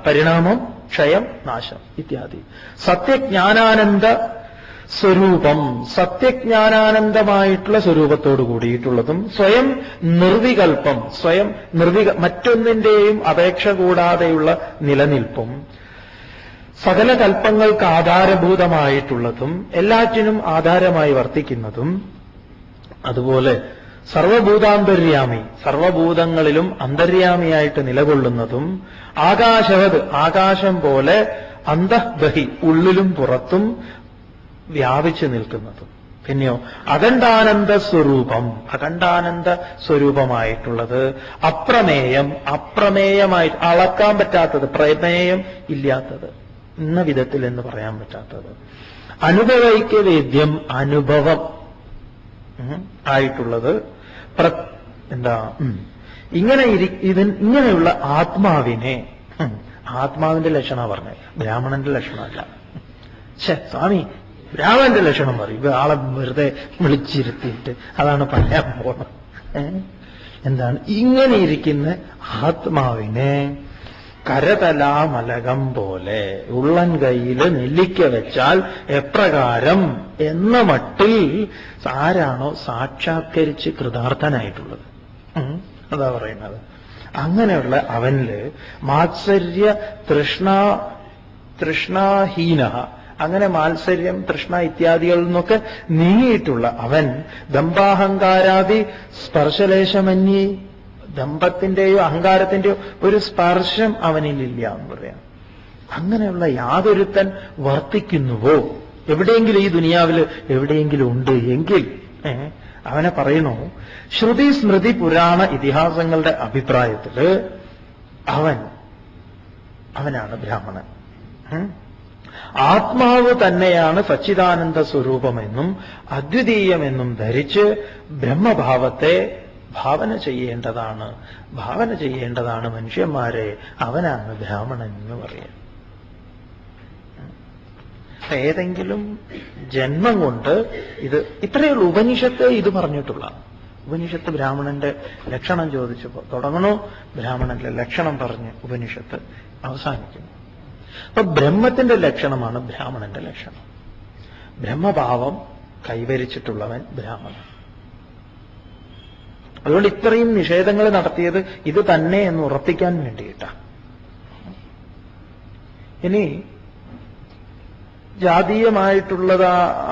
പരിണാമം, ക്ഷയം, നാശം ഇത്യാദി. സത്യജ്ഞാനാനന്ദ സ്വരൂപം, സത്യജ്ഞാനാനന്ദമായിട്ടുള്ള സ്വരൂപത്തോടു കൂടിയിട്ടുള്ളതും സ്വയം നിർവികൽപ്പം, മറ്റൊന്നിന്റെയും അപേക്ഷ കൂടാതെയുള്ള നിലനിൽപ്പും, സകല കൽപ്പങ്ങൾക്ക് ആധാരഭൂതമായിട്ടുള്ളതും എല്ലാറ്റിനും ആധാരമായി വർത്തിക്കുന്നതും, അതുപോലെ സർവഭൂതാന്തര്യാമി, സർവഭൂതങ്ങളിലും അന്തര്യാമിയായിട്ട് നിലകൊള്ളുന്നതും, ആകാശവത്, ആകാശം പോലെ അന്തഃബഹി, ഉള്ളിലും പുറത്തും വ്യാപിച്ചു നിൽക്കുന്നതും. പിന്നെയോ അഖണ്ഡാനന്ദ സ്വരൂപം, അഖണ്ഡാനന്ദ സ്വരൂപമായിട്ടുള്ളത്, അപ്രമേയം, അപ്രമേയമായിട്ട് അളക്കാൻ പറ്റാത്തത്, പ്രമേയം ഇല്ലാത്തത്, ഇന്ന വിധത്തിൽ എന്ന് പറയാൻ പറ്റാത്തത്, അനുഭവൈക്യവേദ്യം, അനുഭവം ആയിട്ടുള്ളത്, ഇങ്ങനെയുള്ള ആത്മാവിനെ, ആത്മാവിന്റെ ലക്ഷണം പറഞ്ഞത്, ബ്രാഹ്മണന്റെ ലക്ഷണമല്ല. സ്വാമി ബ്രാഹ്മണന്റെ ലക്ഷണം പറയും, ആളെ വെറുതെ വിളിച്ചിരുത്തിയിട്ട് അതാണ് പറയാൻ പോണത്. എന്താണ്? ഇങ്ങനെ ഇരിക്കുന്ന ആത്മാവിനെ കരതലാമലകം പോലെ ഉള്ളൻ കൈയിൽ നെല്ലിക്ക വെച്ചാൽ എപ്രകാരം എന്ന മട്ടിൽ ആരാണോ സാക്ഷാത്കരിച്ച് കൃതാർത്ഥനായിട്ടുള്ളത്, അതാ പറയുന്നത്. അങ്ങനെയുള്ള അവനില് മാത്സര്യ തൃഷ്ണാഹീന, അങ്ങനെ മാത്സര്യം, തൃഷ്ണ ഇത്യാദികളിൽ നിന്നൊക്കെ നീങ്ങിയിട്ടുള്ള അവൻ ദമ്പാഹങ്കാരാദി സ്പർശലേശമന്യേ, ദമ്പത്തിന്റെയോ അഹങ്കാരത്തിന്റെയോ ഒരു സ്പർശം അവനിലില്ല എന്ന് പറയാം. അങ്ങനെയുള്ള യാതൊരുത്തൻ വർത്തിക്കുന്നുവോ, എവിടെയെങ്കിലും ഈ ദുനിയാവിൽ എവിടെയെങ്കിലും ഉണ്ട് എങ്കിൽ അവനെ പറയണു, ശ്രുതി സ്മൃതി പുരാണ ഇതിഹാസങ്ങളുടെ അഭിപ്രായത്തില് അവനാണ് ബ്രാഹ്മണൻ. ആത്മാവ് തന്നെയാണ് സച്ചിദാനന്ദ സ്വരൂപമെന്നും അദ്വിതീയമെന്നും ധരിച്ച് ബ്രഹ്മഭാവത്തെ ഭാവന ചെയ്യേണ്ടതാണ് മനുഷ്യന്മാരെ. അവനാണ് ബ്രാഹ്മണൻ എന്ന് പറയാം. ഏതെങ്കിലും ജന്മം കൊണ്ട് ഇത് ഇത്രയുള്ള ഉപനിഷത്ത് ഇത് പറഞ്ഞിട്ടുള്ള ഉപനിഷത്ത് ബ്രാഹ്മണന്റെ ലക്ഷണം ചോദിച്ചപ്പോൾ തുടങ്ങണു, ബ്രാഹ്മണന്റെ ലക്ഷണം പറഞ്ഞ് ഉപനിഷത്ത് അവസാനിക്കുന്നു. അപ്പൊ ബ്രഹ്മത്തിന്റെ ലക്ഷണമാണ് ബ്രാഹ്മണന്റെ ലക്ഷണം. ബ്രഹ്മഭാവം കൈവരിച്ചിട്ടുള്ളവൻ ബ്രാഹ്മണൻ. അതുകൊണ്ട് ഇത്രയും നിഷേധങ്ങൾ നടത്തിയത് ഇത് തന്നെ എന്ന് ഉറപ്പിക്കാൻ വേണ്ടിയിട്ടാണ്. ഇനി ജാതീയമായിട്ടുള്ളത്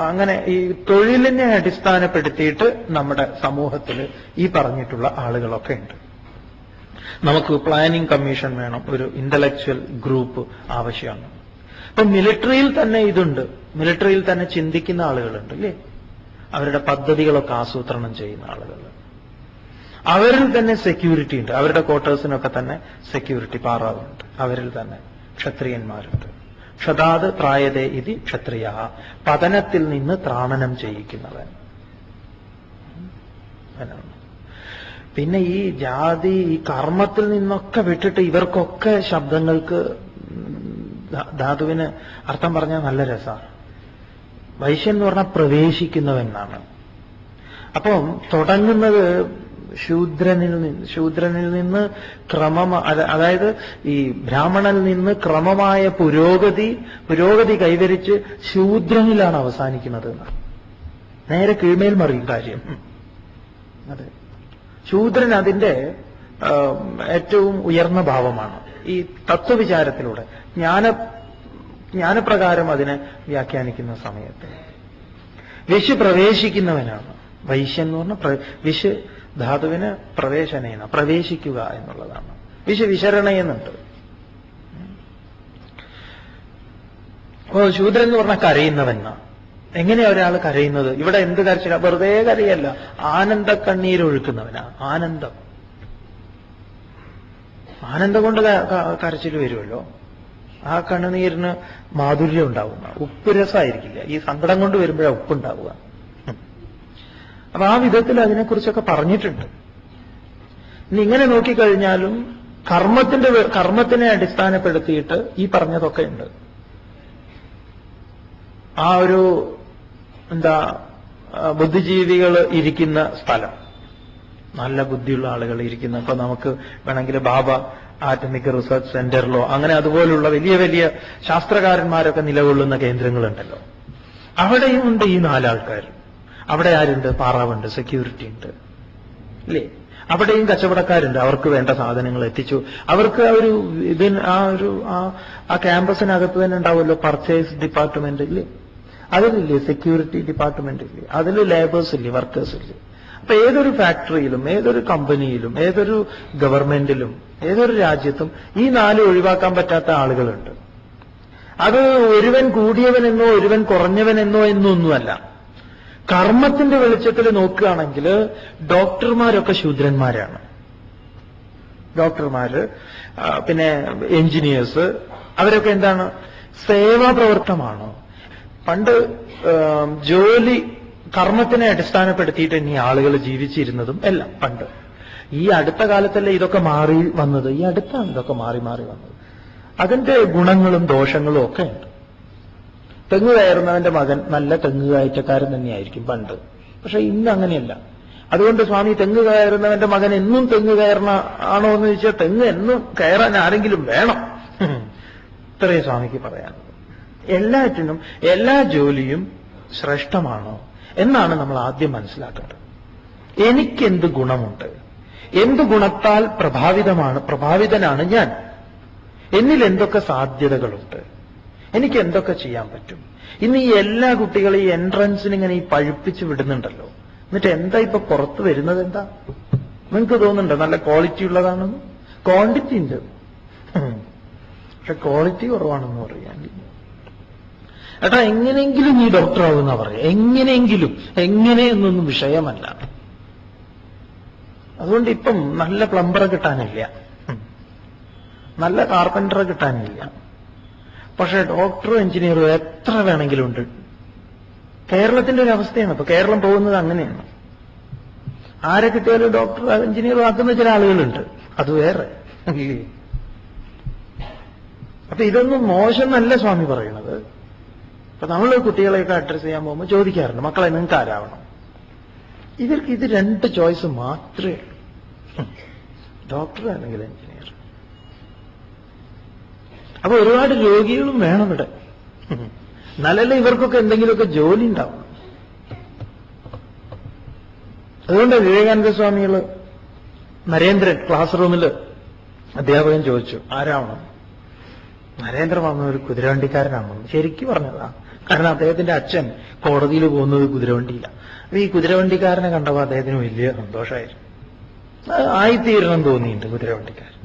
അങ്ങനെ ഈ തൊഴിലിനെ അടിസ്ഥാനപ്പെടുത്തിയിട്ട് നമ്മുടെ സമൂഹത്തിൽ ഈ പറഞ്ഞിട്ടുള്ള ആളുകളൊക്കെ ഉണ്ട്. നമുക്ക് പ്ലാനിംഗ് കമ്മീഷൻ വേണം, ഒരു ഇന്റലക്ച്വൽ ഗ്രൂപ്പ് ആവശ്യമാണ്. അപ്പൊ മിലിറ്ററിയിൽ തന്നെ ഇതുണ്ട്. മിലിറ്ററിയിൽ തന്നെ ചിന്തിക്കുന്ന ആളുകളുണ്ട് അല്ലേ? അവരുടെ പദ്ധതികളൊക്കെ ആസൂത്രണം ചെയ്യുന്ന ആളുകൾ. അവരിൽ തന്നെ സെക്യൂരിറ്റി ഉണ്ട്. അവരുടെ ക്വാർട്ടേഴ്സിനൊക്കെ തന്നെ സെക്യൂരിറ്റി പാറാവുണ്ട്. അവരിൽ തന്നെ ക്ഷത്രിയന്മാരുണ്ട്. ക്ഷതാത് പ്രായതേ ഇതി ക്ഷത്രിയ, പതനത്തിൽ നിന്ന് ത്രാണനം ചെയ്യിക്കുന്നവൻ. പിന്നെ ഈ ജാതി, ഈ കർമ്മത്തിൽ നിന്നൊക്കെ വിട്ടിട്ട് ഇവർക്കൊക്കെ ശബ്ദങ്ങൾക്ക് ധാതുവിന് അർത്ഥം പറഞ്ഞാൽ നല്ല രസമാണ്. വൈശ്യൻ എന്ന് പറഞ്ഞാൽ പ്രവേശിക്കുന്നവൻ എന്നാണ്. അപ്പം തുടങ്ങുന്നത് ശൂദ്രനിൽ നിന്ന് അതായത് ഈ ബ്രാഹ്മണനിൽ നിന്ന് ക്രമമായ പുരോഗതി കൈവരിച്ച് ശൂദ്രനിലാണ് അവസാനിക്കുന്നത് എന്നാണ്. നേരെ കീഴ്മേൽ മറിയും കാര്യം. അതെ, ശൂദ്രൻ അതിന്റെ ഏറ്റവും ഉയർന്ന ഭാവമാണ്. ഈ തത്വവിചാരത്തിലൂടെ ജ്ഞാനപ്രകാരം അതിനെ വ്യാഖ്യാനിക്കുന്ന സമയത്ത് വിശ് പ്രവേശിക്കുന്നവനാണ് വൈശ്യൻ എന്ന് പറഞ്ഞ വിശ് ധാതുവിന് പ്രവേശനേന, പ്രവേശിക്കുക എന്നുള്ളതാണ്. വിശരണയെന്നുണ്ട്. ശൂദ്രൻ എന്ന് പറഞ്ഞാൽ കരയുന്നവനാ. എങ്ങനെയാ ഒരാൾ കരയുന്നത്? ഇവിടെ എന്ത് കരച്ചില്ല, വെറുതെ കരയല്ല, ആനന്ദ കണ്ണീരൊഴുക്കുന്നവനാ. ആനന്ദം കൊണ്ട് കരച്ചിൽ വരുമല്ലോ. ആ കണ്ണുനീരിന് മാധുര്യം ഉണ്ടാവുന്ന, ഉപ്പ് രസമായിരിക്കില്ല. ഈ സങ്കടം കൊണ്ട് വരുമ്പോഴാണ് ഉപ്പുണ്ടാവുക. അപ്പൊ ആ വിധത്തിൽ അതിനെക്കുറിച്ചൊക്കെ പറഞ്ഞിട്ടുണ്ട്. ഇനി ഇങ്ങനെ നോക്കിക്കഴിഞ്ഞാലും കർമ്മത്തിനെ അടിസ്ഥാനപ്പെടുത്തിയിട്ട് ഈ പറഞ്ഞതൊക്കെ ഉണ്ട്. ആ ഒരു ബുദ്ധിജീവികൾ ഇരിക്കുന്ന സ്ഥലം, നല്ല ബുദ്ധിയുള്ള ആളുകൾ ഇരിക്കുന്ന, ഇപ്പൊ നമുക്ക് വേണമെങ്കിൽ ബാബ ആറ്റമിക് റിസർച്ച് സെന്ററിലോ അങ്ങനെ അതുപോലുള്ള വലിയ വലിയ ശാസ്ത്രകാരന്മാരൊക്കെ നിലകൊള്ളുന്ന കേന്ദ്രങ്ങളുണ്ടല്ലോ, അവിടെയും ഉണ്ട് ഈ നാലാൾക്കാർ. അവിടെ ആരുണ്ട്? പാറാവുണ്ട്, സെക്യൂരിറ്റി ഉണ്ട് അല്ലേ? അവിടെയും കച്ചവടക്കാരുണ്ട്. അവർക്ക് വേണ്ട സാധനങ്ങൾ എത്തിച്ചു. അവർക്ക് ആ ക്യാമ്പസിനകത്ത് തന്നെ ഉണ്ടാവുമല്ലോ പർച്ചേസ് ഡിപ്പാർട്ട്മെന്റ് ഇല്ലേ? അതിലില്ലേ സെക്യൂരിറ്റി ഡിപ്പാർട്ട്മെന്റ് ഇല്ലേ? അതിൽ ലേബേഴ്സ് ഇല്ലേ, വർക്കേഴ്സ് ഇല്ലേ? അപ്പൊ ഏതൊരു ഫാക്ടറിയിലും, ഏതൊരു കമ്പനിയിലും, ഏതൊരു ഗവൺമെന്റിലും, ഏതൊരു രാജ്യത്തും ഈ 4 ഒഴിവാക്കാൻ പറ്റാത്ത ആളുകളുണ്ട്. അത് ഒരുവൻ കൂടിയവനെന്നോ ഒരുവൻ കുറഞ്ഞവനെന്നോ എന്നൊന്നുമല്ല. കർമ്മത്തിന്റെ വെളിച്ചത്തിൽ നോക്കുകയാണെങ്കിൽ ഡോക്ടർമാരൊക്കെ ശൂദ്രന്മാരാണ്. ഡോക്ടർമാര്, പിന്നെ എഞ്ചിനീയേഴ്സ്, അവരൊക്കെ എന്താണ്? സേവാപ്രവർത്തനമാണ്. പണ്ട് ജോലി കർമ്മത്തിനെ അടിസ്ഥാനപ്പെടുത്തിയിട്ട് ഇനി ആളുകൾ ജീവിച്ചിരുന്നതും എല്ലാം പണ്ട്. ഈ അടുത്ത കാലത്തല്ലേ ഇതൊക്കെ മാറി വന്നത്. ഈ അടുത്താണ് ഇതൊക്കെ മാറി വന്നത്. അതിന്റെ ഗുണങ്ങളും ദോഷങ്ങളും ഒക്കെ ഉണ്ട്. തെങ്ങ് കയറുന്നവന്റെ മകൻ നല്ല തെങ്ങ് കയറ്റക്കാരൻ തന്നെയായിരിക്കും പണ്ട്. പക്ഷെ ഇന്ന് അങ്ങനെയല്ല. അതുകൊണ്ട് സ്വാമി തെങ്ങ് കയറുന്നവന്റെ മകൻ എന്നും തെങ്ങ് കയറണ ആണോ എന്ന് ചോദിച്ചാൽ തെങ്ങ് എന്നും കയറാൻ ആരെങ്കിലും വേണം. ഇത്രയേ സ്വാമിക്ക് പറയാനുള്ളൂ. എല്ലാറ്റിനും എല്ലാ ജോലിയും ശ്രേഷ്ഠമാണോ എന്നാണ് നമ്മൾ ആദ്യം മനസ്സിലാക്കേണ്ടത്. എനിക്കെന്ത് ഗുണമുണ്ട്, എന്ത് ഗുണത്താൽ പ്രഭാവിതനാണ് ഞാൻ, എന്നിൽ എന്തൊക്കെ സാധ്യതകളുണ്ട്, എനിക്ക് എന്തൊക്കെ ചെയ്യാൻ പറ്റും. ഇന്ന് ഈ എല്ലാ കുട്ടികളും ഈ എൻട്രൻസിന് ഇങ്ങനെ ഈ പഴുപ്പിച്ച് വിടുന്നുണ്ടല്ലോ. എന്നിട്ട് എന്താ ഇപ്പൊ പുറത്ത് വരുന്നത്? എന്താ നിങ്ങൾക്ക് തോന്നുന്നുണ്ടോ നല്ല ക്വാളിറ്റി ഉള്ളതാണെന്ന്? ക്വാണ്ടിറ്റി ഉണ്ട്. പക്ഷെ ക്വാളിറ്റി കുറവാണെന്ന് പറയാൻ. ഏട്ടാ എങ്ങനെയെങ്കിലും നീ ഡോക്ടറാവുന്ന പറയാം, എങ്ങനെയെങ്കിലും, എങ്ങനെയെന്നൊന്നും വിഷയമല്ല. അതുകൊണ്ട് ഇപ്പം നല്ല പ്ലംബറെ കിട്ടാനില്ല, നല്ല കാർപ്പൻറ്ററെ കിട്ടാനില്ല. പക്ഷെ ഡോക്ടറും എഞ്ചിനീയറും എത്ര വേണമെങ്കിലും ഉണ്ട്. കേരളത്തിന്റെ ഒരു അവസ്ഥയാണ്. ഇപ്പൊ കേരളം പോകുന്നത് അങ്ങനെയാണ്. ആരെ കിട്ടിയാലും ഡോക്ടർ എഞ്ചിനീയറും ആക്കുന്ന ചില ആളുകളുണ്ട്, അത് വേറെ. അപ്പൊ ഇതൊന്നും മോശം എന്നല്ല സ്വാമി പറയണത്. അപ്പൊ നമ്മൾ കുട്ടികളെയൊക്കെ അഡ്രസ് ചെയ്യാൻ പോകുമ്പോൾ ചോദിക്കാറുണ്ട്, മക്കളെ നിങ്ങൾക്ക് ആരാവണം? ഇവർക്ക് ഇത് രണ്ട് ചോയ്സ് മാത്രമേ, ഡോക്ടർ അല്ലെങ്കിൽ എഞ്ചിനീയർ. അപ്പൊ ഒരുപാട് രോഗികളും വേണം ഇവിടെ, എന്നാലല്ലേ ഇവർക്കൊക്കെ എന്തെങ്കിലുമൊക്കെ ജോലി ഉണ്ടാവും. അതുകൊണ്ട് വിവേകാനന്ദ സ്വാമികൾ നരേന്ദ്രൻ ക്ലാസ് റൂമിൽ അധ്യാപകൻ ചോദിച്ചു ആരാവണം? നരേന്ദ്രൻ വന്ന ഒരു കുതിരവണ്ടിക്കാരനാണെന്ന് ശരിക്കും പറഞ്ഞതാ. കാരണം അദ്ദേഹത്തിന്റെ അച്ഛൻ കോടതിയിൽ പോകുന്നത് കുതിരവണ്ടിയില്ല. അപ്പൊ ഈ കുതിരവണ്ടിക്കാരനെ കണ്ടപ്പോൾ അദ്ദേഹത്തിന് വലിയ സന്തോഷമായിരുന്നു. ആയിത്തീരണം തോന്നിയിട്ടുണ്ട് കുതിരവണ്ടിക്കാരൻ.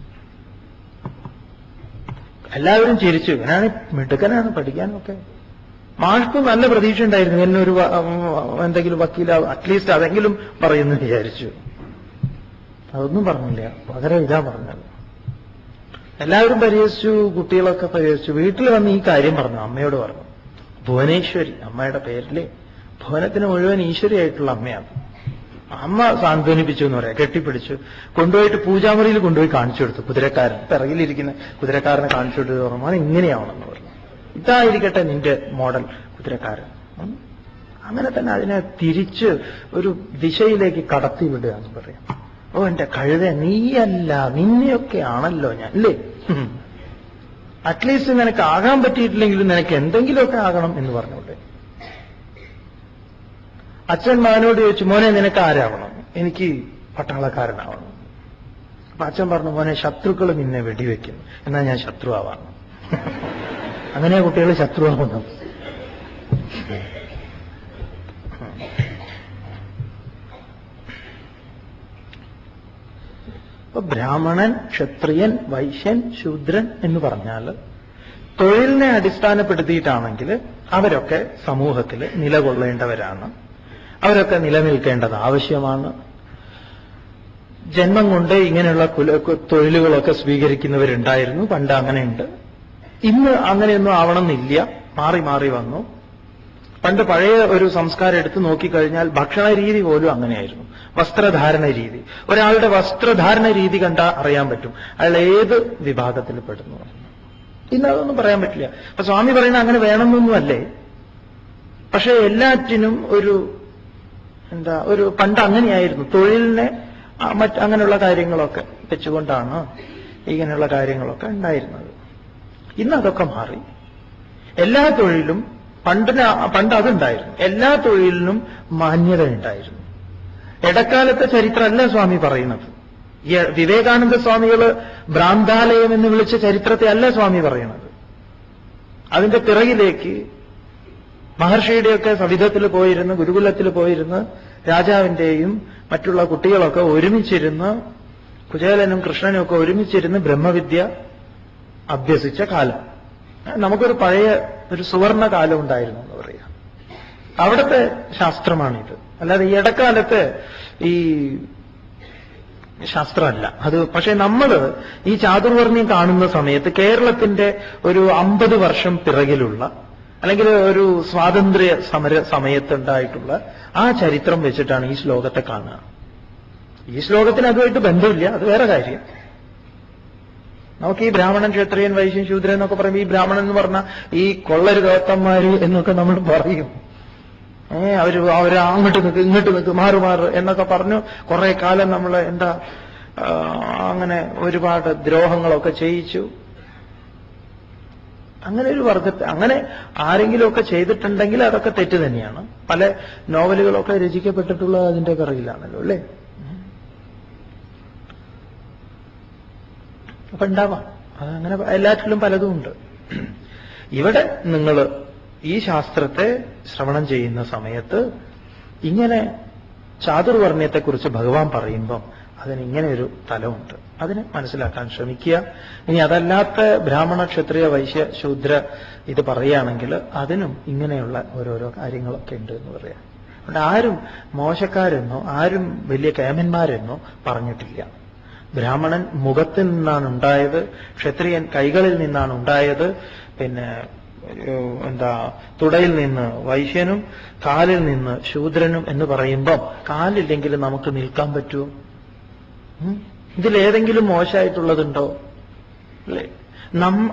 എല്ലാവരും ചിരിച്ചു. ഇവനാണ് മിടുക്കനാണ്, പഠിക്കാനൊക്കെ. മാഷ്ക്കും നല്ല പ്രതീക്ഷ ഉണ്ടായിരുന്നു, എന്നൊരു എന്തെങ്കിലും വക്കീല അറ്റ്ലീസ്റ്റ് അതെങ്കിലും പറയുന്നു വിചാരിച്ചു. അതൊന്നും പറഞ്ഞില്ല, പകരം ഇതാ പറഞ്ഞത്. എല്ലാവരും പരിഹസിച്ചു, കുട്ടികളൊക്കെ പരിഹസിച്ചു. വീട്ടിൽ വന്ന് ഈ കാര്യം പറഞ്ഞു, അമ്മയോട് പറഞ്ഞു. ഭുവനേശ്വരി അമ്മയുടെ പേരിലെ, ഭുവനത്തിന് മുഴുവൻ ഈശ്വരിയായിട്ടുള്ള അമ്മയാണ്. അമ്മ സാന്ത്വനിപ്പിച്ചു എന്ന് പറയാം, കെട്ടിപ്പിടിച്ചു. കൊണ്ടുപോയിട്ട് പൂജാമുറിയിൽ കൊണ്ടുപോയി കാണിച്ചു കൊടുത്തു. കുതിരക്കാരൻ പിറകിലിരിക്കുന്ന കുതിരക്കാരനെ കാണിച്ചു കൊടുത്തു. പറഞ്ഞു ഇങ്ങനെയാവണമെന്ന് പറഞ്ഞു. ഇതായിരിക്കട്ടെ നിന്റെ മോഡൽ കുതിരക്കാരൻ. അങ്ങനെ തന്നെ അതിനെ തിരിച്ച് ഒരു ദിശയിലേക്ക് കടത്തിവിടുക എന്ന് പറയാം. ഓ എന്റെ കഴുത, നീയല്ല, നിന്നെയൊക്കെ ആണല്ലോ ഞാൻ, അല്ലേ? അറ്റ്ലീസ്റ്റ് നിനക്ക് ആകാൻ പറ്റിയിട്ടില്ലെങ്കിലും നിനക്ക് എന്തെങ്കിലുമൊക്കെ ആകണം എന്ന് പറഞ്ഞോട്ടെ. അച്ഛൻ മകനോട് ചോദിച്ചു, മോനെ നിനക്ക് ആരാവണം? എനിക്ക് പട്ടാളക്കാരനാവണം. അപ്പൊ അച്ഛൻ പറഞ്ഞു, മോനെ ശത്രുക്കൾ നിന്നെ വെടിവെക്കുന്നു, എന്നാൽ ഞാൻ ശത്രു ആവാം. അങ്ങനെ കുട്ടികൾ ശത്രുവാകുന്നു. അപ്പൊ ബ്രാഹ്മണൻ, ക്ഷത്രിയൻ, വൈശ്യൻ, ശൂദ്രൻ എന്ന് പറഞ്ഞാൽ തൊഴിലിനെ അടിസ്ഥാനപ്പെടുത്തിയിട്ടാണെങ്കിൽ അവരൊക്കെ സമൂഹത്തിൽ നിലകൊള്ളേണ്ടവരാണ്. അവരൊക്കെ നിലനിൽക്കേണ്ടത് ആവശ്യമാണ്. ജന്മം കൊണ്ട് ഇങ്ങനെയുള്ള തൊഴിലുകളൊക്കെ സ്വീകരിക്കുന്നവരുണ്ടായിരുന്നു, പണ്ട് അങ്ങനെയുണ്ട്. ഇന്ന് അങ്ങനെയൊന്നും ആവണമെന്നില്ല, മാറി മാറി വന്നു. പണ്ട് പഴയ ഒരു സംസ്കാരം എടുത്ത് നോക്കിക്കഴിഞ്ഞാൽ ഭക്ഷണ രീതി പോലും അങ്ങനെയായിരുന്നു. വസ്ത്രധാരണ രീതി, ഒരാളുടെ വസ്ത്രധാരണ രീതി കണ്ടാൽ അറിയാൻ പറ്റും അയാൾ ഏത് വിഭാഗത്തിൽ പെടുന്നു. ഇന്ന് അതൊന്നും പറയാൻ പറ്റില്ല. അപ്പൊ സ്വാമി പറയുന്നത് അങ്ങനെ വേണമെന്നൊന്നുമല്ലേ. പക്ഷെ എല്ലാറ്റിനും ഒരു ഒരു പണ്ട് അങ്ങനെയായിരുന്നു. തൊഴിലിനെ അങ്ങനെയുള്ള കാര്യങ്ങളൊക്കെ വെച്ചുകൊണ്ടാണ് ഇങ്ങനെയുള്ള കാര്യങ്ങളൊക്കെ ഉണ്ടായിരുന്നത്. ഇന്ന് അതൊക്കെ മാറി. എല്ലാ തൊഴിലും പണ്ട് അതുണ്ടായിരുന്നു. എല്ലാ തൊഴിലിനും മാന്യത ഉണ്ടായിരുന്നു. ഇടക്കാലത്തെ ചരിത്രമല്ല സ്വാമി പറയുന്നത്. വിവേകാനന്ദ സ്വാമികള് ഭ്രാന്താലയം എന്ന് വിളിച്ച ചരിത്രത്തെ അല്ല സ്വാമി പറയുന്നത്. അതിന്റെ പിറകിലേക്ക് മഹർഷിയുടെയൊക്കെ സവിധത്തിൽ പോയിരുന്ന്, ഗുരുകുലത്തിൽ പോയിരുന്ന് രാജാവിന്റെയും മറ്റുള്ള കുട്ടികളൊക്കെ ഒരുമിച്ചിരുന്ന്, കുചേലനും കൃഷ്ണനും ഒക്കെ ഒരുമിച്ചിരുന്ന് ബ്രഹ്മവിദ്യ അഭ്യസിച്ച കാലം. നമുക്കൊരു പഴയ ഒരു സുവർണ കാലം ഉണ്ടായിരുന്നു എന്ന് പറയാം. അവിടുത്തെ ശാസ്ത്രമാണിത്. അല്ലാതെ ഈ ഇടക്കാലത്ത് ഈ ശാസ്ത്രമല്ല അത്. പക്ഷെ നമ്മൾ ഈ ചാതുർവർണ്ണ്യം കാണുന്ന സമയത്ത് കേരളത്തിന്റെ ഒരു 50 വർഷം പിറകിലുള്ള, അല്ലെങ്കിൽ ഒരു സ്വാതന്ത്ര്യ സമര സമയത്തുണ്ടായിട്ടുള്ള ആ ചരിത്രം വെച്ചിട്ടാണ് ഈ ശ്ലോകത്തെ കാണുക. ഈ ശ്ലോകത്തിന് അതുമായിട്ട് ബന്ധമില്ല, അത് വേറെ കാര്യം. നമുക്ക് ഈ ബ്രാഹ്മണൻ, ക്ഷത്രിയൻ, വൈശ്യൻ, ശൂദ്രൻ എന്നൊക്കെ പറയുമ്പോൾ ഈ ബ്രാഹ്മണൻ എന്ന് പറഞ്ഞാൽ ഈ കൊള്ളരുതാത്തന്മാര് എന്നൊക്കെ നമ്മൾ പറയും. അവര് അങ്ങോട്ട് നിൽക്ക്, ഇങ്ങോട്ട് നിൽക്ക്, മാറുമാറ് എന്നൊക്കെ പറഞ്ഞു കുറെ കാലം നമ്മൾ അങ്ങനെ ഒരുപാട് ദ്രോഹങ്ങളൊക്കെ ചെയ്യിച്ചു. അങ്ങനെ ഒരു വർഗത്തെ അങ്ങനെ ആരെങ്കിലുമൊക്കെ ചെയ്തിട്ടുണ്ടെങ്കിൽ അതൊക്കെ തെറ്റ് തന്നെയാണ്. പല നോവലുകളൊക്കെ രചിക്കപ്പെട്ടിട്ടുള്ളത് അതിന്റെ പിറകിലാണല്ലോ, അല്ലേ? അപ്പൊ ഉണ്ടാവാം, അതങ്ങനെ എല്ലാറ്റിലും പലതും ഉണ്ട്. ഇവിടെ നിങ്ങൾ ഈ ശാസ്ത്രത്തെ ശ്രവണം ചെയ്യുന്ന സമയത്ത് ഇങ്ങനെ ചാതുർവർണ്ണ്യത്തെക്കുറിച്ച് ഭഗവാൻ പറയുമ്പം അതിനിങ്ങനെ ഒരു തലമുണ്ട്. അതിനെ മനസ്സിലാക്കാൻ ശ്രമിക്കുക. ഇനി അതല്ലാത്ത ബ്രാഹ്മണ, ക്ഷത്രിയ, വൈശ്യ, ശൂദ്ര ഇത് പറയുകയാണെങ്കിൽ അതിനും ഇങ്ങനെയുള്ള ഓരോരോ കാര്യങ്ങളൊക്കെ ഉണ്ട് എന്ന് പറയാം. അതുകൊണ്ട് ആരും മോശക്കാരെന്നോ ആരും വലിയ കേമന്മാരെന്നോ പറഞ്ഞിട്ടില്ല. ബ്രാഹ്മണൻ മുഖത്തിൽ നിന്നാണ് ഉണ്ടായത്, ക്ഷത്രിയൻ കൈകളിൽ നിന്നാണ് ഉണ്ടായത്, പിന്നെ തുടയിൽ നിന്ന് വൈശ്യനും കാലിൽ നിന്ന് ശൂദ്രനും എന്ന് പറയുമ്പം കാലില്ലെങ്കിൽ നമുക്ക് നിൽക്കാൻ പറ്റുമോ? ഇതിലേതെങ്കിലും മോശമായിട്ടുള്ളതുണ്ടോ? അല്ലേ?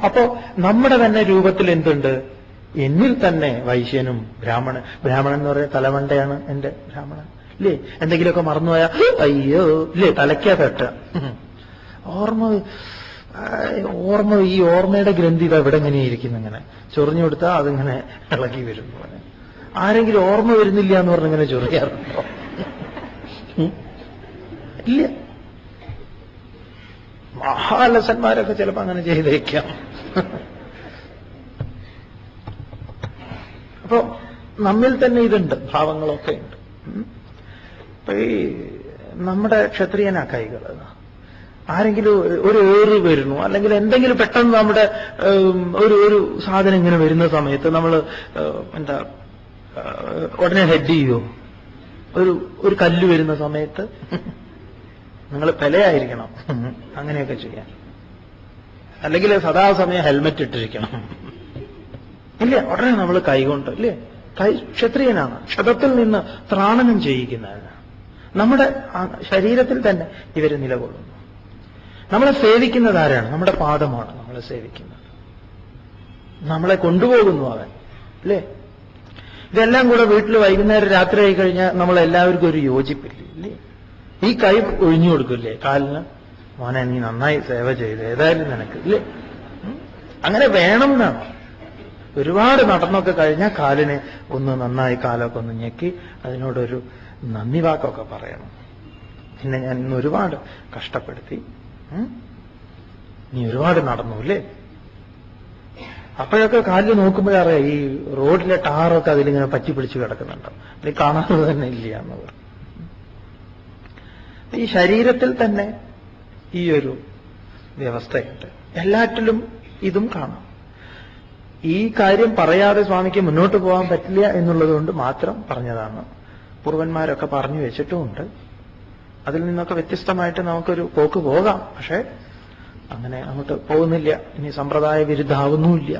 അപ്പോ നമ്മുടെ തന്നെ രൂപത്തിൽ എന്തുണ്ട്? എന്നിൽ തന്നെ വൈശ്യനും ബ്രാഹ്മണൻ എന്ന് പറയുന്ന തലമണ്ടയാണ് എന്റെ ബ്രാഹ്മണൻ. ഇല്ലേ? എന്തെങ്കിലുമൊക്കെ മറന്നുപോയാ അയ്യോ ഇല്ലേ തലയ്ക്കാ തട്ട. ഈ ഓർമ്മയുടെ ഗ്രന്ഥി ഇതാ ഇവിടെ എങ്ങനെ ഇരിക്കുന്നു, ഇങ്ങനെ ചൊറിഞ്ഞു കൊടുത്താൽ അതിങ്ങനെ ഇളകി വരും പോലെ. ആരെങ്കിലും ഓർമ്മ വരുന്നില്ല എന്ന് പറഞ്ഞിങ്ങനെ ചൊറിയാറുണ്ടോ? ഇല്ല. മഹാലസന്മാരൊക്കെ ചിലപ്പോ അങ്ങനെ ചെയ്തേക്കാം. അപ്പോ നമ്മിൽ തന്നെ ഇതുണ്ട്, ഭാവങ്ങളൊക്കെ ഉണ്ട്. അപ്പൊ ഈ നമ്മുടെ ക്ഷത്രിയനാ കൈകൾ ആരെങ്കിലും ഒരു ഏറ് വരുന്നു, അല്ലെങ്കിൽ എന്തെങ്കിലും പെട്ടെന്ന് നമ്മുടെ ഒരു സാധനം ഇങ്ങനെ വരുന്ന സമയത്ത് നമ്മൾ ഉടനെ ഹെഡ് ചെയ്യോ? ഒരു കല്ല് വരുന്ന സമയത്ത് നിങ്ങൾ പെലയായിരിക്കണം അങ്ങനെയൊക്കെ ചെയ്യാൻ. അല്ലെങ്കിൽ സദാസമയം ഹെൽമെറ്റ് ഇട്ടിരിക്കണം. ഇല്ല, ഉടനെ നമ്മൾ കൈകൊണ്ട് ഇല്ലേ? ക്ഷത്രിയനാണ്, ക്ഷതത്തിൽ നിന്ന് ത്രാണനം ചെയ്യിക്കുന്നതാണ്. നമ്മുടെ ശരീരത്തിൽ തന്നെ ഇവര് നിലകൊള്ളുന്നു. നമ്മളെ സേവിക്കുന്നത് ആരാണ്? നമ്മുടെ പാദമാണ് നമ്മളെ സേവിക്കുന്നത്. നമ്മളെ കൊണ്ടുപോകുന്നു അവൻ, അല്ലേ? ഇതെല്ലാം കൂടെ വീട്ടിൽ വൈകുന്നേരം രാത്രി ആയി കഴിഞ്ഞാൽ നമ്മളെല്ലാവർക്കും ഒരു യോജിപ്പില്ല, ഇല്ലേ? ഈ കൈ ഒഴിഞ്ഞു കൊടുക്കില്ലേ കാലിന്? മോനെ നീ നന്നായി സേവ ചെയ്ത്, ഏതായാലും നിനക്ക്, ഇല്ലേ? അങ്ങനെ വേണം എന്നാണ്. ഒരുപാട് നടന്നൊക്കെ കഴിഞ്ഞാൽ കാലിനെ ഒന്ന് നന്നായി കാലൊക്കെ ഒന്ന് ഞെക്കി അതിനോടൊരു നന്ദി വാക്കൊക്കെ പറയണം. പിന്നെ ഞാൻ ഇന്ന് ഒരുപാട് കഷ്ടപ്പെടുത്തി, നീ ഒരുപാട് നടന്നു, അല്ലേ? അപ്പോഴൊക്കെ കാലിൽ നോക്കുമ്പോഴറിയാം ഈ റോഡിലെ ടാറൊക്കെ അതിലിങ്ങനെ പറ്റി പിടിച്ച് കിടക്കുന്നുണ്ടോ, അല്ലെങ്കിൽ കാണാതെ തന്നെ ഇല്ല എന്നവർ. ഈ ശരീരത്തിൽ തന്നെ ഈ ഒരു വ്യവസ്ഥയുണ്ട്. എല്ലാറ്റിലും ഇതും കാണാം. ഈ കാര്യം പറയാതെ സ്വാമിക്ക് മുന്നോട്ട് പോകാൻ പറ്റില്ല എന്നുള്ളത് കൊണ്ട് മാത്രം പറഞ്ഞതാണ്. പൂർവന്മാരൊക്കെ പറഞ്ഞു വെച്ചിട്ടുമുണ്ട്. അതിൽ നിന്നൊക്കെ വ്യത്യസ്തമായിട്ട് നമുക്കൊരു പോക്ക് പോകാം. പക്ഷെ അങ്ങനെ അങ്ങോട്ട് പോകുന്നില്ല. ഇനി സമ്പ്രദായ വിരുദ്ധാവുന്നുമില്ല.